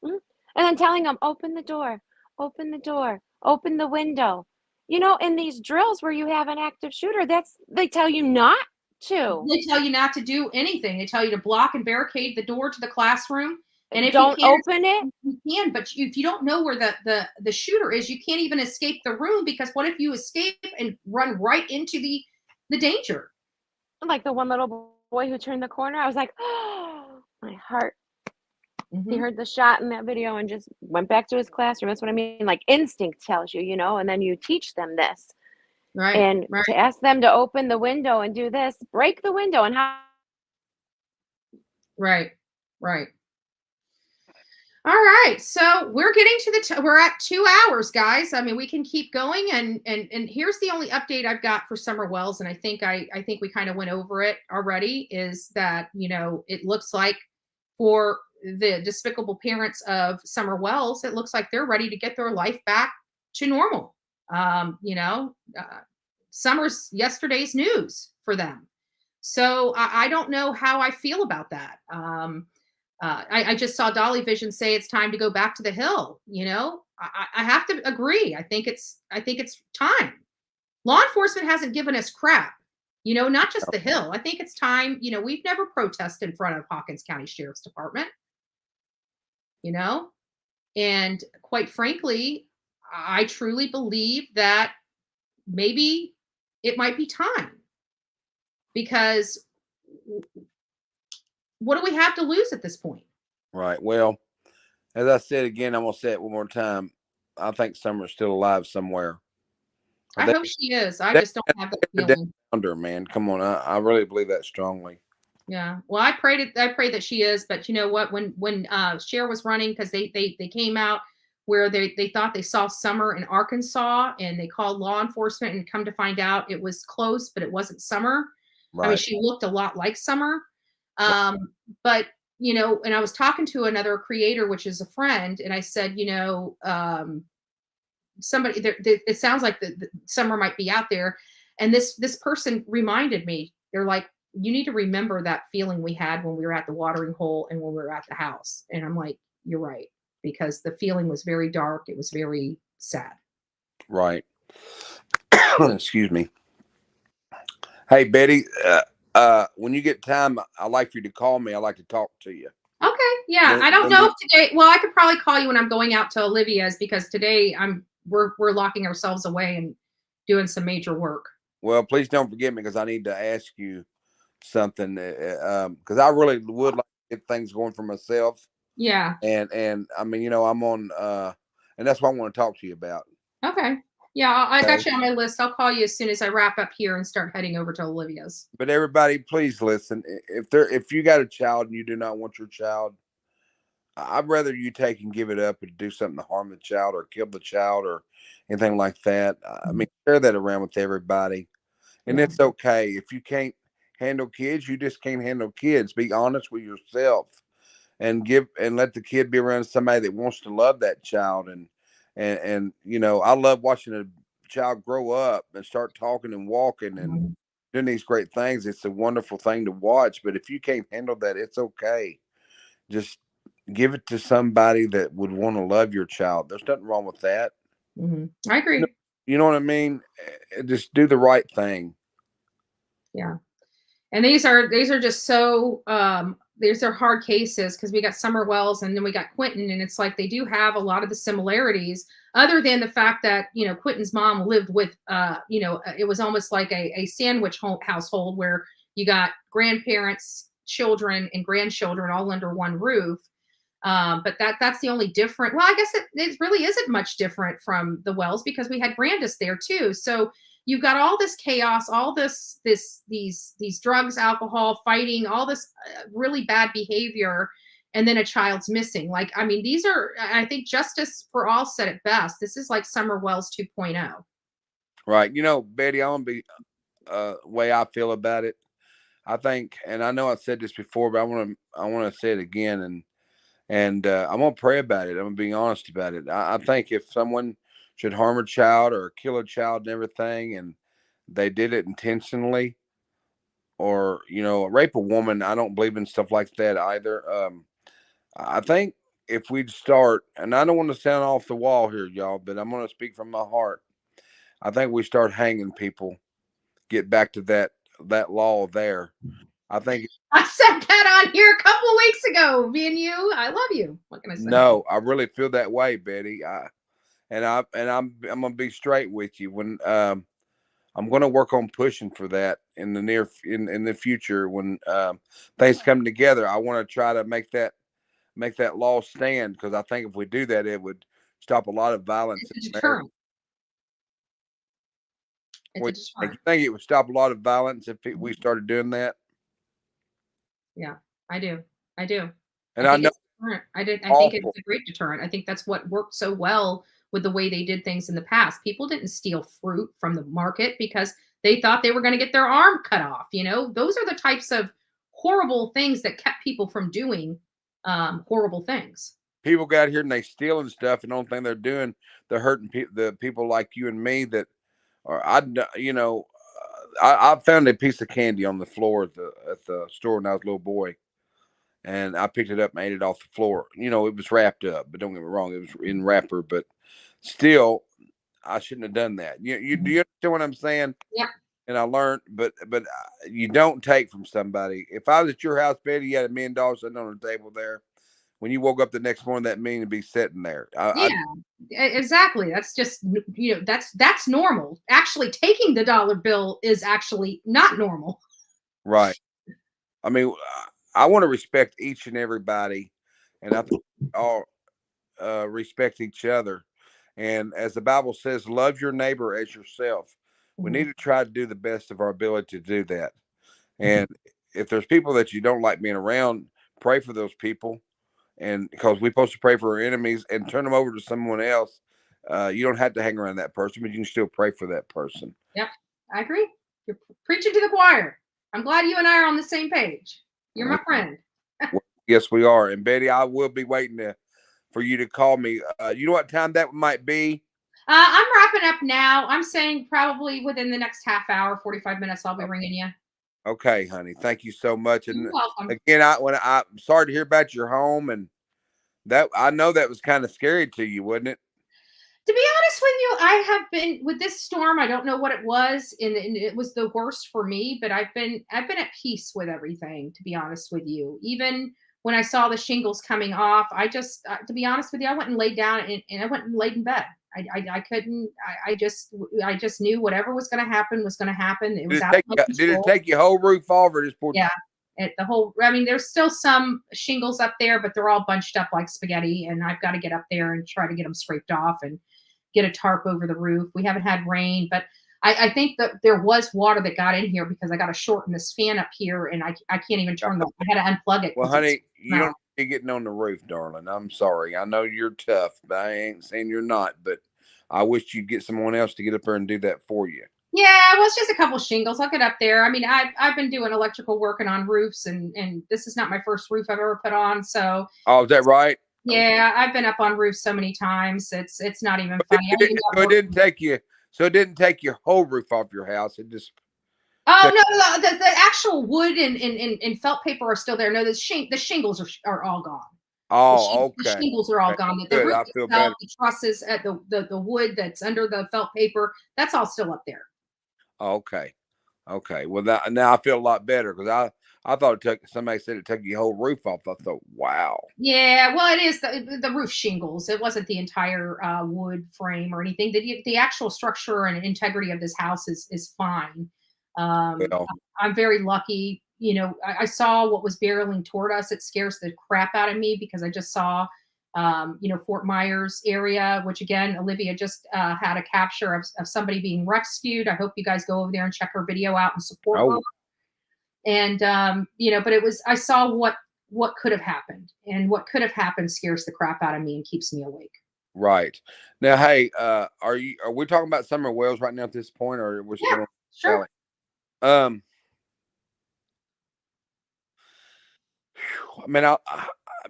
And then telling them, open the door, open the window. In these drills where you have an active shooter, they tell you not to. They tell you not to do anything. They tell you to block and barricade the door to the classroom. And if don't you can, open it, you can. But if you don't know where the shooter is, you can't even escape the room, because what if you escape and run right into the danger? Like the one little boy who turned the corner, I was like, oh, my heart. He heard the shot in that video and just went back to his classroom. That's what I mean. Like instinct tells you, and then you teach them this. Right. And right. to ask them to open the window and do this, break the window and how. Right. All right. So we're getting to we're at 2 hours, guys. I mean, we can keep going. And here's the only update I've got for Summer Wells. And I think we kind of went over it already, is that, it looks like for the despicable parents of Summer Wells, it looks like they're ready to get their life back to normal. Summer's yesterday's news for them. So I don't know how I feel about that. I just saw Dolly Vision say it's time to go back to the Hill. I have to agree. I think it's time. Law enforcement hasn't given us crap, not just the Hill. I think it's time. We've never protested in front of Hawkins County Sheriff's Department, and quite frankly, I truly believe that maybe it might be time, because what do we have to lose at this point? Right. Well, as I said again, I'm going to say it one more time. I think Summer's still alive somewhere. I hope she is. I just don't have that feeling. Under, man. Come on. I really believe that strongly. Yeah. Well, I pray that she is, but you know what? When Cher was running, because they came out where they thought they saw Summer in Arkansas, and they called law enforcement, and come to find out it was close, but it wasn't Summer. Right. I mean, she looked a lot like Summer. But, and I was talking to another creator, which is a friend, and I said, somebody there, it sounds like the Summer might be out there. And this person reminded me, they're like, you need to remember that feeling we had when we were at the watering hole and when we were at the house. And I'm like, you're right, because the feeling was very dark. It was very sad. Right. Excuse me. Hey, Betty, when you get time, I'd like for you to call me. I'd like to talk to you. Okay. Yeah. I don't know if today, well, I could probably call you when I'm going out to Olivia's, because today we're locking ourselves away and doing some major work. Well, please don't forget me, because I need to ask you something, because I really would like to get things going for myself. Yeah. And I mean, I'm on, and that's what I want to talk to you about. Okay. Yeah, I got you on my list. I'll call you as soon as I wrap up here and start heading over to Olivia's. But everybody, please listen. If you got a child and you do not want your child, I'd rather you take and give it up and do something to harm the child or kill the child or anything like that. I mean, share that around with everybody. And it's okay. If you can't handle kids, you just can't handle kids. Be honest with yourself and let the kid be around somebody that wants to love that child. And I love watching a child grow up and start talking and walking and doing these great things. It's a wonderful thing to watch. But if you can't handle that, it's okay. Just give it to somebody that would want to love your child. There's nothing wrong with that. Mm-hmm. I agree. You know what I mean? Just do the right thing. Yeah. And these are just so these are hard cases because we got Summer Wells and then we got Quinton, and it's like they do have a lot of the similarities, other than the fact that Quinton's mom lived with it was almost like a sandwich household where you got grandparents, children, and grandchildren all under one roof. But that's the only different. Well, I guess it really isn't much different from the Wells because we had Grandis there too. So you've got all this chaos, all these drugs, alcohol, fighting, all this really bad behavior, and then a child's missing. Like, I mean, these are, I think Justice for All said it best. This is like Summer Wells 2.0. Right. Betty, I want to be way I feel about it. I think, and I know I said this before, but I want to say it again, and I'm gonna pray about it. I'm gonna be honest about it. I think if someone should harm a child or kill a child and everything, and they did it intentionally, or rape a woman, I don't believe in stuff like that either. I think if we'd start, and I don't want to sound off the wall here, y'all, but I'm gonna speak from my heart. I think we start hanging people, get back to that law there. I think I said that on here a couple of weeks ago. Me and you, I love you. What can I say? No, I really feel that way, Betty. I'm gonna be straight with you. When I'm gonna work on pushing for that in the in the future when things come together. I want to try to make that law stand, because I think if we do that, it would stop a lot of violence. It's a deterrent. You think it would stop a lot of violence if we started doing that? Yeah, I do. And I know I think it's a great deterrent. I think that's what worked so well with the way they did things in the past. People didn't steal fruit from the market because they thought they were going to get their arm cut off. Those are the types of horrible things that kept people from doing horrible things. People got here and they stealing stuff, and the only thing they're doing, they're hurting the people like you and me that are, I found a piece of candy on the floor at the store when I was a little boy, and I picked it up and ate it off the floor. It was wrapped up, but don't get me wrong, it was in wrapper, but still, I shouldn't have done that. Do you understand what I'm saying? Yeah. And I learned, but you don't take from somebody. If I was at your house, Betty, you had $1 million sitting on the table there. When you woke up the next morning, that $1 million would be sitting there. Exactly. That's just, that's normal. Actually, taking the dollar bill is actually not normal. Right. I mean, I want to respect each and everybody, and I think all respect each other. And as the Bible says, love your neighbor as yourself. We need to try to do the best of our ability to do that. And if there's people that you don't like being around, pray for those people. And because we're supposed to pray for our enemies and turn them over to someone else. You don't have to hang around that person, but you can still pray for that person. Yep, I agree. You're preaching to the choir. I'm glad you and I are on the same page. You're my friend. Well, yes, we are. And Betty, I will be waiting for you to call me. You know what time that might be? I'm wrapping up now. I'm saying probably within the next half hour, 45 minutes, I'll be ringing you. Okay, honey. Thank you so much. And You're welcome. Again, I'm sorry to hear about your home, and that I know that was kind of scary to you, wasn't it? To be honest with you, I have been with this storm. I don't know what it was, and it was the worst for me. But I've been at peace with everything. To be honest with you, even when I saw the shingles coming off, I just, to be honest with you, I went and laid down and I went and laid in bed. I couldn't. I just knew whatever was going to happen was going to happen. It was did it take your whole roof off, or just poor? Yeah. I mean, there's still some shingles up there, but they're all bunched up like spaghetti, and I've got to get up there and try to get them scraped off and get a tarp over the roof. We haven't had rain, but I think that there was water that got in here because I got to shorten this fan up here, and I can't even turn I had to unplug it. Well, honey, you don't be getting on the roof, darling. I'm sorry. I know you're tough, but I ain't saying you're not, but I wish you'd get someone else to get up there and do that for you. Yeah, well, it's just a couple shingles. I'll get up there. I mean, I've been doing electrical working on roofs, and this is not my first roof I've ever put on. So. Oh, is that right? Yeah, I've been up on roofs so many times. It's not even funny. So it didn't take your whole roof off your house. It just. Oh no, the actual wood and felt paper are still there. No, the shingles are all gone. Oh, The okay. shingles are all Okay. gone. The Good. roof I feel itself, better. the trusses, the wood that's under the felt paper, that's all still up there. Okay. Okay. Well, now I feel a lot better because I thought it took, somebody said it took your whole roof off. I thought, wow. Yeah, well, it is the roof shingles. It wasn't the entire wood frame or anything. The actual structure and integrity of this house is fine. Well, I'm very lucky. You know, I saw what was barreling toward us. It scares the crap out of me because I just saw, you know, Fort Myers area, which again, Olivia just had a capture of somebody being rescued. I hope you guys go over there and check her video out and support her. And you know, but I saw what could have happened, and what could have happened scares the crap out of me and keeps me awake. right. Now, hey, are we talking about Summer Wells right now at this point, or we're still on Sure. Sally? I mean,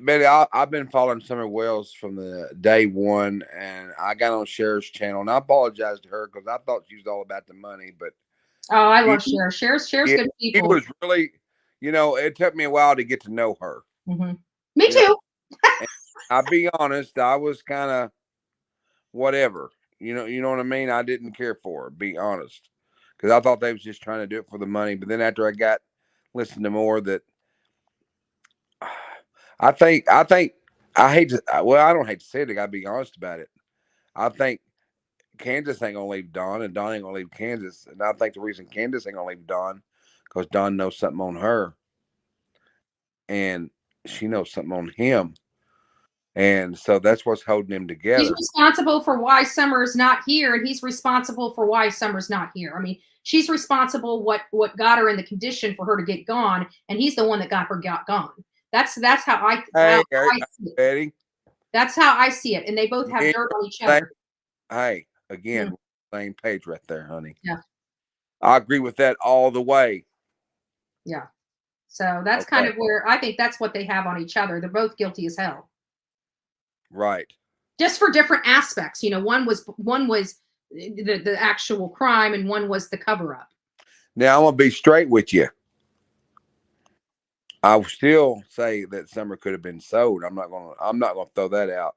Betty, I've been following Summer Wells from the day one, and I got on Cher's channel, and I apologize to her because I thought she was all about the money, but oh, I love Cher. Cher's good people. She was really, you know, it took me a while to get to know her. Mm-hmm. Me too. I'll be honest, I was kind of whatever, you know what I mean. I didn't care for her, be honest, because I thought they was just trying to do it for the money. But then after I got listened to more, that I think I hate to, well, I don't hate to say it. I gotta be honest about it. I think Kansas ain't gonna leave Dawn, and Dawn ain't gonna leave Kansas. And I think the reason Kansas ain't gonna leave Dawn because Dawn knows something on her, and she knows something on him, and so that's what's holding them together. He's responsible for why Summer's not here, and he's responsible for why Summer's not here. I mean, she's responsible what got her in the condition for her to get gone, and he's the one that got gone. That's how I see it. That's how I see it, and they both have dirt on each other. Hey, again, same page right there, honey. Yeah, I agree with that all the way. Yeah, so that's kind of where I think that's what they have on each other. They're both guilty as hell. Right. Just for different aspects, you know. One was the actual crime, and one was the cover up. Now I'm gonna be straight with you. I will still say that Summer could have been sold. I'm not gonna throw that out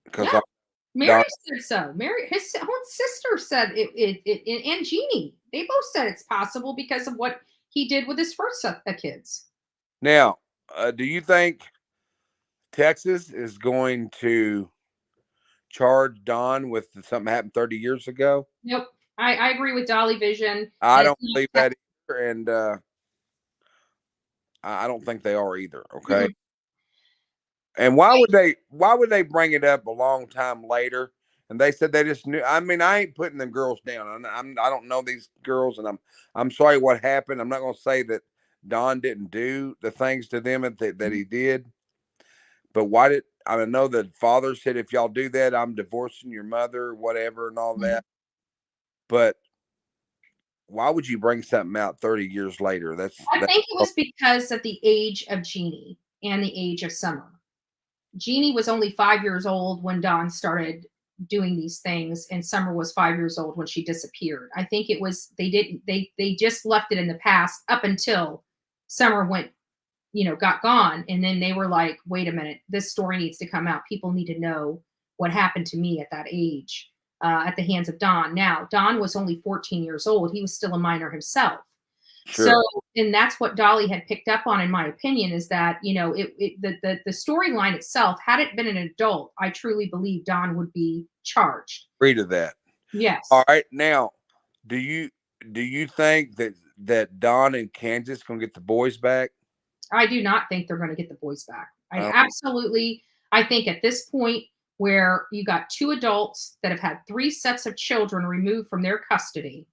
because Mary said so. Mary, his own sister said it, and Jeannie. They both said it's possible because of what he did with his first set of kids. Now, do you think Texas is going to charge Don with something happened 30 years ago? Nope. I agree with Dolly Vision. I don't believe that either, and I don't think they are either. Okay. Mm-hmm. And why would they bring it up a long time later? And they said they just knew. I mean, I ain't putting them girls down. I don't know these girls, and I'm sorry what happened. I'm not going to say that Don didn't do the things to them that he did. But why did I know the father said, if y'all do that, I'm divorcing your mother, whatever, and all that. But why would you bring something out 30 years later? I think it was because of the age of Jeannie and the age of Summer. Jeannie was only 5 years old when Don started doing these things, and Summer was 5 years old when she disappeared. I think it was they just left it in the past up until Summer went, got gone, and then they were like, wait a minute, this story needs to come out. People need to know what happened to me at that age at the hands of Don. Now, Don was only 14 years old. He was still a minor himself. Sure. So, and that's what Dolly had picked up on, in my opinion, is that, the storyline itself, had it been an adult, I truly believe Don would be charged. Agree to that. Yes. All right. Now, do you think that Don and Kansas gonna get the boys back? I do not think they're going to get the boys back. I think at this point where you got two adults that have had 3 sets of children removed from their custody,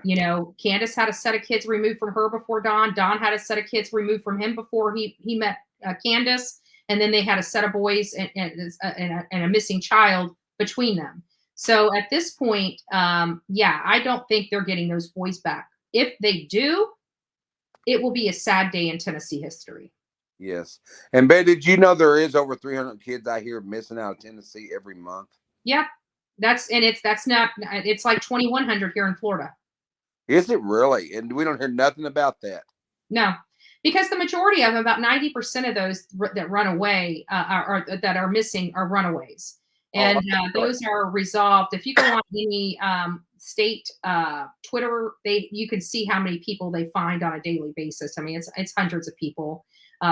Candace had a set of kids removed from her before Don. Don had a set of kids removed from him before he met Candace. And then they had a set of boys and a missing child between them. So at this point, I don't think they're getting those boys back. If they do, it will be a sad day in Tennessee history. Yes. And Ben, did you know there is over 300 kids I hear missing out of Tennessee every month? Yeah. It's like 2,100 here in Florida. Is it really? And we don't hear nothing about that. No. Because the majority of them, about 90% of those that run away that are missing are runaways. And those are resolved. If you go on any state Twitter, you can see how many people they find on a daily basis. I mean, it's hundreds of people.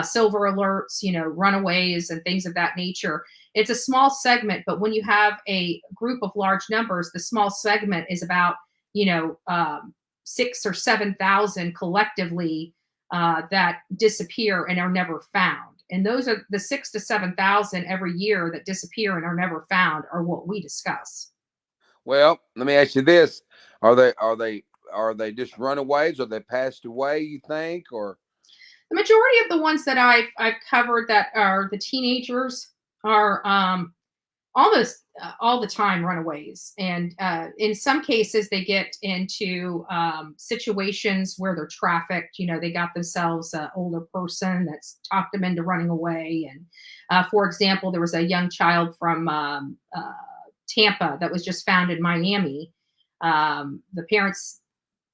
Silver alerts, runaways and things of that nature. It's a small segment, but when you have a group of large numbers, the small segment is about 6,000 or 7,000 collectively that disappear and are never found. And those are the 6,000 to 7,000 every year that disappear and are never found are what we discuss. Well, let me ask you this: Are they just runaways? Or they passed away? You think, or the majority of the ones that I've covered that are the teenagers are almost all the time runaways. And in some cases, they get into situations where they're trafficked. They got themselves an older person that's talked them into running away. And for example, there was a young child from Tampa that was just found in Miami. The parents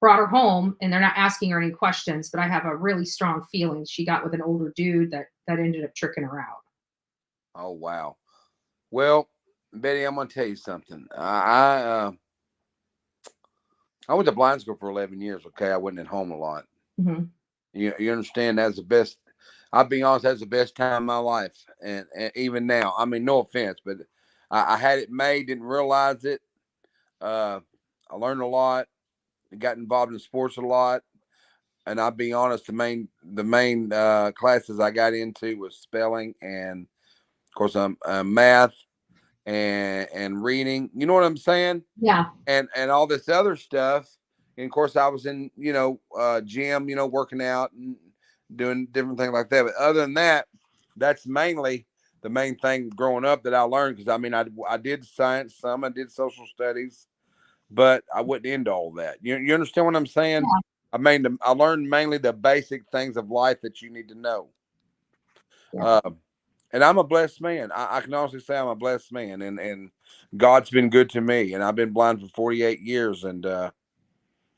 brought her home, and they're not asking her any questions, but I have a really strong feeling she got with an older dude that ended up tricking her out. Oh, wow. Well, Betty, I'm going to tell you something. I went to blind school for 11 years. Okay. I wasn't at home a lot. Mm-hmm. You understand, that's the best. I'll be honest, that's the best time of my life. And even now, I mean, no offense, but I had it made, didn't realize it. I learned a lot, got involved in sports a lot. And I'll be honest, the main classes I got into was spelling and, of course, math and reading. You know what I'm saying? Yeah. And all this other stuff. And, of course, I was in, gym, working out and doing different things like that. But other than that, that's mainly the main thing growing up that I learned. Because, I mean, I did science, I did social studies, but I wasn't into all that. You understand what I'm saying? Yeah. I learned mainly the basic things of life that you need to know. Yeah. And I'm a blessed man. I can honestly say I'm a blessed man, and God's been good to me. And I've been blind for 48 years, and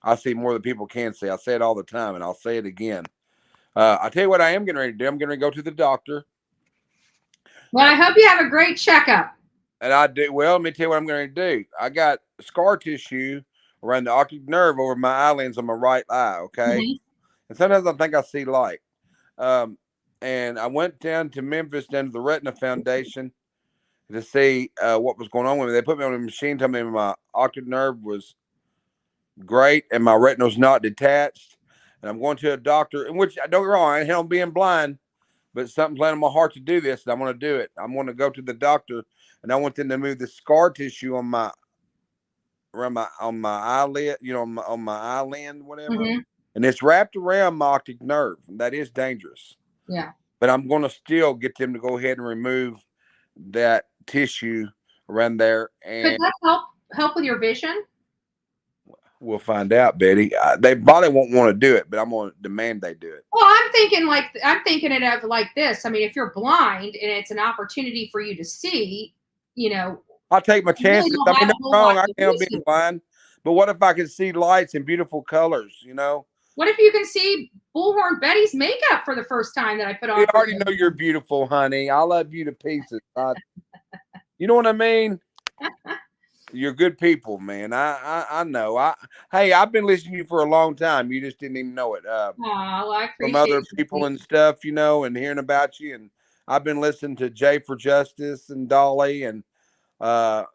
I see more than people can see. I say it all the time, and I'll say it again. I tell you what I am getting ready to do. I'm going to go to the doctor. Well, I hope you have a great checkup. And I do. Well, let me tell you what I'm going to do. I got scar tissue around the optic nerve over my eyelids on my right eye. Okay. Mm-hmm. And sometimes I think I see light. And I went down to Memphis, down to the Retina Foundation to see what was going on with me. They put me on a machine, told me my optic nerve was great and my retina was not detached. And I'm going to a doctor, in which, don't get me wrong, I ain't hell being blind, but something's laying on my heart to do this, and I'm going to do it. I'm going to go to the doctor, and I want them to move the scar tissue on my eyelid, on my eyelid, whatever. Mm-hmm. And it's wrapped around my optic nerve. And that is dangerous. Yeah. But I'm going to still get them to go ahead and remove that tissue around there. And could that help with your vision? We'll find out, Betty. They probably won't want to do it, but I'm going to demand they do it. Well, I'm thinking it of like this. I mean, if you're blind and it's an opportunity for you to see, I'll take my chances. Really I mean, no wrong. I can't be blind, but what if I can see lights and beautiful colors? What if you can see Bullhorn Betty's makeup for the first time that I put on? You already know you're beautiful, honey. I love you to pieces. You know what I mean? You're good people, man. I know. Hey, I've been listening to you for a long time. You just didn't even know it. I appreciate from other people and stuff, and hearing about you. And I've been listening to Jay for Justice and Dolly, and I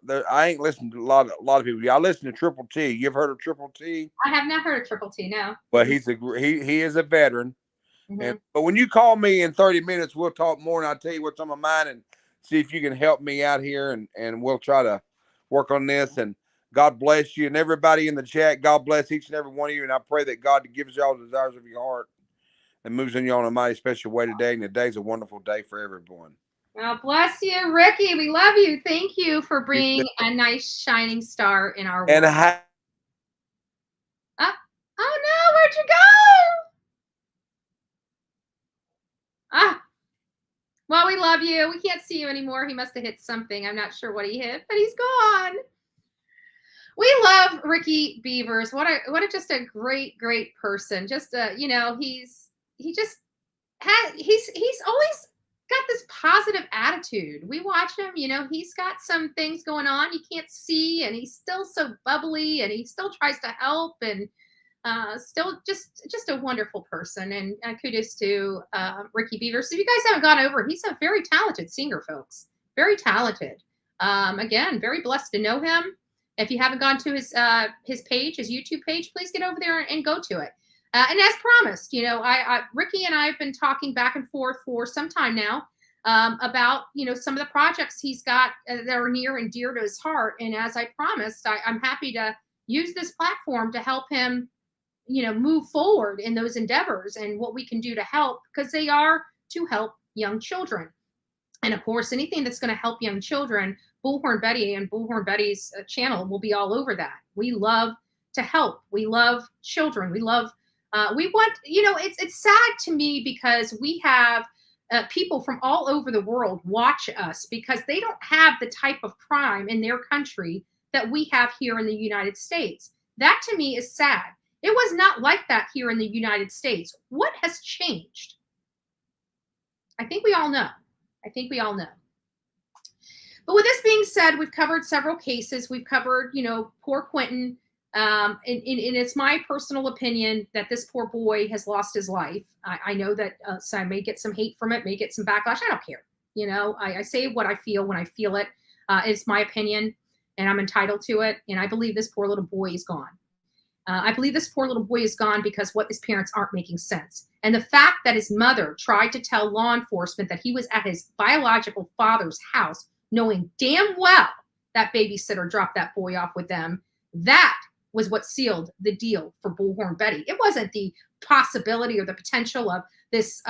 ain't listened to a lot of people. I listen to Triple T. You ever heard of Triple T? I have not heard of Triple T. No. Well, he is a veteran. Mm-hmm. But when you call me in 30 minutes, we'll talk more, and I'll tell you what's on my mind and see if you can help me out here, and we'll try to work on this. And God bless you and everybody in the chat. God bless each and every one of you. And I pray that God gives y'all the desires of your heart and moves in you on a mighty special way today. And today's a wonderful day for everyone. Well, bless you, Ricky. We love you. Thank you for being a nice shining star in our world. And oh no, where'd you go? Well, we love you. We can't see you anymore. He must have hit something. I'm not sure what he hit, but he's gone. We love Ricky Beavers. What a just a great person. Just he just he's always got this positive attitude. We watch him, he's got some things going on you can't see, and he's still so bubbly, and he still tries to help, and still just a wonderful person. And kudos to Ricky Beaver. So if you guys haven't gone over, he's a very talented singer, folks. Very talented. Again, very blessed to know him. If you haven't gone to his page, his YouTube page, please get over there and go to it. And as promised, Ricky and I have been talking back and forth for some time now about, some of the projects he's got that are near and dear to his heart. And as I promised, I'm happy to use this platform to help him, move forward in those endeavors and what we can do to help, because they are to help young children. And of course, anything that's going to help young children, Bullhorn Betty and Bullhorn Betty's channel will be all over that. We love to help. We love children. We love, we want, it's sad to me because we have people from all over the world watch us because they don't have the type of crime in their country that we have here in the United States. That to me is sad. It was not like that here in the United States. What has changed? I think we all know. But with this being said, we've covered several cases. We've covered, poor Quinton. And it's my personal opinion that this poor boy has lost his life. I know that so I may get some hate from it, may get some backlash. I don't care. I say what I feel when I feel it. It's my opinion, and I'm entitled to it. And I believe this poor little boy is gone. I believe this poor little boy is gone because what his parents aren't making sense. And the fact that his mother tried to tell law enforcement that he was at his biological father's house, knowing damn well that babysitter dropped that boy off with them, that was what sealed the deal for Bullhorn Betty. It wasn't the possibility or the potential of this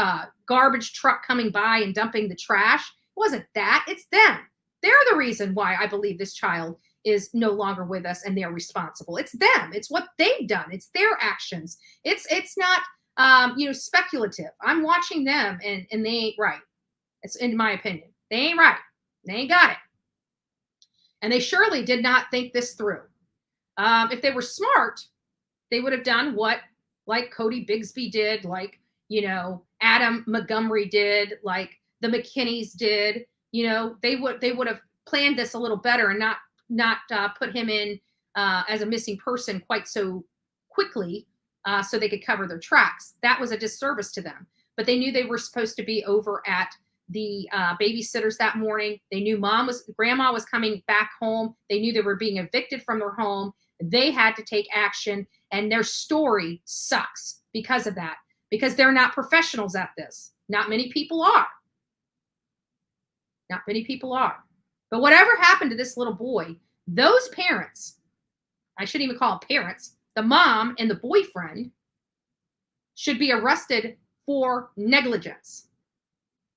garbage truck coming by and dumping the trash. It wasn't that. It's them. They're the reason why I believe this child is no longer with us and they're responsible. It's them. It's what they've done. It's their actions. It's not speculative. I'm watching them and they ain't right. It's in my opinion. They ain't right. They ain't got it. And they surely did not think this through. If they were smart, they would have done what like Cody Bigsby did, like, Adam Montgomery did, like the McKinneys did. They would have planned this a little better and not put him in as a missing person quite so quickly so they could cover their tracks. That was a disservice to them. But they knew they were supposed to be over at the babysitters that morning. They knew grandma was coming back home. They knew they were being evicted from their home. They had to take action, and their story sucks because of that, because they're not professionals at this. Not many people are. Not many people are. But whatever happened to this little boy, those parents, I shouldn't even call them parents, the mom and the boyfriend should be arrested for negligence.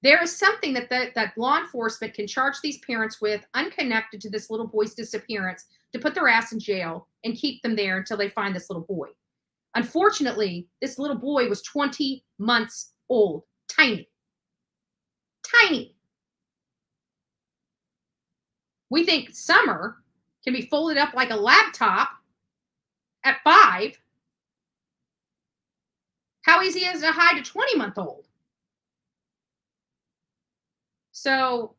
There is something that law enforcement can charge these parents with unconnected to this little boy's disappearance to put their ass in jail and keep them there until they find this little boy. Unfortunately, this little boy was 20 months old. Tiny. Tiny. We think Summer can be folded up like a laptop at 5. How easy is it to hide a 20-month-old? So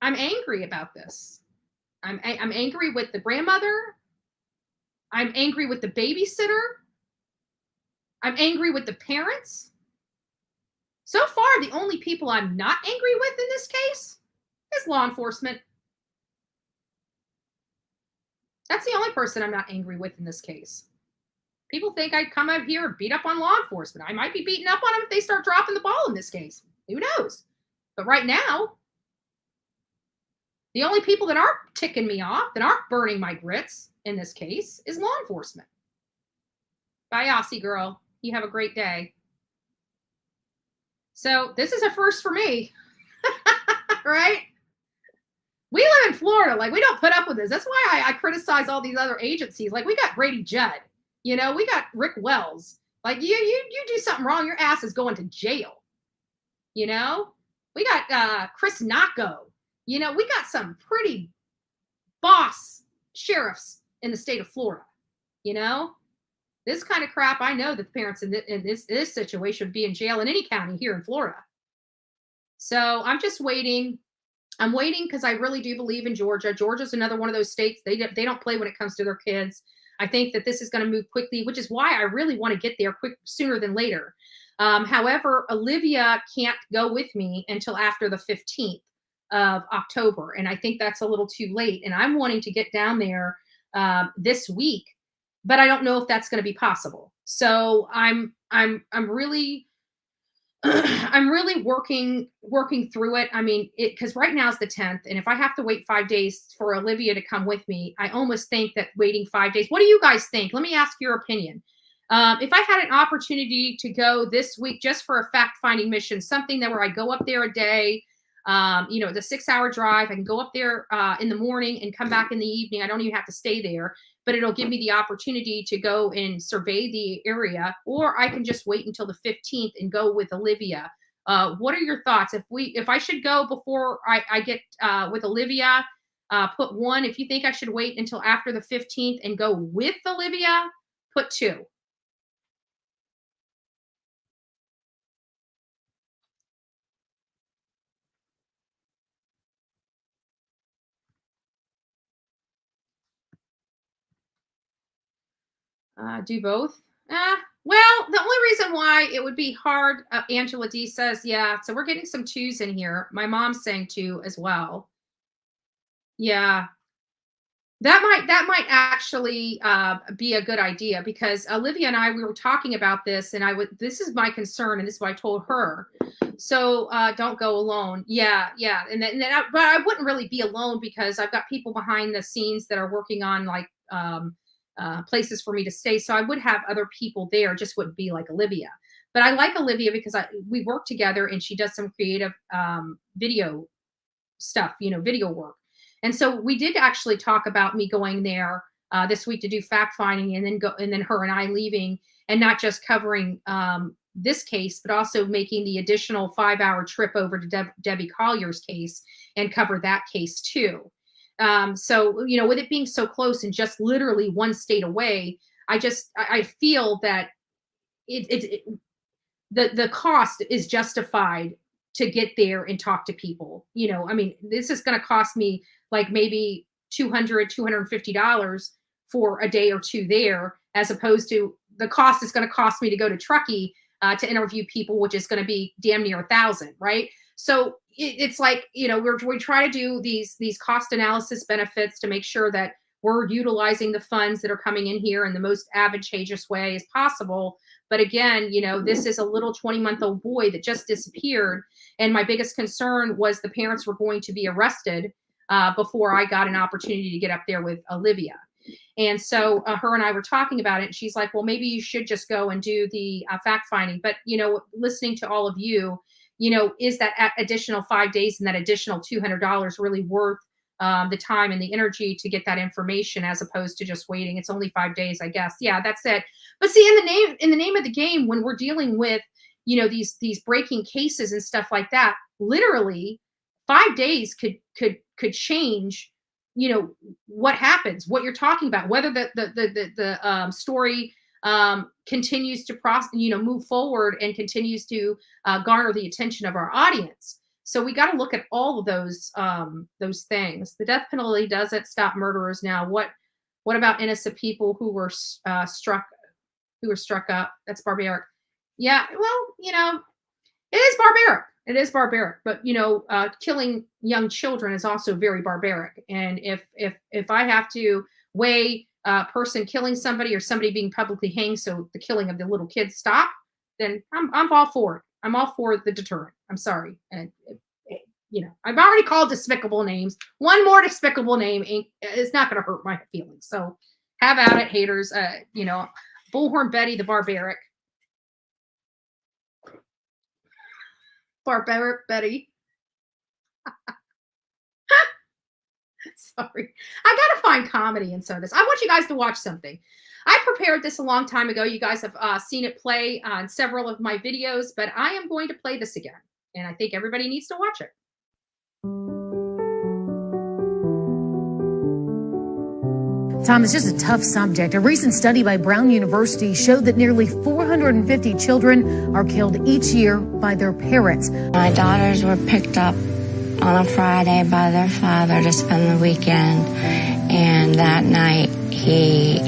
I'm angry about this. I'm angry with the grandmother. I'm angry with the babysitter. I'm angry with the parents. So far, the only people I'm not angry with in this case is law enforcement. That's the only person I'm not angry with in this case. People think I'd come out here and beat up on law enforcement. I might be beating up on them if they start dropping the ball in this case. Who knows? But right now, the only people that aren't ticking me off, that aren't burning my grits in this case, is law enforcement. Bye, Aussie girl. You have a great day. So this is a first for me, right? We live in Florida. Like, we don't put up with this. That's why I criticize all these other agencies. Like, we got Grady Judd. We got Rick Wells. Like, you do something wrong, your ass is going to jail. We got Chris Nacco. We got some pretty boss sheriffs in the state of Florida. this kind of crap, I know that the parents in this situation would be in jail in any county here in Florida. So I'm just waiting. I'm waiting because I really do believe in Georgia. Georgia's another one of those states. They don't play when it comes to their kids. I think that this is going to move quickly, which is why I really want to get there sooner than later. However, Olivia can't go with me until after the 15th of October. And I think that's a little too late. And I'm wanting to get down there this week, but I don't know if that's going to be possible. So I'm really I'm really working through it. I mean, because right now is the 10th, and if I have to wait 5 days for Olivia to come with me, I almost think that waiting 5 days. What do you guys think? Let me ask your opinion. If I had an opportunity to go this week just for a fact-finding mission, something that where I go up there a day, the 6-hour drive, I can go up there in the morning and come back in the evening. I don't even have to stay there, but it'll give me the opportunity to go and survey the area, or I can just wait until the 15th and go with Olivia. What are your thoughts? If I should go before I get with Olivia, put 1. If you think I should wait until after the 15th and go with Olivia, put 2. Do both? Well, the only reason why it would be hard, Angela D says, yeah. So we're getting some 2s in here. My mom's saying 2 as well. Yeah, that might actually be a good idea, because Olivia and I, we were talking about this, and this is my concern, and this is what I told her. So don't go alone. Yeah, but I wouldn't really be alone, because I've got people behind the scenes that are working on like places for me to stay. So I would have other people there, just wouldn't be like Olivia. But I like Olivia because we work together, and she does some creative video stuff, video work. And so we did actually talk about me going there this week to do fact finding, and then her and I leaving, and not just covering this case, but also making the additional 5-hour trip over to Debbie Collier's case and cover that case too. So, with it being so close and just literally one state away, I feel that the cost is justified to get there and talk to people. I mean, this is going to cost me like maybe $250 for a day or 2 there, as opposed to the cost is going to cost me to go to Truckee to interview people, which is going to be damn near $1,000, right? So it's like, we try to do these cost analysis benefits to make sure that we're utilizing the funds that are coming in here in the most advantageous way as possible. But again, this is a little 20-month-old boy that just disappeared. And my biggest concern was the parents were going to be arrested before I got an opportunity to get up there with Olivia. And so her and I were talking about it. And she's like, well, maybe you should just go and do the fact finding. But, listening to all of you, is that additional 5 days and that additional $200 really worth the time and the energy to get that information, as opposed to just waiting? It's only 5 days, I guess. Yeah, that's it. But see, in the name of the game, when we're dealing with, these breaking cases and stuff like that, literally 5 days could change, what happens, what you're talking about, whether the story continues to move forward and continues to garner the attention of our audience. So we got to look at all of those things. The death penalty doesn't stop murderers now. What about innocent people who were struck up? That's barbaric. Yeah, well, it is barbaric. It is barbaric, but killing young children is also very barbaric. And if I have to weigh a person killing somebody or somebody being publicly hanged so the killing of the little kids stop, then I'm all for it. I'm all for the deterrent. I'm sorry. And I've already called despicable names. One more despicable name is not going to hurt my feelings. So have at it, haters. Bullhorn Betty the barbaric. Barbaric Betty. Sorry. I got to find comedy in some of this. I want you guys to watch something. I prepared this a long time ago. You guys have seen it play on several of my videos, but I am going to play this again. And I think everybody needs to watch it. Tom, it's just a tough subject. A recent study by Brown University showed that nearly 450 children are killed each year by their parents. My daughters were picked up on a Friday by their father to spend the weekend, and that night he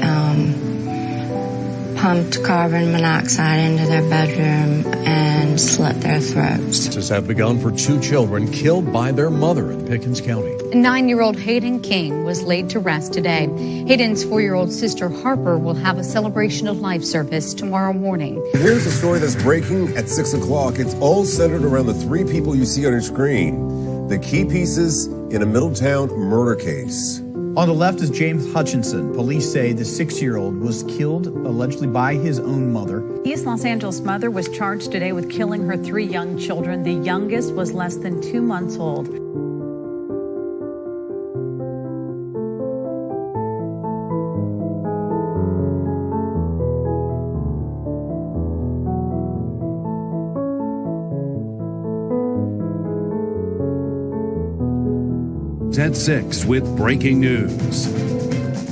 pumped carbon monoxide into their bedroom and slit their throats. Searches have begun for 2 children killed by their mother in Pickens County. 9-year-old Hayden King was laid to rest today. Hayden's 4-year-old sister Harper will have a celebration of life service tomorrow morning. Here's a story that's breaking at 6 o'clock. It's all centered around the 3 people you see on your screen, the key pieces in a Middletown murder case. On the left is James Hutchinson. Police say the 6-year-old was killed allegedly by his own mother. East Los Angeles mother was charged today with killing her 3 young children. The youngest was less than 2 months old. At 6 with breaking news.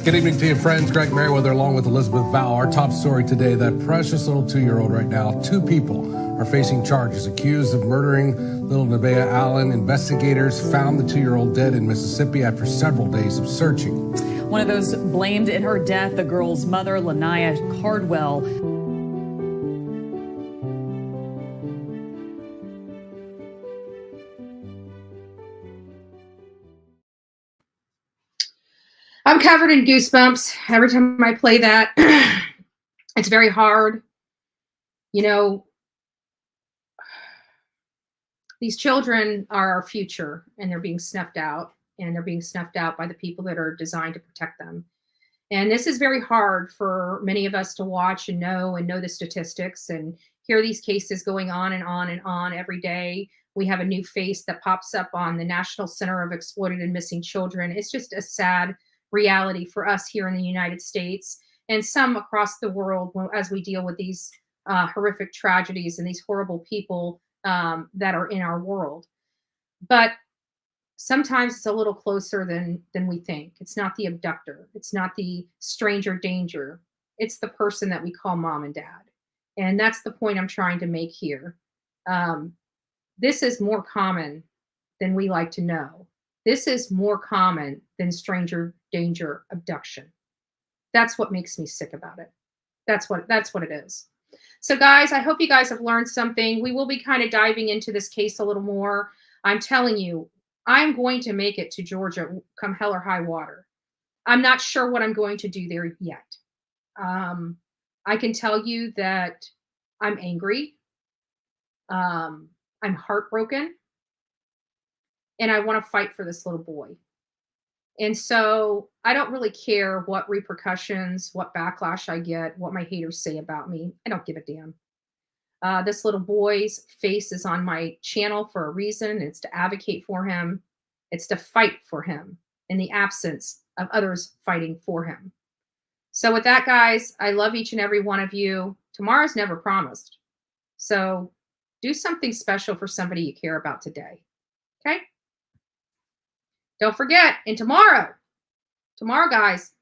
Good evening to you, friends. Greg Merriweather along with Elizabeth Vow. Our top story today, that precious little 2-year-old right now. 2 people are facing charges accused of murdering little Nevaeh Allen. Investigators found the 2-year-old dead in Mississippi after several days of searching. One of those blamed in her death, the girl's mother, Lanaya Cardwell. I'm covered in goosebumps every time I play that. It's very hard. You know, these children are our future, and they're being snuffed out, and they're being snuffed out by the people that are designed to protect them. And this is very hard for many of us to watch and know the statistics and hear these cases going on and on and on every day. We have a new face that pops up on the National Center of Exploited and Missing Children. It's just a sad reality for us here in the United States and some across the world as we deal with these horrific tragedies and these horrible people that are in our world. But sometimes it's a little closer than we think. It's not the abductor. It's not the stranger danger. It's the person that we call mom and dad. And that's the point I'm trying to make here. This is more common than we like to know. This is more common than stranger danger abduction. That's what makes me sick about it. That's what it is. So guys, I hope you guys have learned something. We will be kind of diving into this case a little more. I'm telling you, I'm going to make it to Georgia come hell or high water. I'm not sure what I'm going to do there yet. I can tell you that I'm angry. I'm heartbroken. And I want to fight for this little boy. And so I don't really care what repercussions, what backlash I get, what my haters say about me. I don't give a damn. This little boy's face is on my channel for a reason. It's to advocate for him. It's to fight for him in the absence of others fighting for him. So with that, guys, I love each and every one of you. Tomorrow's never promised. So do something special for somebody you care about today. Okay? Don't forget, and tomorrow, guys,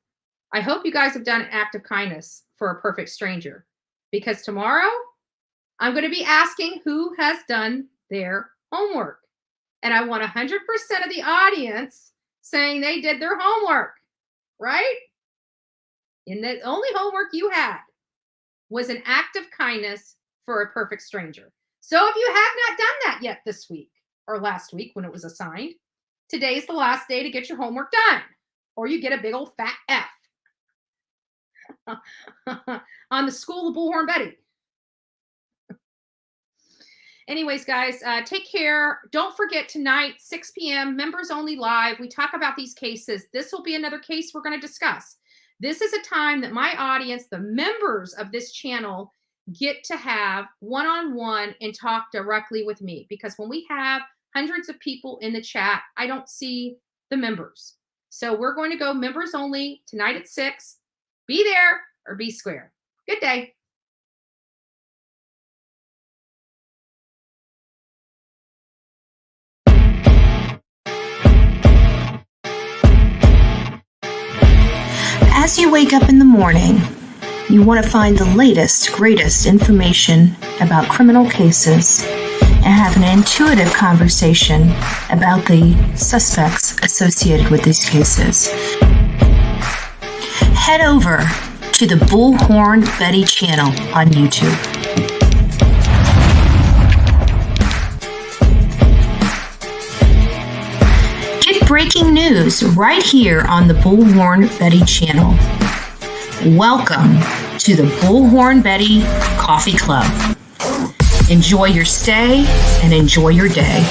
I hope you guys have done an act of kindness for a perfect stranger, because tomorrow I'm going to be asking who has done their homework. And I want 100% of the audience saying they did their homework, right? And the only homework you had was an act of kindness for a perfect stranger. So if you have not done that yet this week or last week when it was assigned, today's the last day to get your homework done, or you get a big old fat F on the School of Bullhorn Betty. Anyways, guys, take care. Don't forget tonight, 6 p.m., members only live. We talk about these cases. This will be another case we're going to discuss. This is a time that my audience, the members of this channel, get to have one-on-one and talk directly with me, because when we have hundreds of people in the chat, I don't see the members. So we're going to go members only tonight at 6. Be there or be square. Good day. As you wake up in the morning, you want to find the latest, greatest information about criminal cases and have an intuitive conversation about the suspects associated with these cases. Head over to the Bullhorn Betty channel on YouTube. Get breaking news right here on the Bullhorn Betty channel. Welcome to the Bullhorn Betty Coffee Club. Enjoy your stay and enjoy your day.